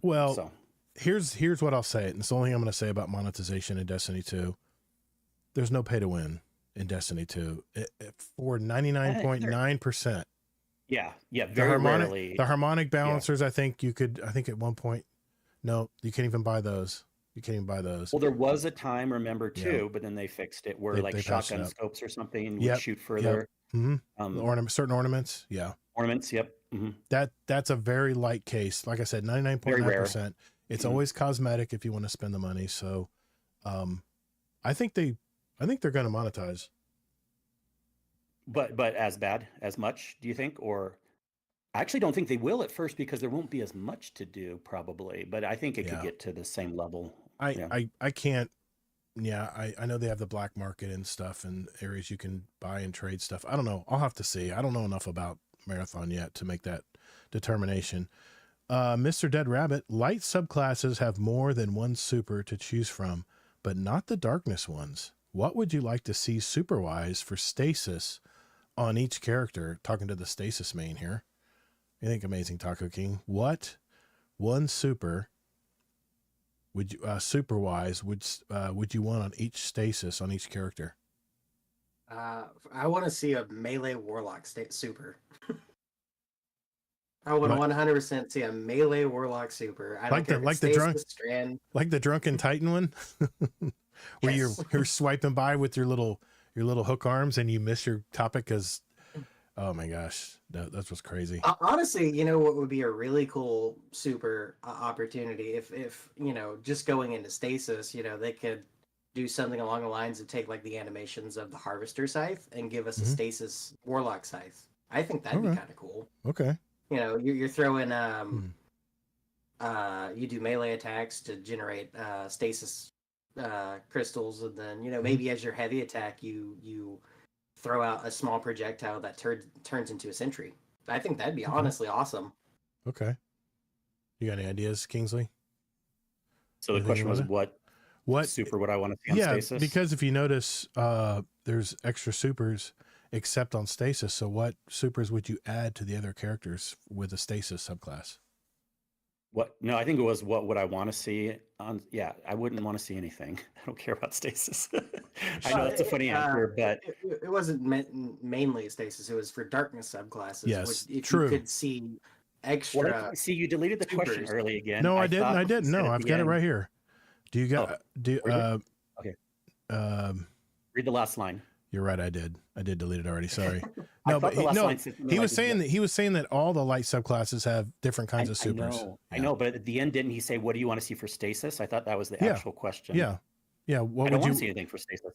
Well, So here's what I'll say, and it's the only thing I'm going to say about monetization in Destiny 2. There's no pay to win in Destiny 2 for 99.9%. yeah, The very rarely. harmonic balancers, I think at one point, no, you can't even buy those. You can't even buy those. Well, there was a time, remember, Yeah. too, but then they fixed it where They like patched it shotgun up. scopes or something Yep, would shoot further. Mm-hmm. Certain ornaments, yeah. Ornaments, yep. hmm That's a very light case. Like I said, 99.9%. It's Mhm. always cosmetic if you want to spend the money. So, I think they're going to monetize. But as bad, as much, do you think? Or I actually don't think they will at first because there won't be as much to do probably. But I think it Yeah. could get to the same level. Yeah. I can't. Yeah, I know they have the black market and stuff and areas you can buy and trade stuff. I don't know. I'll have to see. I don't know enough about Marathon yet to make that determination. Mr. Dead Rabbit, light subclasses have more than one super to choose from, but not the darkness ones. What would you like to see super-wise for stasis on each character? Talking to the stasis main here. You think Amazing Taco King? What one super would you super-wise would you want on each stasis on each character? I want to see a melee warlock super. I would What? 100% see a melee warlock super. I don't Like care the- if it's like the drunk- Stasis, Strand. Like the Drunken Titan one? Where Yes. you're swiping by with your little your little hook arms and you miss your topic because, oh my gosh, that's what's crazy. Honestly, you know what would be a really cool super opportunity if just going into stasis, they could do something along the lines of take like the animations of the Harvester Scythe and give us a stasis Warlock Scythe. I think that'd be kind of cool. Okay. You're throwing Hmm. you do melee attacks to generate stasis crystals, and then maybe as your heavy attack you throw out a small projectile that turns into a sentry. I think that'd be honestly awesome. Okay. You got any ideas, Kingsley? So the Anything question you was, wanna- what super would I want to see on Yeah, Stasis? because if you notice, there's extra supers except on stasis. So what supers would you add to the other characters with a stasis subclass? What? No, I think it was what would I want to see on? Yeah, I wouldn't want to see anything. I don't care about Stasis. I know that's a funny answer, but it wasn't mainly stasis. It was for darkness subclasses. Yes, if true. you could see extra. Well, see, you deleted the question supers. early again. No, I didn't. thought I you didn't. said No, at I've the got it end- right here. Do you got? were you? Okay. Read the last line. You're right. I did delete it already. Sorry. I No, thought but the last line said something he was like, saying that all the light subclasses have different kinds of supers. I know, but at the end, didn't he say, "What do you want to see for Stasis"? I thought that was the actual question. Yeah. What I don't would want you to see anything for Stasis.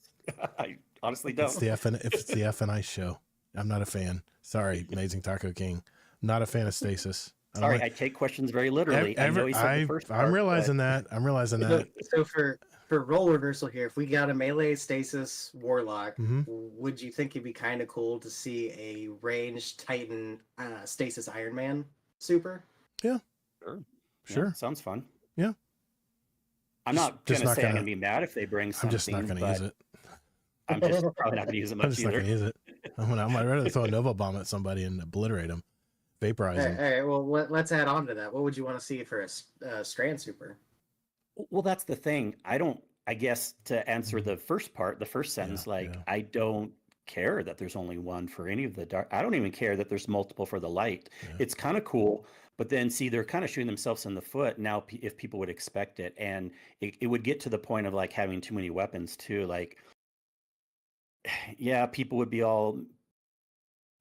I honestly It's don't. the if it's the F and I show. I'm not a fan. Sorry, Amazing Taco King. Not a fan of stasis. Sorry, I take questions very literally. I know he said the first part, I'm realizing that. I'm realizing that. So for role reversal here, if we got a melee stasis warlock, Mhm. would you think it'd be kind of cool to see a ranged Titan stasis Iron Man super? Sure. Sure. Yeah, sounds fun. Yeah. I'm not Just going to not say I'm gonna- going to be mad if they bring something. I'm just not going to use it. I'm just probably not going to use it I'm much just not either. going to use it. I might rather throw a Nova Bomb at somebody and obliterate them. Vaporize All them. right, well, let's add on to that. What would you want to see for a Strand super? Well, that's the thing. I guess to answer the first part, the first sentence, yeah. I don't care that there's only one for any of the dark. I don't even care that there's multiple for the light. Yeah. It's kind of cool, but then see, they're kind of shooting themselves in the foot now if people would expect it. And it would get to the point of like having too many weapons too. Like, yeah, people would be all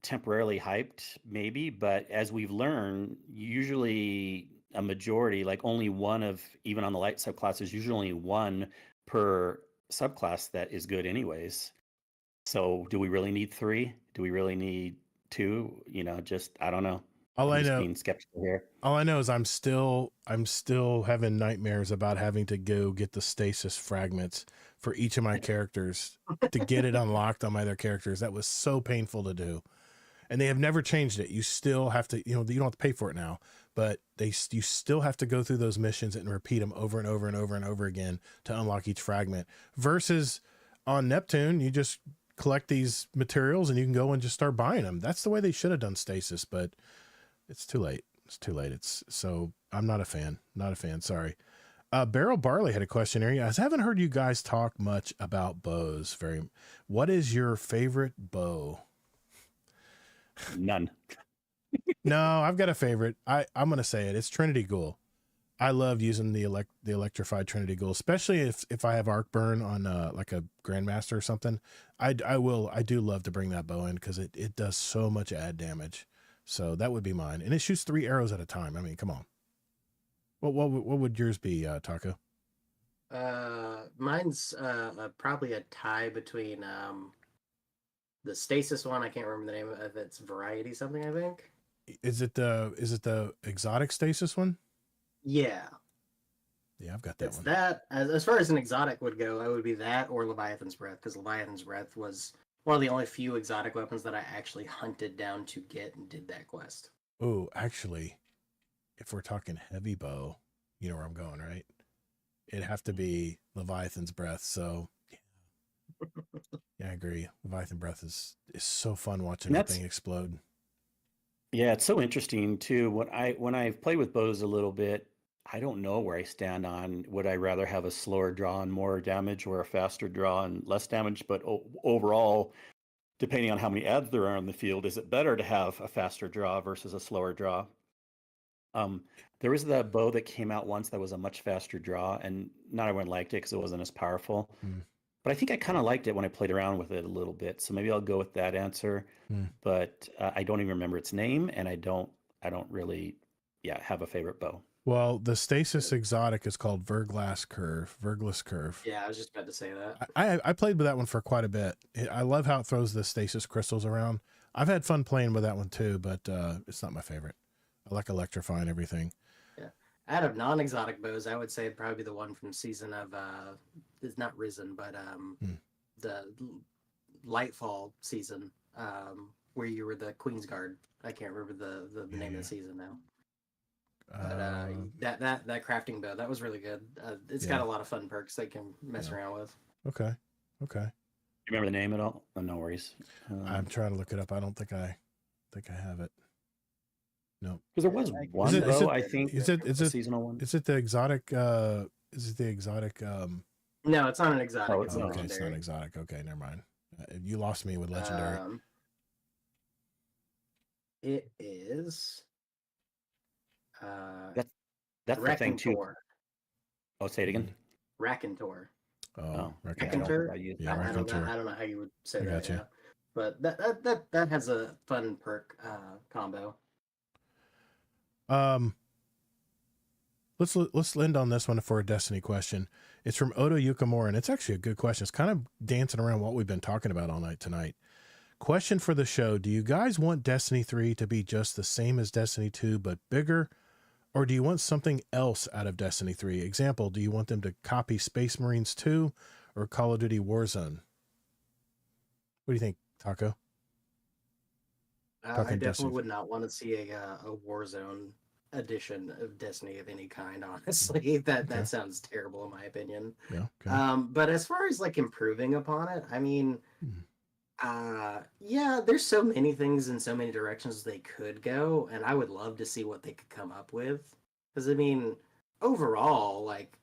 temporarily hyped maybe, but as we've learned, usually a majority, like only one of, even on the light subclasses, usually only one per subclass that is good anyways. So do we really need 3? Do we really need 2? Just I don't know. All I'm I just know, being skeptical here. all I know is I'm still having nightmares about having to go get the stasis fragments for each of my characters to get it unlocked on my other characters. That was so painful to do. And they have never changed it. You still have to, you don't have to pay for it now, but you still have to go through those missions and repeat them over and over and over and over again to unlock each fragment. Versus on Neptune, you just collect these materials and you can go and just start buying them. That's the way they should have done stasis, but it's too late. It's too late. So I'm not a fan. Not a fan. Sorry. Barrel Barley had a question here. I haven't heard you guys talk much about bows. What is your favorite bow? None. No, I've got a favorite. I'm going to say it. It's Trinity Ghoul. I love using the electrified Trinity Ghoul, especially if I have arc burn on like a Grandmaster or something. I do love to bring that bow in because it does so much add damage. So that would be mine. And it shoots 3 arrows at a time. I mean, come on. What would yours be, Taco? Mine's probably a tie between the stasis one. I can't remember the name of it. It's Variety something, I think. Is it the exotic stasis one? Yeah. Yeah, I've got that It's one. that. As far as an exotic would go, it would be that or Leviathan's Breath, because Leviathan's Breath was one of the only few exotic weapons that I actually hunted down to get and did that quest. Oh, actually, if we're talking heavy bow, you know where I'm going, right? It'd have to be Leviathan's Breath. So yeah, I agree. Leviathan Breath is so fun watching that thing explode. Yeah, it's so interesting too. When I've played with bows a little bit, I don't know where I stand on would I rather have a slower draw and more damage or a faster draw and less damage, but overall, depending on how many adds there are on the field, is it better to have a faster draw versus a slower draw? There was that bow that came out once that was a much faster draw, and not everyone liked it because it wasn't as powerful. Mm. But I think I kind of liked it when I played around with it a little bit. So maybe I'll go with that answer. Hmm. But I don't even remember its name, and I don't really, have a favorite bow. Well, the Stasis exotic is called Verglass Curve. Yeah, I was just about to say that. I played with that one for quite a bit. I love how it throws the stasis crystals around. I've had fun playing with that one too, but it's not my favorite. I like electrifying everything. Yeah. Out of non-exotic bows, I would say it'd probably be the one from season of it's not Risen, but the Lightfall season, where you were the Queen's Guard. I can't remember the name of the season now. But that crafting bow, that was really good. It's got a lot of fun perks that you can mess around with. Okay. You remember the name at all? Oh, no worries. I'm trying to look it up. I don't think I have it. No. Because there was one bow, I think. Is it seasonal one? Is it the exotic? Is it the exotic? No, it's not an exotic. Oh, it's okay, legendary. it's not exotic. Okay, never mind. You lost me with legendary. It is. That's the thing too. Rakentor. Oh, say it again. Rakentor. Oh, Rakentor. Yeah, I don't know how you would say that. Yeah. But that has a fun perk combo. Let's end on this one for a Destiny question. It's from Odo Yukamura, and it's actually a good question. It's kind of dancing around what we've been talking about all night tonight. Question for the show: do you guys want Destiny 3 to be just the same as Destiny 2 but bigger, or do you want something else out of Destiny 3? Example: do you want them to copy Space Marines 2 or Call of Duty Warzone? What do you think, Taco? I definitely Destiny. would not want to see a Warzone edition of Destiny of any kind. Honestly, that sounds terrible in my opinion. Yeah. Okay. But as far as like improving upon it, I mean, there's so many things in so many directions they could go, and I would love to see what they could come up with. Because I mean, overall, like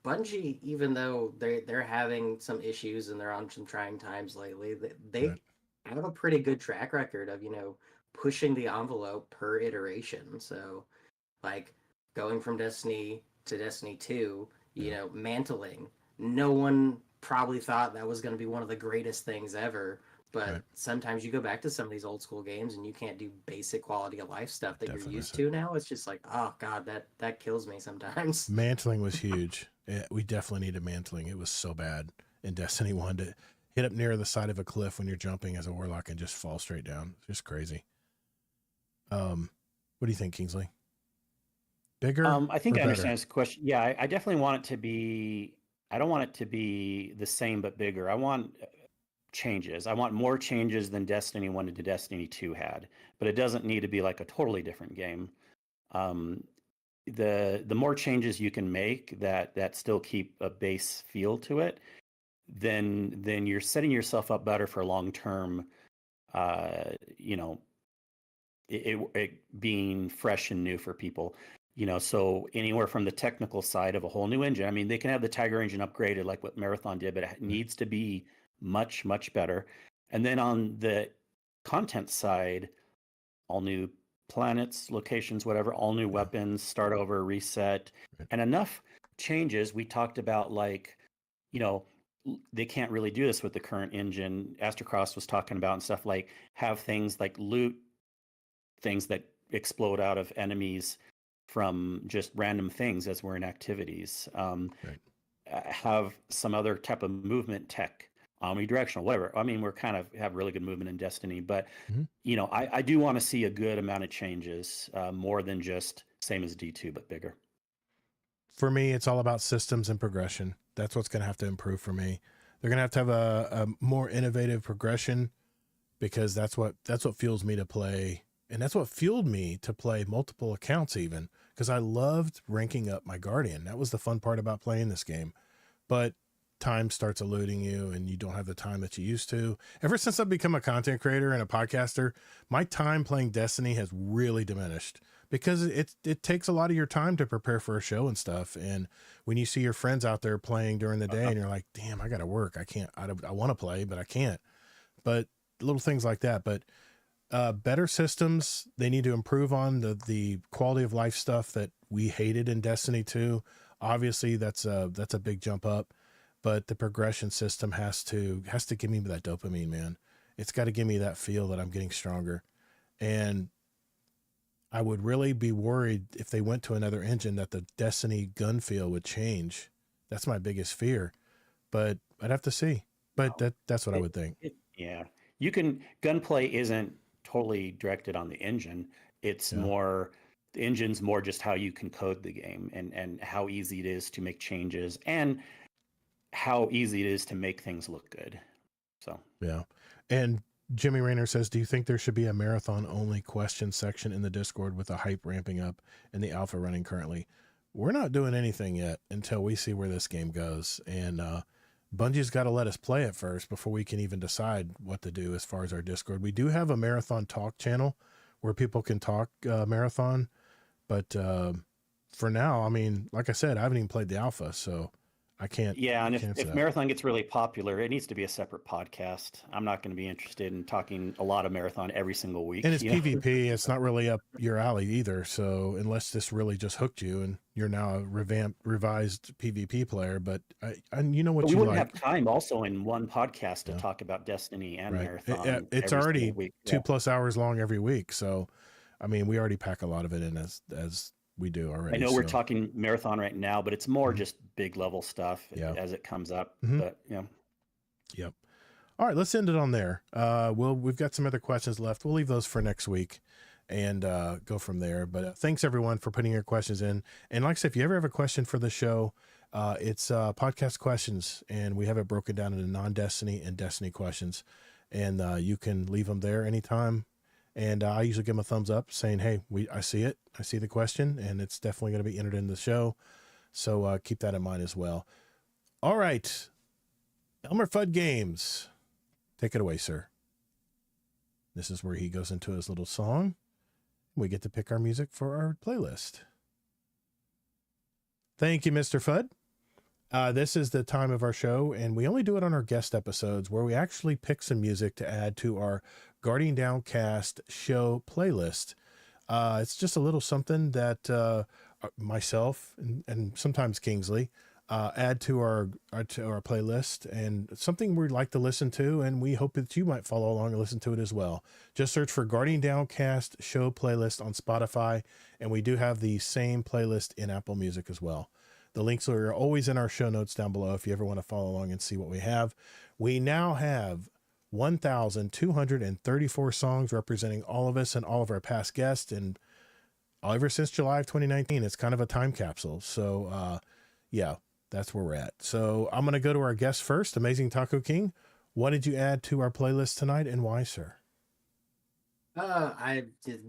Bungie, even though they're having some issues and they're on some trying times lately, they have a pretty good track record of pushing the envelope per iteration. So, like going from Destiny to Destiny 2, mantling. No one probably thought that was going to be one of the greatest things ever. But sometimes you go back to some of these old school games and you can't do basic quality of life stuff that you're used to now. It's just like, oh God, that kills me sometimes. Mantling was huge. We definitely needed mantling. It was so bad in Destiny 1 to hit up near the side of a cliff when you're jumping as a warlock and just fall straight down. It's just crazy. What do you think, Kingsley? Bigger? I think I understand this question. Yeah, I definitely want it to be. I don't want it to be the same but bigger. I want changes. I want more changes than Destiny 1 to Destiny 2 had, but it doesn't need to be like a totally different game. The more changes you can make that still keep a base feel to it, then you're setting yourself up better for long term. It being fresh and new for people. So anywhere from the technical side of a whole new engine. I mean, they can have the Tiger engine upgraded like what Marathon did, but it needs to be much, much better. And then on the content side, all new planets, locations, whatever, all new weapons, start over, reset, and enough changes. We talked about they can't really do this with the current engine. Astrocross was talking about and stuff like have things like loot things that explode out of enemies from just random things as we're in activities. Have some other type of movement tech, omnidirectional, whatever. I mean, we're kind of have really good movement in Destiny, but I do want to see a good amount of changes, more than just same as D2 but bigger. For me, it's all about systems and progression. That's what's going to have to improve for me. They're going to have a more innovative progression, because that's what fuels me to play. And that's what fueled me to play multiple accounts, even because I loved ranking up my Guardian. That was the fun part about playing this game. But time starts eluding you and you don't have the time that you used to. Ever since I've become a content creator and a podcaster, my time playing Destiny has really diminished, because it takes a lot of your time to prepare for a show and stuff. And when you see your friends out there playing during the day and you're like, damn, I got to work. I want to play, but I can't. But little things like that. But better systems. They need to improve on the quality of life stuff that we hated in Destiny 2. Obviously, that's a big jump up. but the progression system has to give me that dopamine, man. It's got to give me that feel that I'm getting stronger. And I would really be worried if they went to another engine that the Destiny gun feel would change. That's my biggest fear, but I'd have to see. But that's what I would think. Yeah. You can, gunplay isn't totally directed on the engine. It's Yeah. more, the engine's more just how you can code the game and how easy it is to make changes and how easy it is to make things look good. So, Yeah. And Jimmy Rayner says, do you think there should be a marathon only question section in the Discord with the hype ramping up and the alpha running currently? We're not doing anything yet until we see where this game goes. And Bungie's got to let us play it first before we can even decide what to do as far as our Discord. We do have a marathon talk channel where people can talk marathon. But for now, I mean, like I said, I haven't even played the alpha, so I can't. yeah. And can't if say. Marathon gets really popular, it needs to be a separate podcast. I'm not going to be interested in talking a lot of Marathon every single week. And it's you know? PvP. It's not really up your alley either. So unless this really just hooked you and you're now a revised PvP player, but you know what But we you wouldn't like. have time also in one podcast to Yeah. talk about Destiny and Right. Marathon. It's every already single week. 2+ hours long every week. So, I mean, we already pack a lot of it in as we do already. I know we're so. talking Marathon right now, but it's more Mhm. just big level stuff Yeah. as it comes up. Mhm. But yeah. Yep. All right, let's end it on there. We've got some other questions left. We'll leave those for next week and go from there. But thanks everyone for putting your questions in. And like I said, if you ever have a question for the show, it's podcast questions, and we have it broken down into non-Destiny and Destiny questions. And you can leave them there anytime. And I usually give them a thumbs up saying, hey, I see it. I see the question, and it's definitely going to be entered in the show. So keep that in mind as well. All right. Elmer Fudd Games. Take it away, sir. This is where he goes into his little song. We get to pick our music for our playlist. Thank you, Mr. Fudd. This is the time of our show, and we only do it on our guest episodes where we actually pick some music to add to our Guardian Downcast show playlist. It's just a little something that myself and sometimes Kingsley add to our playlist, and something we'd like to listen to, and we hope that you might follow along and listen to it as well. Just search for Guardian Downcast show playlist on Spotify, and we do have the same playlist in Apple Music as well. The links are always in our show notes down below if you ever want to follow along and see what we have. We now have 1,234 songs representing all of us and all of our past guests, and ever since July of 2019, it's kind of a time capsule. So yeah, that's where we're at. So I'm going to go to our guest first, Amazing Taco King. What did you add to our playlist tonight, and why, sir? This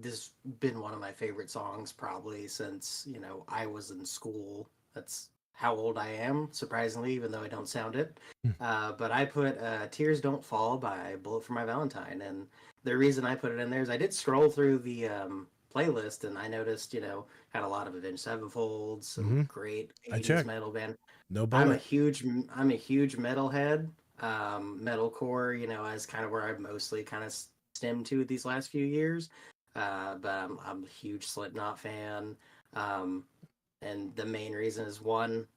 has been one of my favorite songs probably since, I was in school. That's how old I am, surprisingly, even though I don't sound it. But I put Tears Don't Fall by Bullet for My Valentine. And the reason I put it in there is I did scroll through the playlist, and I noticed, had a lot of Avenged Sevenfold, some great 80s metal band. No Bullet. I'm a huge metalhead. Metalcore, is kind of where I've mostly kind of stemmed to these last few years. But I'm a huge Slipknot fan. And the main reason is, one,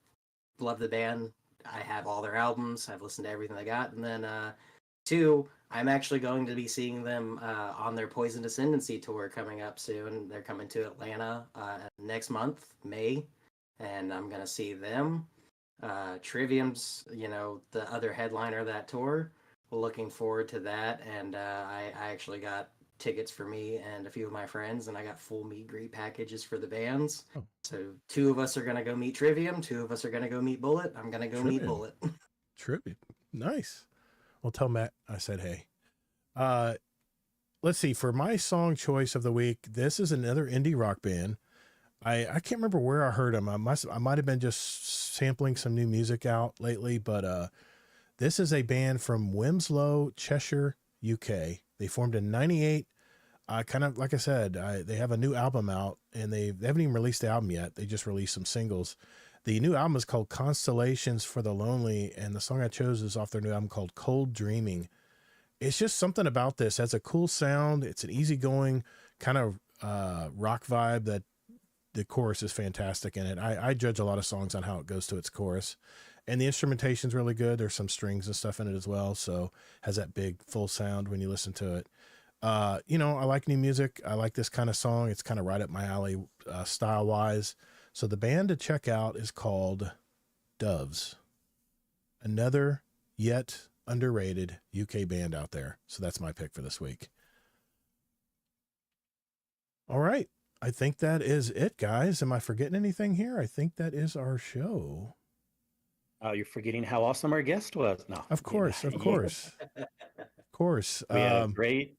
love the band. I have all their albums. I've listened to everything they got. And then two, I'm actually going to be seeing them on their Poison Ascendancy tour coming up soon. They're coming to Atlanta next month, May, and I'm going to see them. Trivium's, the other headliner of that tour. Looking forward to that. And I actually got tickets for me and a few of my friends, and I got full meet greet packages for the bands. So 2 of us are going to go meet Trivium, 2 of us are going to go meet Bullet. I'm going to go meet Bullet. Trivium. Nice. Well, tell Matt I said hey. Let's see, for my song choice of the week, this is another indie rock band. I can't remember where I heard them. I might have been just sampling some new music out lately, but this is a band from Wimslow, Cheshire, UK. They formed in 98. Kind of like I said, they have a new album out, and they haven't even released the album yet. They just released some singles. The new album is called Constellations for the Lonely, and the song I chose is off their new album called Cold Dreaming. It's just something about this. It has a cool sound. It's an easygoing kind of rock vibe that the chorus is fantastic in it. I judge a lot of songs on how it goes to its chorus. And the instrumentation's really good. There's some strings and stuff in it as well. So has that big full sound when you listen to it. You know, I like new music. I like this kind of song. It's kind of right up my alley, style wise. So the band to check out is called Doves. Another yet underrated UK band out there. So that's my pick for this week. All right. I think that is it, guys. Am I forgetting anything here? I think that is our show. You're forgetting how awesome our guest was. No, Of course, of Yeah. course, of course. We had a great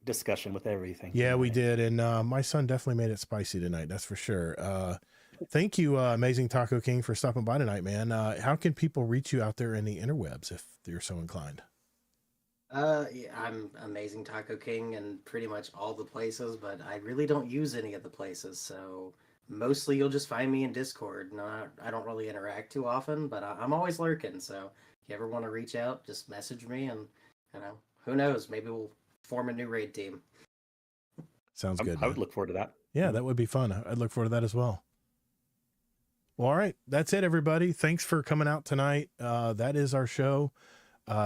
discussion with everything. Yeah, we tonight. did. And my son definitely made it spicy tonight. That's for sure. Thank you, Amazing Taco King, for stopping by tonight, man. How can people reach you out there in the interwebs if you're so inclined? Yeah, I'm Amazing Taco King and pretty much all the places, but I really don't use any of the places. So mostly you'll just find me in Discord. No, I don't really interact too often, but I'm always lurking. So if you ever want to reach out, just message me, and who knows, maybe we'll form a new raid team. Sounds good. I would look forward to that. Yeah, that would be fun. I'd look forward to that as well. Well, all right. That's it, everybody. Thanks for coming out tonight. That is our show.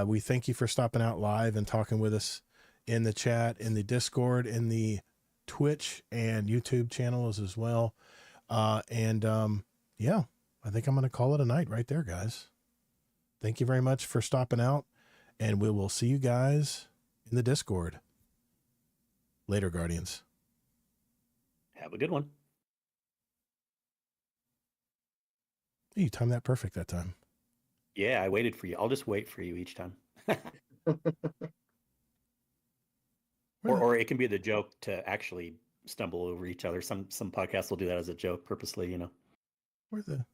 We thank you for stopping out live and talking with us in the chat, in the Discord, in the Twitch and YouTube channels as well. Yeah, I think I'm going to call it a night right there, guys. Thank you very much for stopping out, and we will see you guys in the Discord. Later, Guardians. Have a good one. You timed that perfect that time. Yeah, I waited for you. I'll just wait for you each time. Or it can be the joke to actually stumble over each other. Some podcasts will do that as a joke purposely, you know. Where the